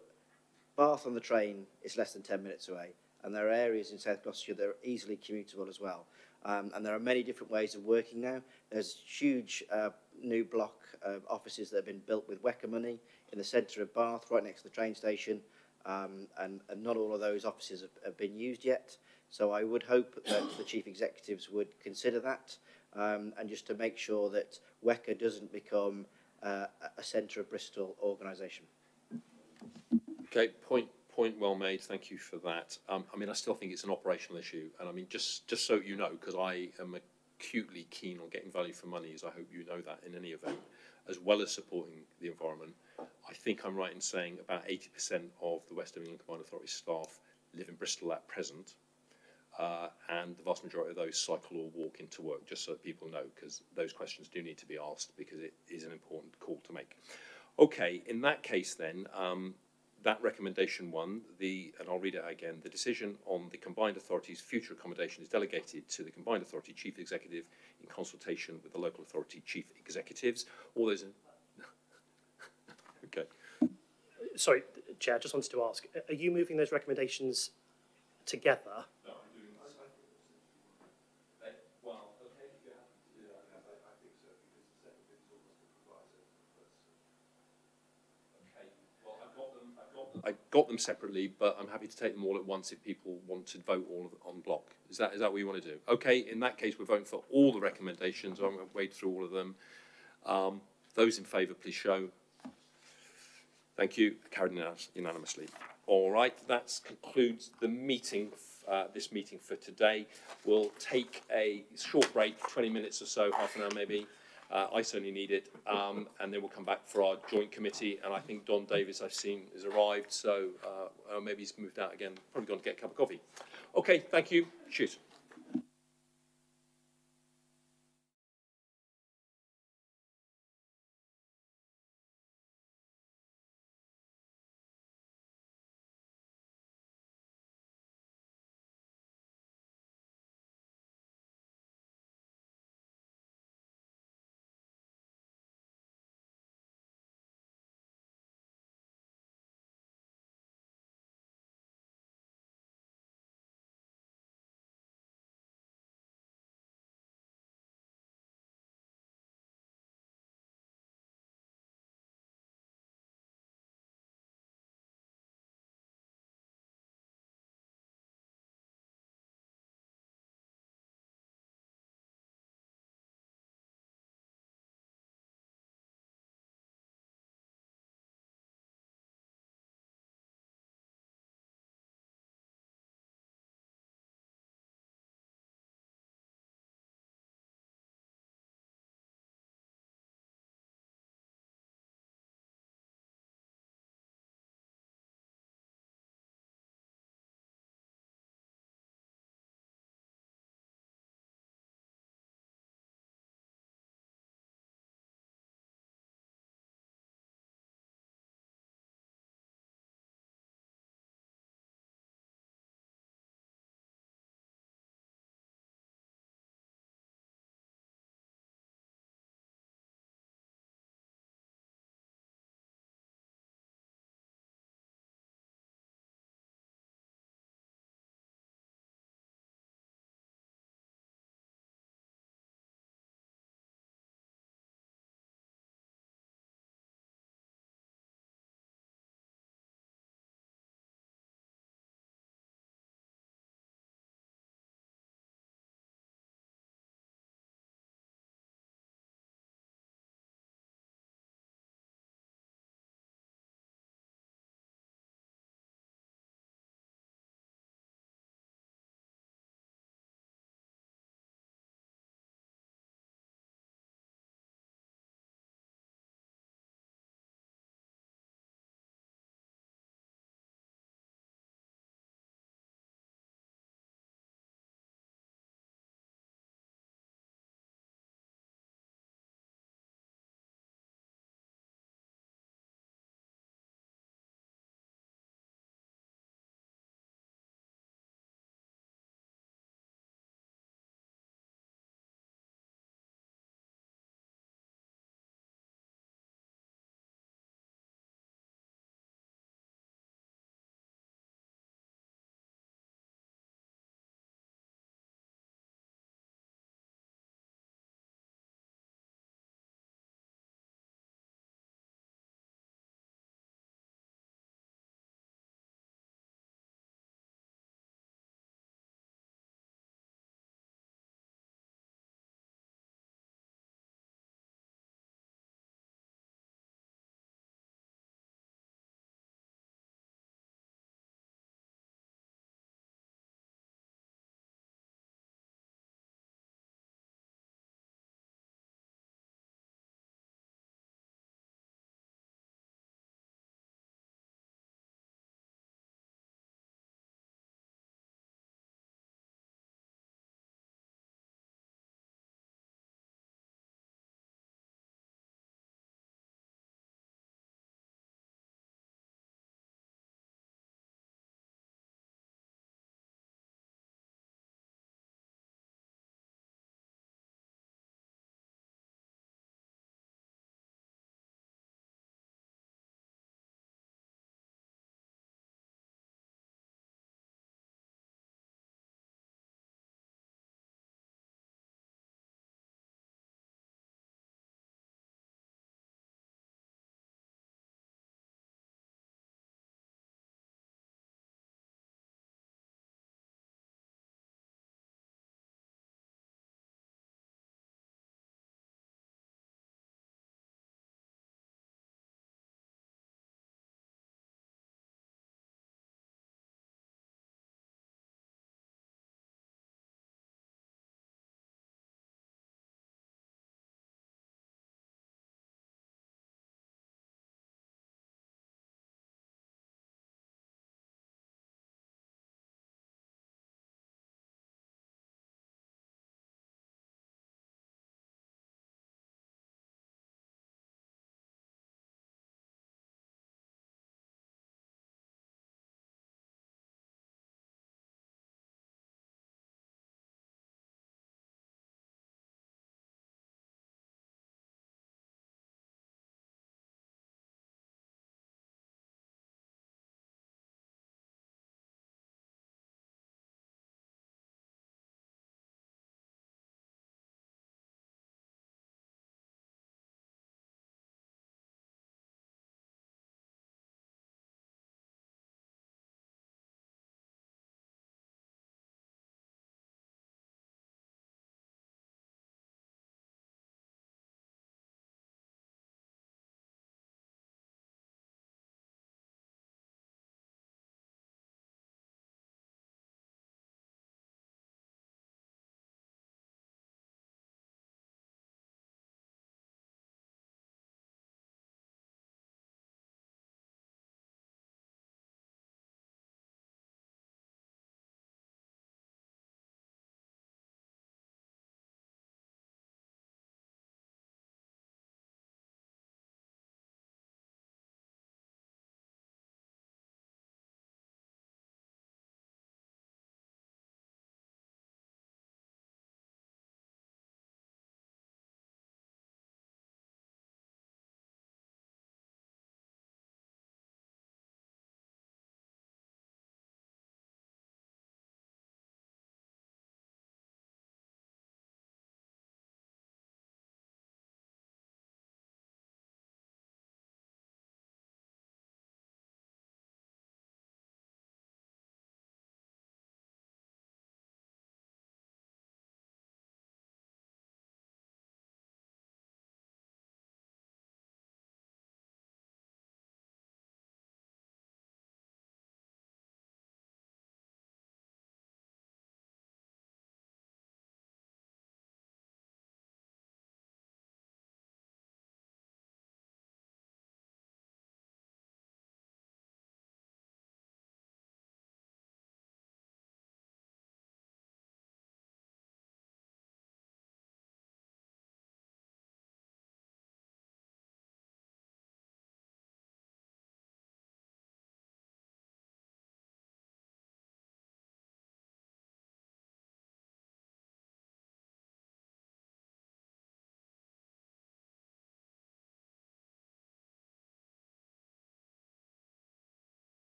Bath on the train is less than 10 minutes away, and there are areas in South Gloucestershire that are easily commutable as well. And there are many different ways of working now. There's huge new block of offices that have been built with WECA money in the centre of Bath, right next to the train station, and not all of those offices have been used yet. So I would hope that the chief executives would consider that, and just to make sure that WECA doesn't become a centre of Bristol organisation. Okay, point well made. Thank you for that. I mean, I still think it's an operational issue, and I mean, just so you know, because I am acutely keen on getting value for money, as I hope you know that in any event, as well as supporting the environment. I think I'm right in saying about 80% of the West of England Combined Authority staff live in Bristol at present, and the vast majority of those cycle or walk into work, just so that people know, because those questions do need to be asked, because it is an important call to make. Okay, in that case then, that recommendation one, and I'll read it again, the decision on the combined authority's future accommodation is delegated to the combined authority chief executive in consultation with the local authority chief executives. All those in... Okay. Sorry, Chair, I just wanted to ask, are you moving those recommendations together? No, I'm doing this. Well, okay, if you're happy to do that. I think so, because the second bit is almost a proviso. Okay, well, I got them separately, but I'm happy to take them all at once if people want to vote all of on block. Is that what you want to do? Okay, in that case, we're voting for all the recommendations. I'm going to wade through all of them. Those in favour, please show. Thank you. Carried unanimously. All right, that concludes the meeting, this meeting for today. We'll take a short break, 20 minutes or so, half an hour maybe. I certainly need it. And then we'll come back for our joint committee. And I think Don Davis, I've seen, has arrived. So maybe he's moved out again. Probably gone to get a cup of coffee. Okay, thank you. Cheers.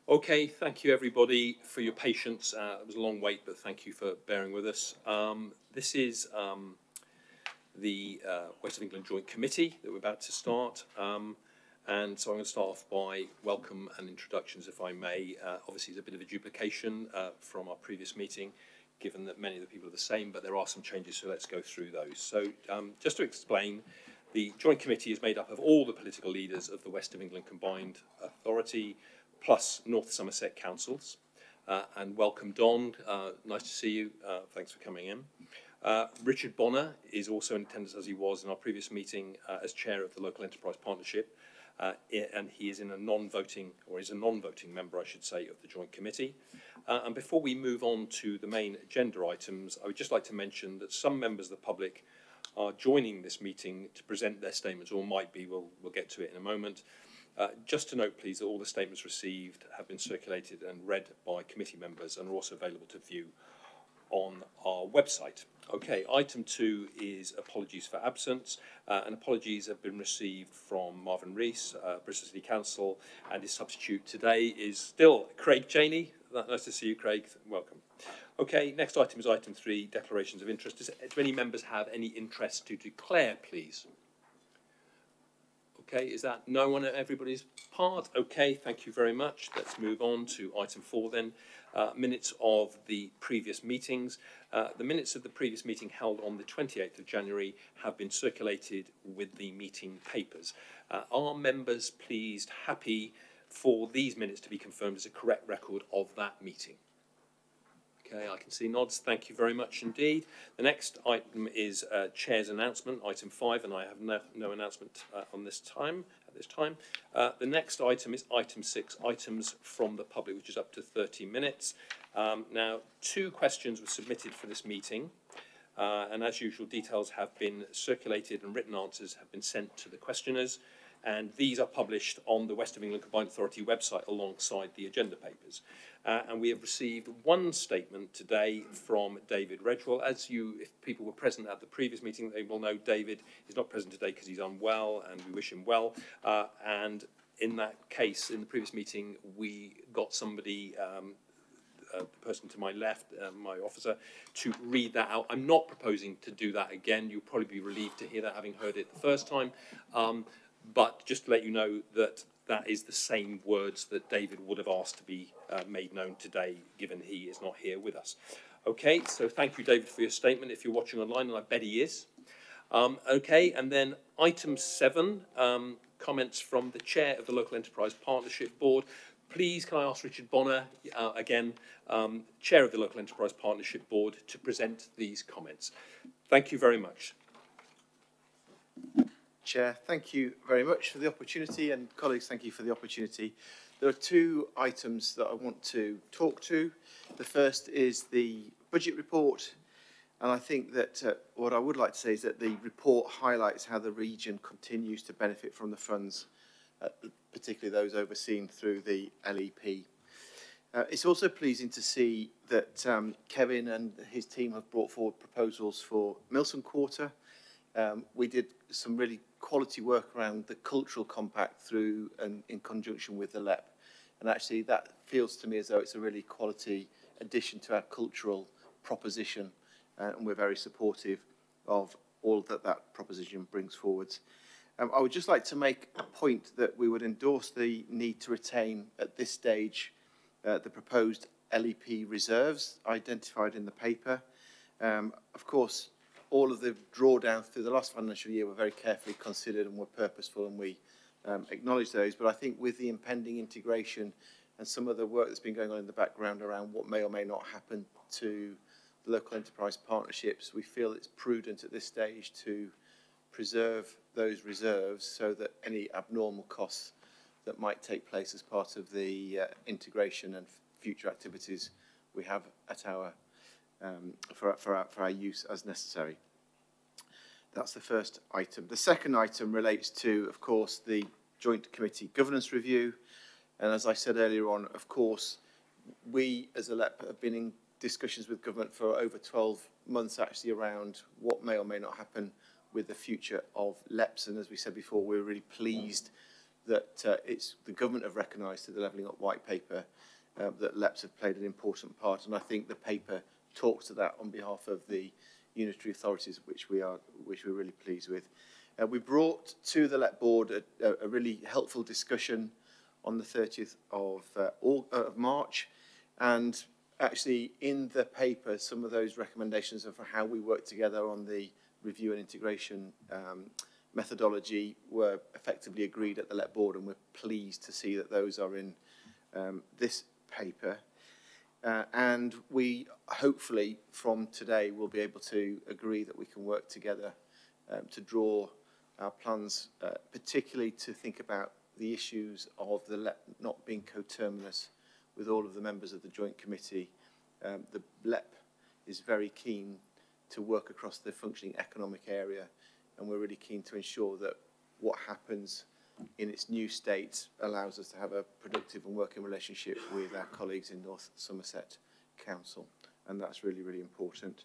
Okay, thank you everybody for your patience. It was a long wait, but thank you for bearing with us. This is the West of England Joint Committee that we're about to start. And so I'm going to start off by welcome and introductions, if I may. Obviously, there's a bit of a duplication from our previous meeting, given that many of the people are the same, but there are some changes, so let's go through those. So just to explain, the Joint Committee is made up of all the political leaders of the West of England Combined Authority, plus North Somerset councils. And welcome, Don. Nice to see you. Thanks for coming in. Richard Bonner is also in attendance, as he was in our previous meeting, as chair of the Local Enterprise Partnership. And he is in a non-voting, or is a non-voting member, I should say, of the Joint Committee. And before we move on to the main agenda items, I would just like to mention that some members of the public are joining this meeting to present their statements, or might be, we'll get to it in a moment. Just to note, please, that all the statements received have been circulated and read by committee members and are also available to view on our website. Okay, item 2 is apologies for absence, and apologies have been received from Marvin Rees, Bristol City Council, and his substitute today is still Craig Cheney. Nice to see you, Craig. Welcome. Okay, next item is item 3, declarations of interest. Do any members have any interest to declare, please? Okay, is that no one at everybody's part? Okay, thank you very much. Let's move on to item 4 then. Minutes of the previous meetings. The minutes of the previous meeting held on the 28th of January have been circulated with the meeting papers. Are members pleased, happy for these minutes to be confirmed as a correct record of that meeting? Okay, I can see nods. Thank you very much indeed. The next item is Chair's announcement, item 5, and I have no announcement on this time. At this time, the next item is item 6, items from the public, which is up to 30 minutes. Now, 2 questions were submitted for this meeting, and as usual, details have been circulated and written answers have been sent to the questioners. And these are published on the West of England Combined Authority website alongside the agenda papers. And we have received 1 statement today from David Redwell. If people were present at the previous meeting, they will know David is not present today because he's unwell, and we wish him well. And in that case, in the previous meeting, we got somebody, the person to my left, my officer, to read that out. I'm not proposing to do that again. You'll probably be relieved to hear that, having heard it the first time. But just to let you know that that is the same words that David would have asked to be made known today, given he is not here with us. Okay, so thank you, David, for your statement, if you're watching online, and I bet he is. Okay, and then item 7, comments from the chair of the Local Enterprise Partnership Board. Please, can I ask Richard Bonner, again, chair of the Local Enterprise Partnership Board, to present these comments. Thank you very much. Chair, thank you very much for the opportunity, and colleagues, thank you for the opportunity. There are 2 items that I want to talk to. The first is the budget report, and I think that what I would like to say is that the report highlights how the region continues to benefit from the funds, particularly those overseen through the LEP. It's also pleasing to see that Kevin and his team have brought forward proposals for Milson Quarter. We did some really quality work around the cultural compact through and in conjunction with the LEP. And actually that feels to me as though it's a really quality addition to our cultural proposition. And we're very supportive of all that that proposition brings forwards. I would just like to make a point that we would endorse the need to retain at this stage the proposed LEP reserves identified in the paper. Of course, all of the drawdowns through the last financial year were very carefully considered and were purposeful, and we acknowledge those. But I think with the impending integration and some of the work that's been going on in the background around what may or may not happen to the local enterprise partnerships, we feel it's prudent at this stage to preserve those reserves so that any abnormal costs that might take place as part of the integration and future activities we have at our for our use as necessary. That's the first item. The second item relates to, of course, the Joint Committee Governance Review. And as I said earlier on, of course, we as a LEP have been in discussions with government for over 12 months actually around what may or may not happen with the future of LEPs. And as we said before, we're really pleased that it's the government have recognised through the Levelling Up White Paper that LEPs have played an important part, and I think the paper talks to that on behalf of the unitary authorities, which we're really pleased with. We brought to the LEP board a really helpful discussion on the 30th of March, and actually in the paper some of those recommendations are for how we work together on the review and integration methodology were effectively agreed at the LEP board, and we're pleased to see that those are in this paper. And we hopefully from today will be able to agree that we can work together to draw our plans, particularly to think about the issues of the LEP not being coterminous with all of the members of the Joint Committee. The LEP is very keen to work across the functioning economic area, and we're really keen to ensure that what happens in its new state allows us to have a productive and working relationship with our colleagues in North Somerset Council, and that's really, really important.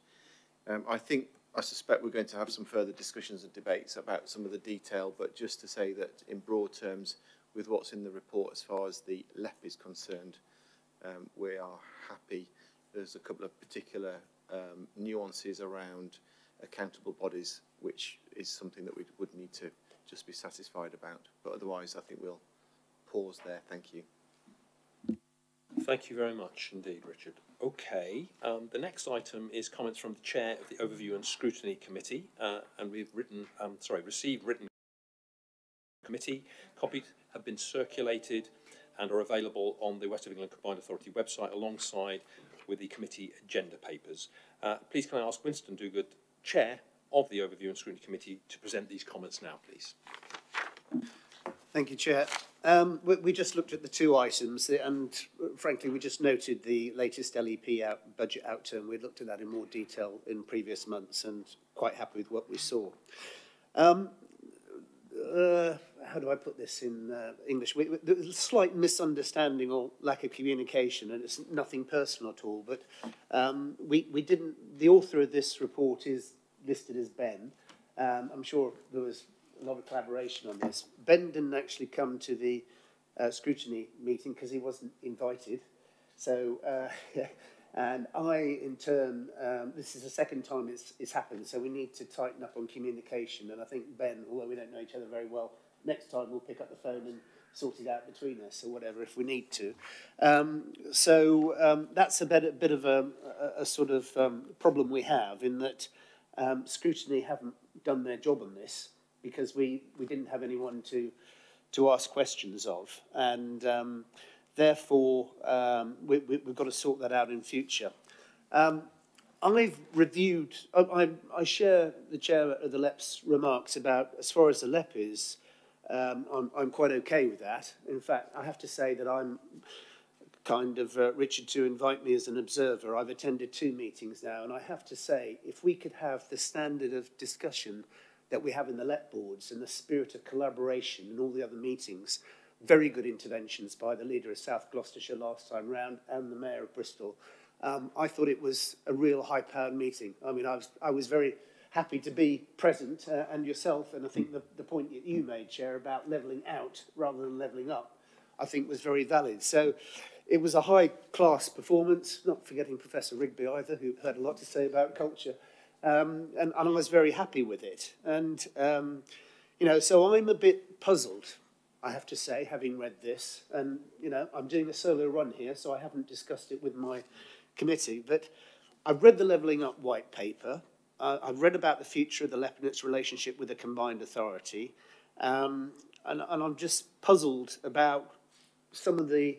I suspect we're going to have some further discussions and debates about some of the detail, but just to say that in broad terms, with what's in the report as far as the LEP is concerned, we are happy. There's a couple of particular nuances around accountable bodies, which is something that we would need to just be satisfied about. But otherwise, I think we'll pause there. Thank you. Thank you very much indeed, Richard. Okay, the next item is comments from the Chair of the Overview and Scrutiny Committee, and we've received written committee. Copies have been circulated and are available on the West of England Combined Authority website alongside with the committee agenda papers. Please can I ask Winston Duguid, Chair of the Overview and Scrutiny Committee, to present these comments now, please. Thank you, Chair. We just looked at the two items, and frankly, we just noted the latest LEP budget outturn. We looked at that in more detail in previous months, and quite happy with what we saw. How do I put this in English? There's a slight misunderstanding or lack of communication, and it's nothing personal at all. But we didn't. The author of this report is listed as Ben. I'm sure there was a lot of collaboration on this. Ben didn't actually come to the scrutiny meeting because he wasn't invited. So, and I, in turn, this is the second time it's happened, so we need to tighten up on communication. And I think Ben, although we don't know each other very well, next time we'll pick up the phone and sort it out between us or whatever if we need to. That's a bit of a sort of problem we have in that scrutiny haven't done their job on this, because we didn't have anyone to ask questions of, and therefore we've got to sort that out in future. I've reviewed, I share the Chair of the LEP's remarks about, as far as the LEP is, I'm quite okay with that. In fact, I have to say that I'm kind of Richard to invite me as an observer. I've attended 2 meetings now, and I have to say, if we could have the standard of discussion that we have in the LEP boards and the spirit of collaboration in all the other meetings, very good interventions by the leader of South Gloucestershire last time round and the Mayor of Bristol. I thought it was a real high-powered meeting. I mean, I was very happy to be present, and yourself, and I think the point that you made, Chair, about levelling out rather than levelling up, I think was very valid. So it was a high-class performance, not forgetting Professor Rigby either, who had a lot to say about culture. And I was very happy with it. And, so I'm a bit puzzled, I have to say, having read this. And, I'm doing a solo run here, so I haven't discussed it with my committee. But I've read the Levelling Up White Paper. I've read about the future of the LEP and its relationship with the Combined Authority. And I'm just puzzled about some of the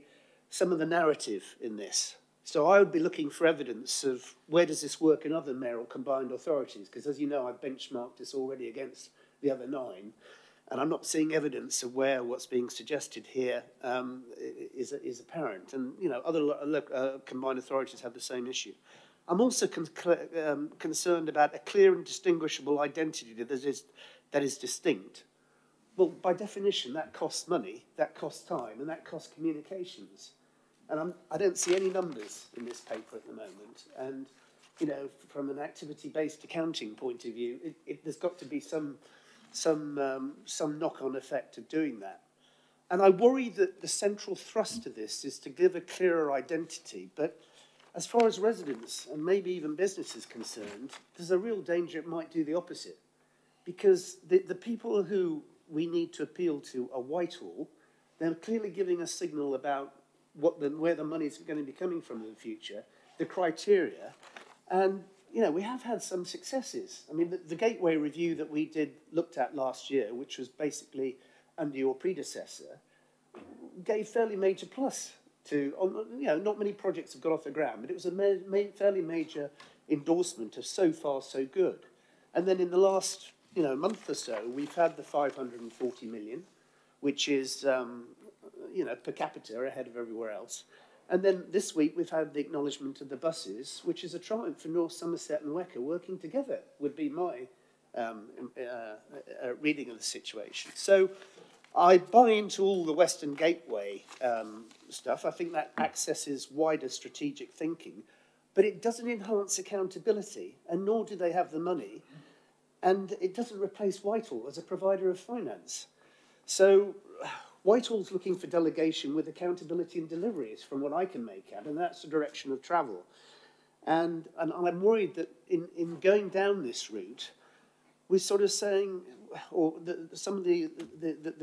narrative in this. So I would be looking for evidence of where does this work in other mayoral combined authorities, because as you know, I've benchmarked this already against the other 9, and I'm not seeing evidence of where what's being suggested here is apparent. And, other combined authorities have the same issue. I'm also concerned about a clear and distinguishable identity that is distinct. Well, by definition, that costs money, that costs time, and that costs communications. And I don't see any numbers in this paper at the moment. And, from an activity-based accounting point of view, there's got to be some knock-on effect of doing that. And I worry that the central thrust of this is to give a clearer identity. But as far as residents and maybe even business is concerned, there's a real danger it might do the opposite. Because the people who we need to appeal to are Whitehall. They're clearly giving a signal about where the money is going to be coming from in the future, the criteria. And, you know, we have had some successes. I mean, the Gateway review that we looked at last year, which was basically under your predecessor, gave fairly major plus to, you know, not many projects have got off the ground, but it was a fairly major endorsement of so far so good. And then in the last, you know, month or so, we've had the 540 million, which is, you know, per capita ahead of everywhere else. And then this week we've had the acknowledgement of the buses, which is a triumph for North Somerset and Wecker working together, would be my reading of the situation. So I buy into all the Western Gateway stuff. I think that accesses wider strategic thinking, but it doesn't enhance accountability, and nor do they have the money, and it doesn't replace Whitehall as a provider of finance. So Whitehall's looking for delegation with accountability and deliveries, from what I can make out, and that's the direction of travel. And I'm worried that in going down this route, we're sort of saying, or some of the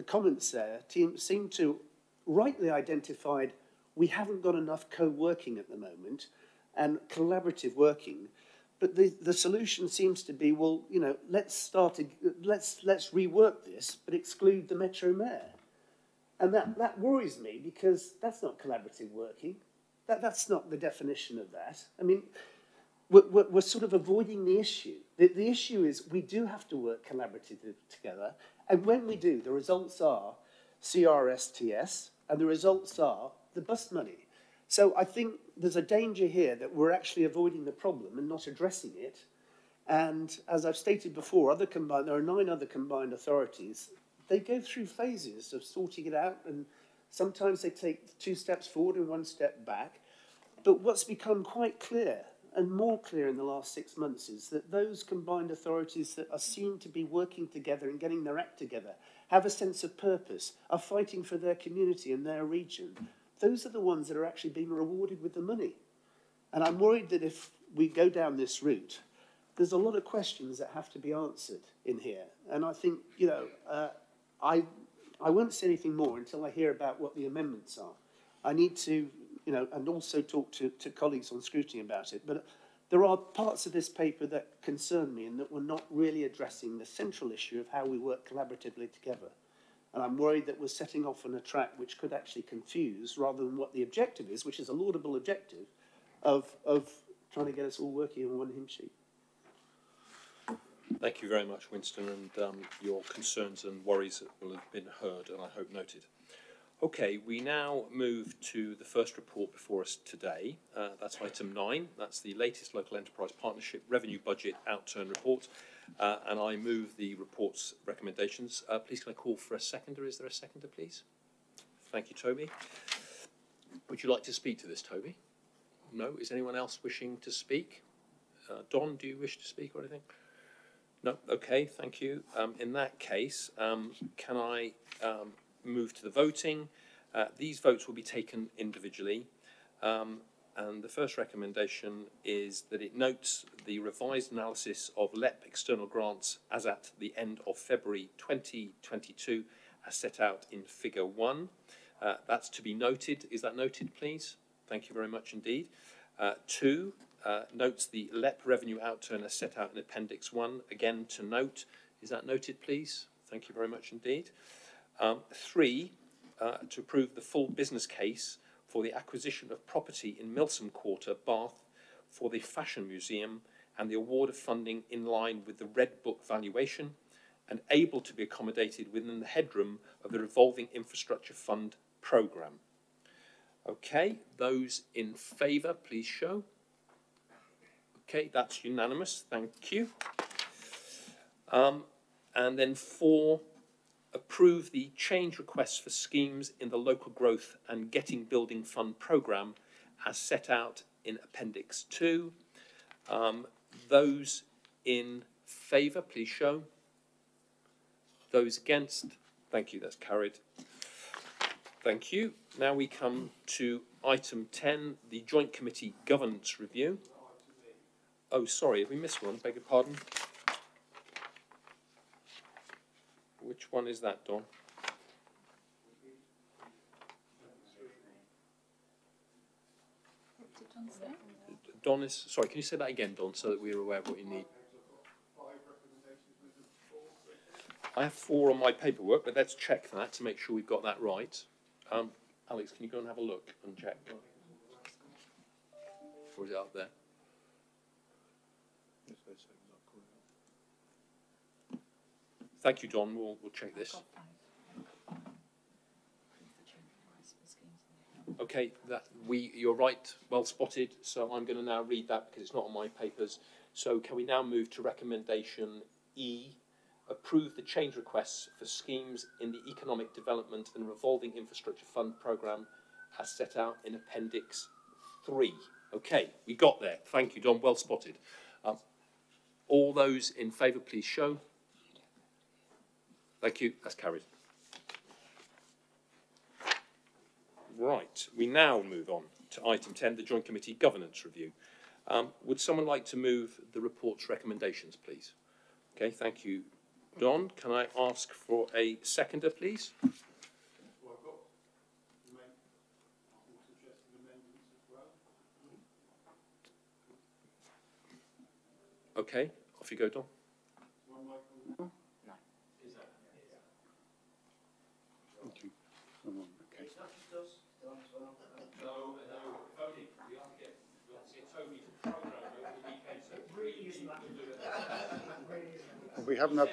comments there seem to rightly identified we haven't got enough co-working at the moment and collaborative working. But the solution seems to be, well, you know, let's rework this, but exclude the Metro Mayor. And that worries me, because that's not collaborative working. That's not the definition of that. I mean, we're sort of avoiding the issue. The issue is we do have to work collaboratively together. And when we do, the results are CRSTS, and the results are the bus money. So I think there's a danger here that we're actually avoiding the problem and not addressing it. And as I've stated before, there are 9 other combined authorities. They go through phases of sorting it out, and sometimes they take 2 steps forward and 1 step back. But what's become quite clear, and more clear in the last 6 months, is that those combined authorities that are seen to be working together and getting their act together, have a sense of purpose, are fighting for their community and their region. Those are the ones that are actually being rewarded with the money. And I'm worried that if we go down this route, there's a lot of questions that have to be answered in here. And I think, you know, I won't say anything more until I hear about what the amendments are. I need to, you know, and also talk to colleagues on Scrutiny about it. But there are parts of this paper that concern me, and that we're not really addressing the central issue of how we work collaboratively together. And I'm worried that we're setting off on a track which could actually confuse, rather than what the objective is, which is a laudable objective, of trying to get us all working on one hymn sheet. Thank you very much, Winston, and your concerns and worries will have been heard and I hope noted. Okay, we now move to the first report before us today. That's item 9. That's the latest local enterprise partnership revenue budget outturn report. And I move the report's recommendations. Please can I call for a seconder? Is there a seconder, please? Thank you, Toby. Would you like to speak to this, Toby? No? Is anyone else wishing to speak? Don, do you wish to speak or anything? No? Okay, thank you. In that case, can I move to the voting? These votes will be taken individually. And the first recommendation is that it notes the revised analysis of LEP external grants as at the end of February 2022 as set out in figure 1. That's to be noted. Is that noted, please? Thank you very much indeed. 2, notes the LEP revenue outturn as set out in appendix 1. Again, to note. Is that noted, please? Thank you very much indeed. 3, to approve the full business case for the acquisition of property in Milsom Quarter, Bath, for the Fashion Museum, and the award of funding in line with the Red Book valuation and able to be accommodated within the headroom of the Revolving Infrastructure Fund programme. Okay, those in favour, please show. Okay, that's unanimous, thank you. And then 4, approve the change requests for schemes in the Local Growth and Getting Building Fund programme as set out in Appendix 2. Those in favour, please show. Those against, thank you, that's carried. Thank you. Now we come to item 10, the Joint Committee Governance Review. Oh, sorry, have we missed one? Beg your pardon. Which one is that, Don? Don is, sorry, can you say that again, Don, so that we're aware of what you need? I have 4 on my paperwork, but let's check that to make sure we've got that right. Alex, can you go and have a look and check? Or is it up there? Thank you, Don. We'll check this. Okay, you're right, well spotted. So I'm going to now read that because it's not on my papers. So can we now move to recommendation E? Approve the change requests for schemes in the Economic Development and Revolving Infrastructure Fund programme as set out in Appendix 3. Okay, we got there. Thank you, Don. Well spotted. All those in favour, please show. Thank you. That's carried. Right, we now move on to item 10, the Joint Committee Governance Review. Would someone like to move the report's recommendations, please? Okay, thank you, Don. Can I ask for a seconder, please? Okay, off you go, Don. We haven't had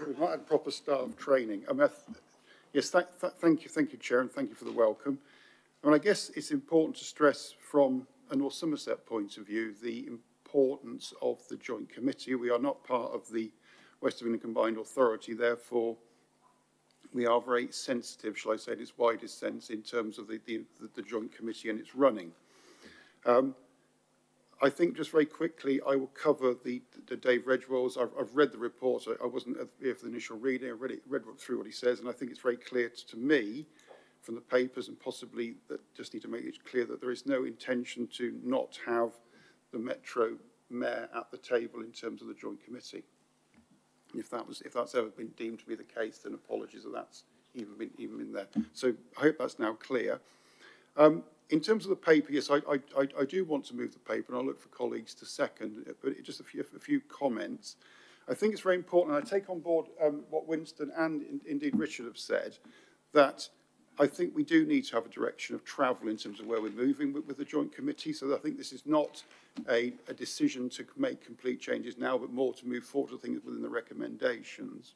we've not had proper staff training. I mean, yes, thank you, Chair, and thank you for the welcome. I mean, I guess it's important to stress from a North Somerset point of view the importance of the Joint Committee. We are not part of the West of England Combined Authority, therefore we are very sensitive, shall I say, in its widest sense, in terms of the Joint Committee and its running. I think just very quickly, I will cover the Dave Redgewell's. I've read the report, so I wasn't here for the initial reading. I read through what he says, and I think it's very clear to me from the papers, and possibly that just need to make it clear that there is no intention to not have the Metro Mayor at the table in terms of the Joint Committee. If that's ever been deemed to be the case, then apologies that that's even been there. So I hope that's now clear. In terms of the paper, yes, I do want to move the paper, and I'll look for colleagues to second it, but just a few comments. I think it's very important, and I take on board what Winston and indeed Richard have said, that I think we do need to have a direction of travel in terms of where we're moving with the Joint Committee. So I think this is not a decision to make complete changes now, but more to move forward to things within the recommendations.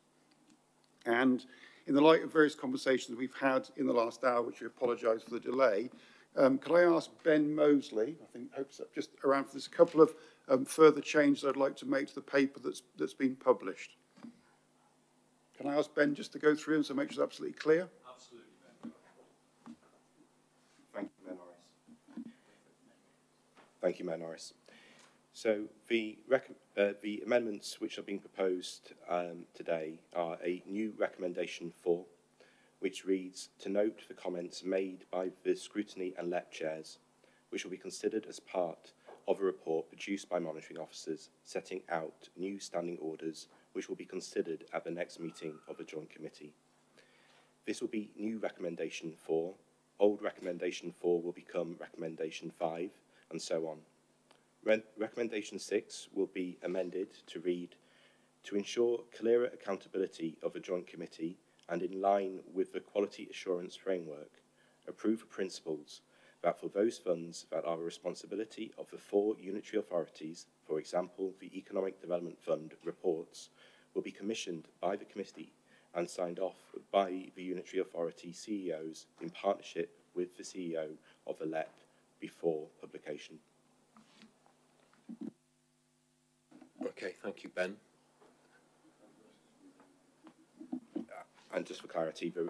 And in the light of various conversations we've had in the last hour, which we apologise for the delay, could I ask Ben Mosley, hope so, just around for this, a couple of further changes I'd like to make to the paper that's been published. Can I ask Ben just to go through them so make sure it's absolutely clear? Absolutely, Ben. Thank you, Mayor Norris. Thank you, Mayor Norris. So the amendments which are being proposed today are a new recommendation 4, which reads, to note the comments made by the Scrutiny and LEP chairs, which will be considered as part of a report produced by monitoring officers setting out new standing orders which will be considered at the next meeting of the Joint Committee. This will be new recommendation 4, old recommendation 4 will become recommendation 5, and so on. Recommendation 6 will be amended to read, to ensure clearer accountability of the Joint Committee and in line with the quality assurance framework, approve the principles that for those funds that are a responsibility of the 4 unitary authorities, for example, the Economic Development Fund reports, will be commissioned by the committee and signed off by the unitary authority CEOs in partnership with the CEO of the LEP before publication. Okay, thank you, Ben. And just for clarity, the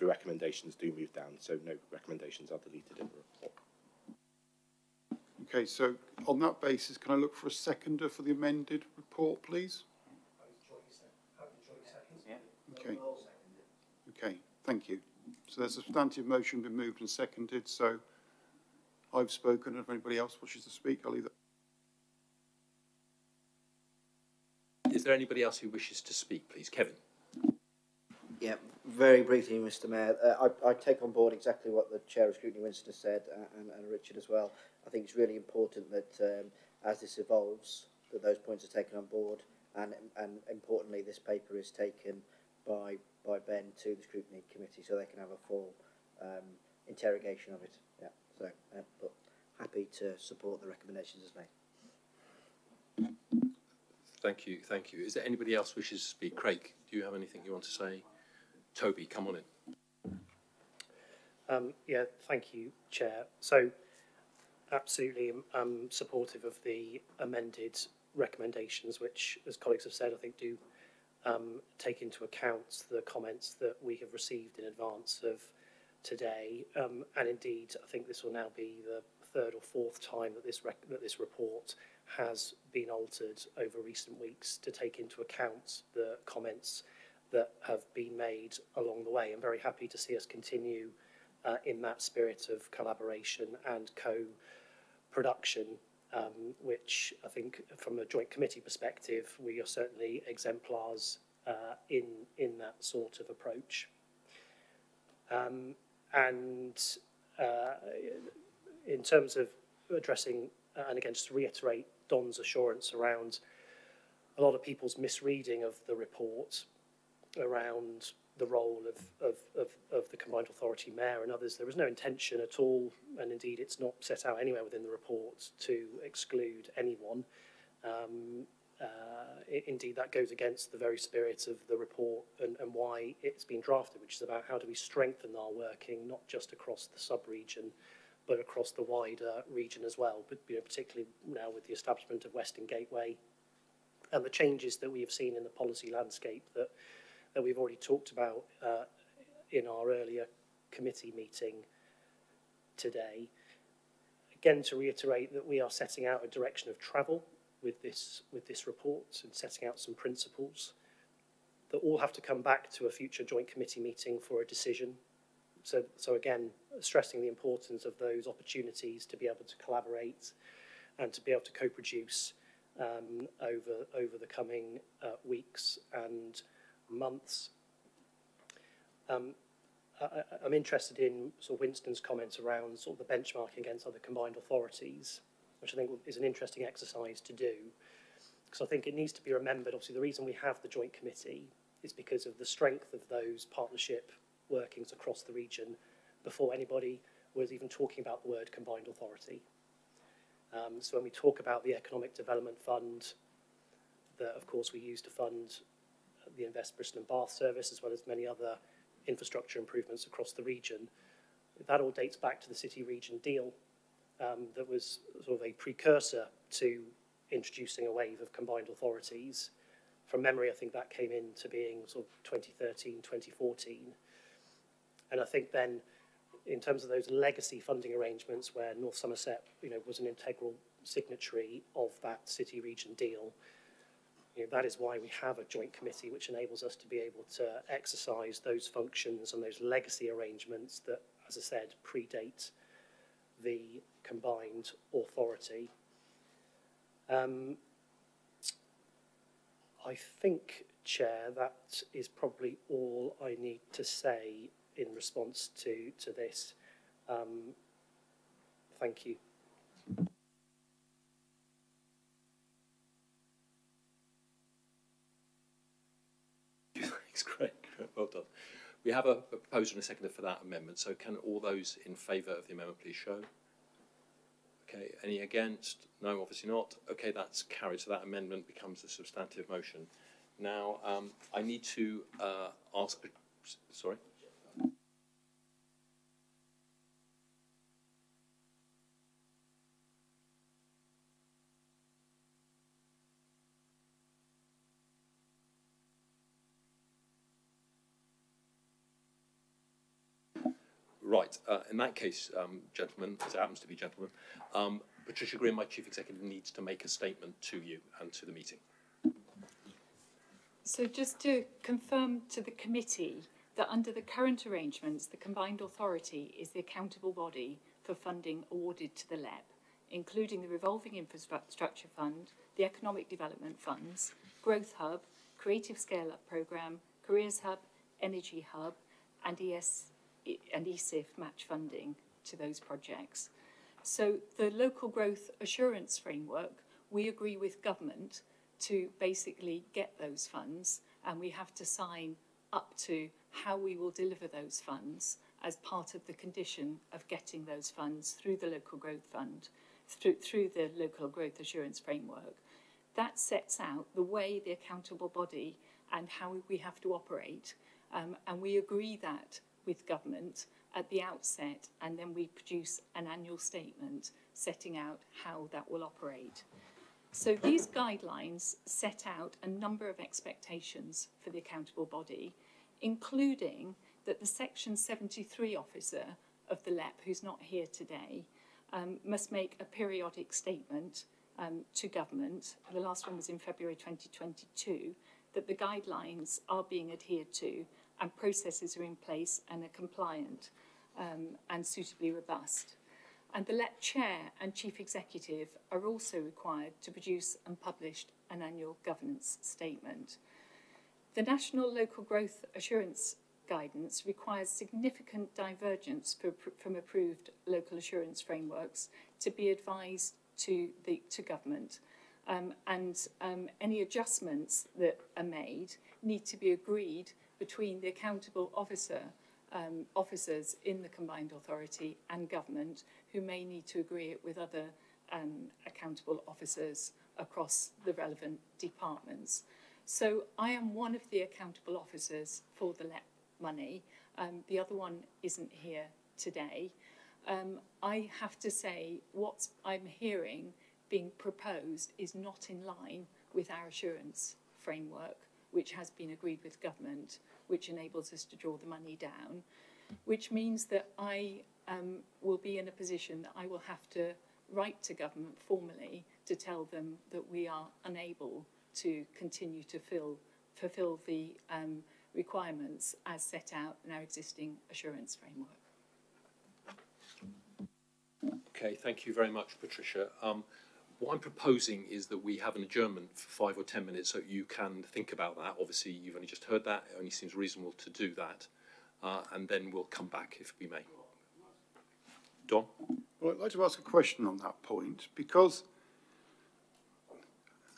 recommendations do move down, so no recommendations are deleted in the report. Okay, so on that basis, can I look for a seconder for the amended report, please? Okay. Thank you. So there's a substantive motion been moved and seconded, so I've spoken. If anybody else wishes to speak, I'll leave that. Is there anybody else who wishes to speak, please? Kevin. Yeah, very briefly, Mr. Mayor. I take on board exactly what the Chair of Scrutiny, Winston, has said, and Richard as well. I think it's really important that as this evolves, that those points are taken on board, and importantly, this paper is taken by Ben to the Scrutiny Committee so they can have a full interrogation of it. Yeah, so but happy to support the recommendations as made. Thank you, thank you. Is there anybody else wishes to speak? Craig, do you have anything you want to say? Toby, come on in. Yeah, thank you, Chair. So, absolutely, I'm supportive of the amended recommendations, which, as colleagues have said, I think do take into account the comments that we have received in advance of today. And indeed, I think this will now be the third or fourth time that this report has been altered over recent weeks to take into account the comments that have been made along the way. I'm very happy to see us continue in that spirit of collaboration and co-production, which I think from a joint committee perspective, we are certainly exemplars in that sort of approach. And in terms of addressing, and again, just to reiterate Don's assurance around a lot of people's misreading of the report around the role of the Combined Authority Mayor and others, there was no intention at all, and indeed it's not set out anywhere within the report, to exclude anyone. Indeed, that goes against the very spirit of the report and why it's been drafted, which is about how do we strengthen our working, not just across the sub-region, but across the wider region as well, but particularly now with the establishment of Western Gateway and the changes that we have seen in the policy landscape that we've already talked about in our earlier committee meeting today. Again, to reiterate that we are setting out a direction of travel with this report and setting out some principles that all have to come back to a future joint committee meeting for a decision. So again, stressing the importance of those opportunities to be able to collaborate and to be able to co-produce over the coming weeks and months. I'm interested in sort of Winston's comments around sort of the benchmarking against other combined authorities, which I think is an interesting exercise to do, because I think it needs to be remembered, obviously the reason we have the joint committee is because of the strength of those partnership workings across the region before anybody was even talking about the word combined authority. So when we talk about the Economic Development Fund, that of course we use to fund the Invest Bristol and Bath service, as well as many other infrastructure improvements across the region, that all dates back to the city-region deal that was sort of a precursor to introducing a wave of combined authorities. From memory, I think that came into being sort of 2013, 2014. And I think then, in terms of those legacy funding arrangements where North Somerset, was an integral signatory of that city-region deal, that is why we have a joint committee which enables us to be able to exercise those functions and those legacy arrangements that, as I said, predate the combined authority. I think, Chair, that is probably all I need to say in response to this. Thank you. Thanks, Craig. Well done. We have a proposer and a seconder for that amendment, so can all those in favour of the amendment please show? Okay, any against? No, obviously not. Okay, that's carried, so that amendment becomes a substantive motion. Now, I need to ask, sorry? Right, in that case, gentlemen, as it happens to be gentlemen, Patricia Green, my Chief Executive, needs to make a statement to you and to the meeting. So just to confirm to the committee that under the current arrangements, the combined authority is the accountable body for funding awarded to the LEP, including the Revolving Infrastructure Fund, the Economic Development Funds, Growth Hub, Creative Scale-Up Programme, Careers Hub, Energy Hub, and ESIF match funding to those projects. So the Local Growth Assurance Framework, we agree with government to basically get those funds, and we have to sign up to how we will deliver those funds as part of the condition of getting those funds through the Local Growth Fund, through the Local Growth Assurance Framework. That sets out the way the accountable body and how we have to operate, and we agree that with government at the outset, and then we produce an annual statement setting out how that will operate. So these guidelines set out a number of expectations for the accountable body, including that the Section 73 officer of the LEP, who's not here today, must make a periodic statement to government. The last one was in February 2022, that the guidelines are being adhered to and processes are in place and are compliant and suitably robust. And the LEP chair and chief executive are also required to produce and publish an annual governance statement. The National Local Growth Assurance Guidance requires significant divergence from approved local assurance frameworks to be advised to government, and any adjustments that are made need to be agreed between the accountable officers in the combined authority and government, who may need to agree it with other accountable officers across the relevant departments. So I am one of the accountable officers for the LEP money. The other one isn't here today. I have to say what I'm hearing being proposed is not in line with our assurance framework, which has been agreed with government, which enables us to draw the money down, which means that I will be in a position that I will have to write to government formally to tell them that we are unable to continue to fulfil the requirements as set out in our existing assurance framework. Okay, thank you very much, Patricia. What I'm proposing is that we have an adjournment for 5 or 10 minutes so you can think about that. Obviously, you've only just heard that. It only seems reasonable to do that. And then we'll come back if we may. Don? Well, I'd like to ask a question on that point, because,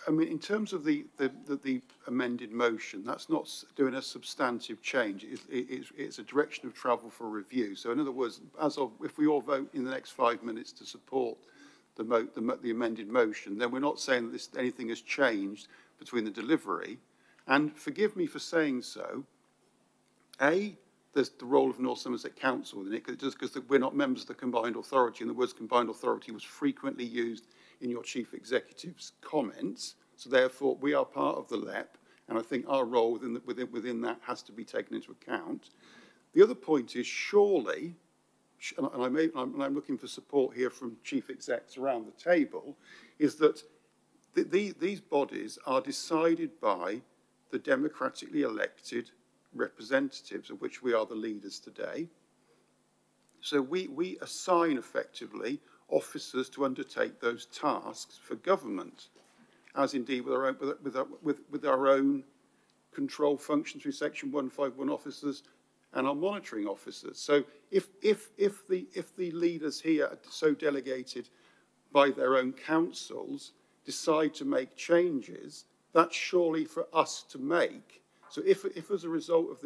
I mean, in terms of the amended motion, that's not doing a substantive change. It's a direction of travel for review. So in other words, if we all vote in the next 5 minutes to support the amended motion, then we're not saying that anything has changed between the delivery. And forgive me for saying so, there's the role of North Somerset Council in it, because we're not members of the combined authority, and the words combined authority was frequently used in your chief executive's comments. So therefore, we are part of the LEP, and I think our role within that has to be taken into account. The other point is, surely, and I'm looking for support here from chief execs around the table, is that these bodies are decided by the democratically elected representatives, of which we are the leaders today. So we assign effectively officers to undertake those tasks for government, as indeed with our own control function through Section 151 officers and our monitoring officers. So if the leaders here are so delegated by their own councils decide to make changes, that's surely for us to make. So if as a result of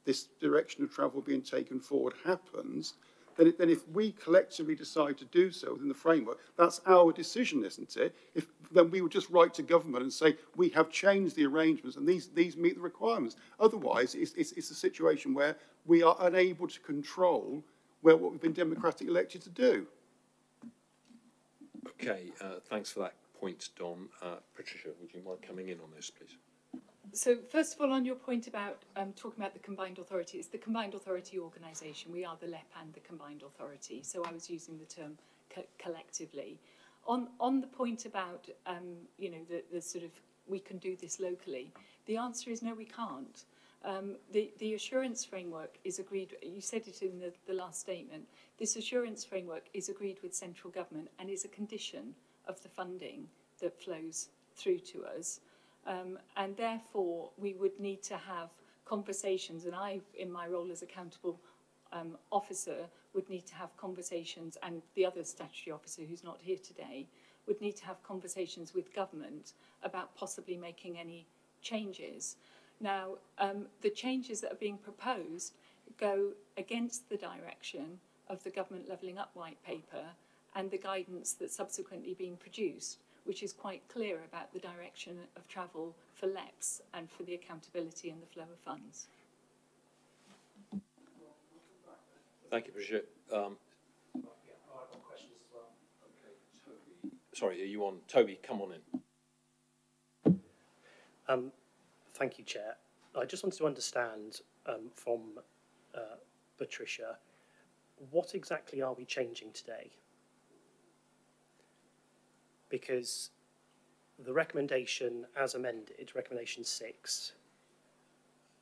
this direction of travel being taken forward happens, then if we collectively decide to do so within the framework, that's our decision, isn't it? Then we would just write to government and say, we have changed the arrangements and these meet the requirements. Otherwise, it's a situation where we are unable to control what we've been democratically elected to do. Okay, thanks for that point, Don. Patricia, would you mind coming in on this, please? So first of all, on your point about talking about the combined authority, it's the combined authority organisation. We are the LEP and the combined authority. So I was using the term collectively. On the point about the sort of we can do this locally, the answer is no, we can't. The assurance framework is agreed, you said it in the last statement, this assurance framework is agreed with central government and is a condition of the funding that flows through to us. And therefore, we would need to have conversations, and I, in my role as accountable officer, would need to have conversations, and the other statutory officer who's not here today, would need to have conversations with government about possibly making any changes. Now, the changes that are being proposed go against the direction of the Government Levelling Up White Paper and the guidance that's subsequently being produced, which is quite clear about the direction of travel for LEPs and for the accountability and the flow of funds. Thank you, Patricia. Sorry, are you on? Toby, come on in. Thank you, Chair. I just wanted to understand from Patricia, what exactly are we changing today? Because the recommendation as amended, recommendation 6,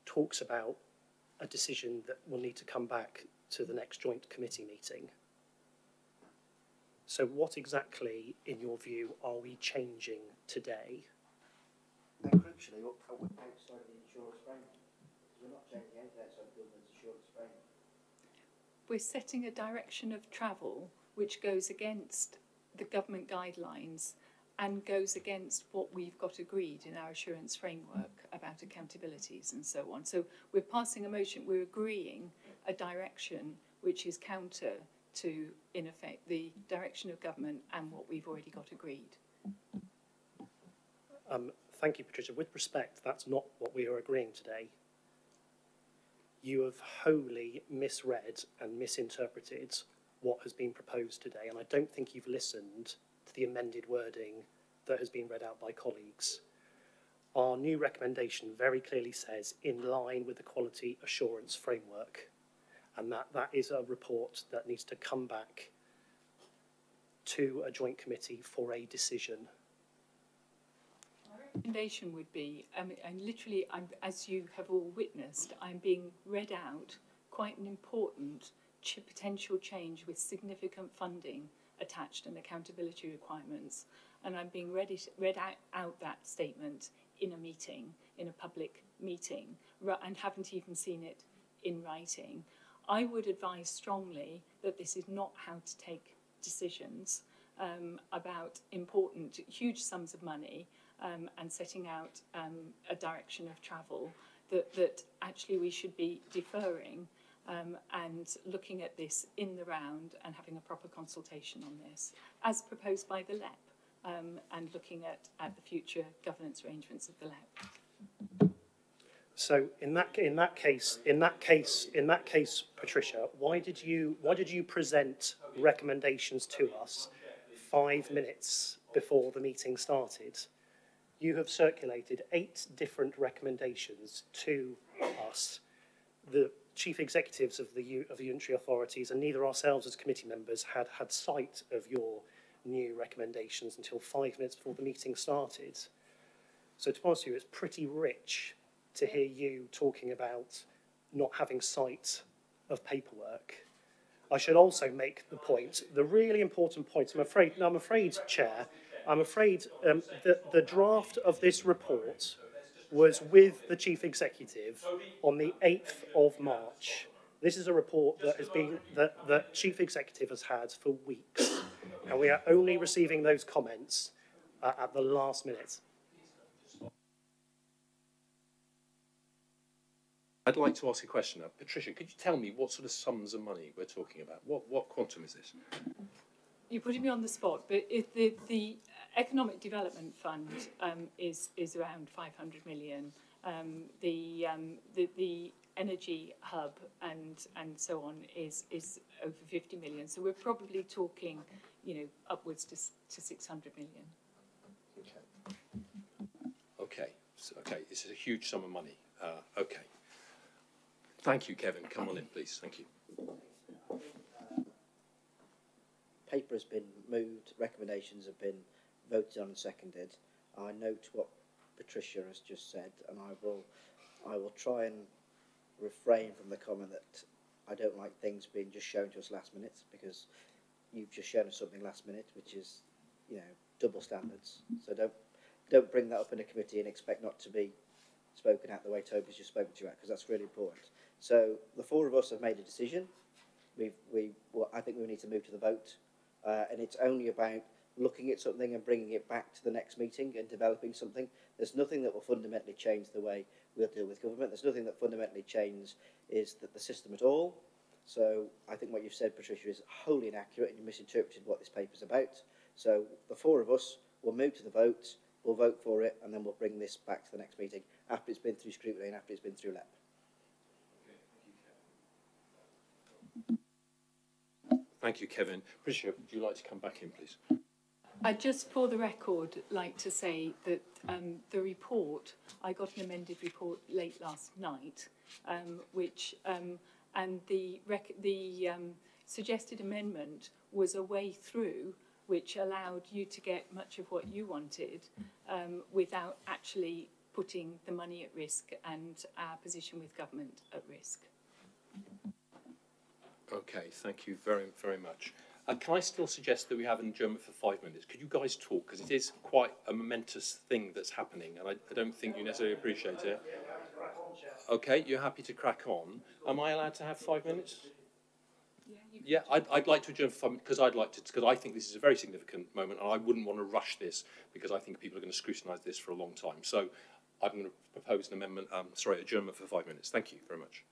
talks about a decision that will need to come back to the next joint committee meeting. So what exactly, in your view, are we changing today? And crucially, outside the insurance framework. We're not changing anything outside the government's insurance framework. We're setting a direction of travel which goes against the government guidelines and goes against what we've got agreed in our assurance framework about accountabilities and so on. So we're passing a motion, we're agreeing a direction which is counter to, in effect, the direction of government and what we've already got agreed. Thank you, Patricia. With respect, that's not what we are agreeing today. You have wholly misread and misinterpreted what has been proposed today, and I don't think you've listened to the amended wording that has been read out by colleagues. Our new recommendation very clearly says in line with the quality assurance framework, and that is a report that needs to come back to a joint committee for a decision. Recommendation would be, and literally, as you have all witnessed, I'm being read out quite an important potential change with significant funding attached and accountability requirements, and I'm being read out that statement in a meeting, in a public meeting, and haven't even seen it in writing. I would advise strongly that this is not how to take decisions about important, huge sums of money, and setting out a direction of travel, that actually we should be deferring and looking at this in the round and having a proper consultation on this, as proposed by the LEP, and looking at the future governance arrangements of the LEP. So in that case, Patricia, why did you present recommendations to us 5 minutes before the meeting started? You have circulated 8 different recommendations to us. The chief executives of the unitary authorities and neither ourselves as committee members had sight of your new recommendations until 5 minutes before the meeting started. So to be honest with you, it's pretty rich to hear you talking about not having sight of paperwork. I should also make the point, the really important point, I'm afraid, Chair, that the draft of this report was with the Chief Executive on the 8th of March. This is a report that has been that Chief Executive has had for weeks, and we are only receiving those comments at the last minute. I'd like to ask a question now. Patricia, could you tell me what sort of sums of money we're talking about? What quantum is this? You're putting me on the spot, but if the Economic Development Fund is around 500 million. The energy hub and so on is over 50 million. So we're probably talking, upwards to 600 million. Okay. Okay. This is a huge sum of money. Okay. Thank you, Kevin. Come on in, please. Thank you. Paper has been moved, recommendations have been voted on and seconded. I note what Patricia has just said, and I will try and refrain from the comment that I don't like things being just shown to us last minute, because you've just shown us something last minute, which is, you know, double standards. So don't bring that up in a committee and expect not to be spoken at the way Toby's just spoken to you at, because that's really important. So the four of us have made a decision. Well, I think we need to move to the vote, and it's only about looking at something and bringing it back to the next meeting and developing something. There's nothing that will fundamentally change the way we'll deal with government. There's nothing that fundamentally changes the system at all. So I think what you've said, Patricia, is wholly inaccurate, and you misinterpreted what this paper's about. So the four of us will move to the vote, we'll vote for it, and then we'll bring this back to the next meeting after it's been through scrutiny and after it's been through LEP. Thank you, Kevin. Patricia, would you like to come back in, please? I'd just, for the record, like to say that the report, I got an amended report late last night, and the suggested amendment was a way through which allowed you to get much of what you wanted without actually putting the money at risk and our position with government at risk. Okay, thank you very, very much. Can I still suggest that we have an adjournment for 5 minutes? Could you guys talk? Because it is quite a momentous thing that's happening, and I don't think you necessarily appreciate it. Okay, you're happy to crack on. Am I allowed to have 5 minutes? Yeah, I'd like to adjourn for 5 minutes because I think this is a very significant moment, and I wouldn't want to rush this because I think people are going to scrutinise this for a long time. So I'm going to propose an amendment, adjournment for 5 minutes. Thank you very much.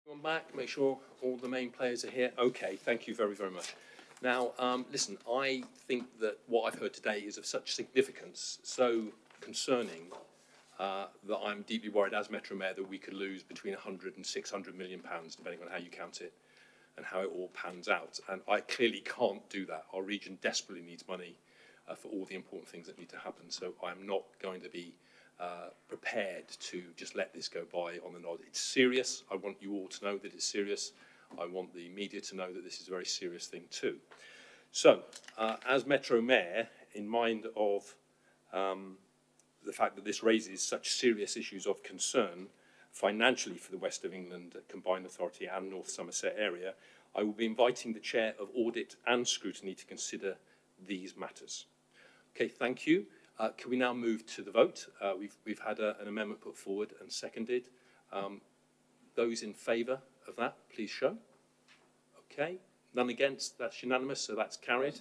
Come back, make sure all the main players are here. Okay, thank you very, very much. Now, listen, I think that what I've heard today is of such significance, so concerning, that I'm deeply worried as Metro Mayor that we could lose between 100 and 600 million pounds, depending on how you count it and how it all pans out. And I clearly can't do that. Our region desperately needs money for all the important things that need to happen. So I'm not going to be prepared to just let this go by on the nod. It's serious. I want you all to know that it's serious. I want the media to know that this is a very serious thing too. So, as Metro Mayor, in mind of the fact that this raises such serious issues of concern financially for the West of England Combined Authority and North Somerset area, I will be inviting the Chair of Audit and Scrutiny to consider these matters. Okay, thank you. Can we now move to the vote? We've had an amendment put forward and seconded. Those in favour of that, please show. Okay, none against, that's unanimous, so that's carried.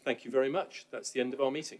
Thank you very much. That's the end of our meeting.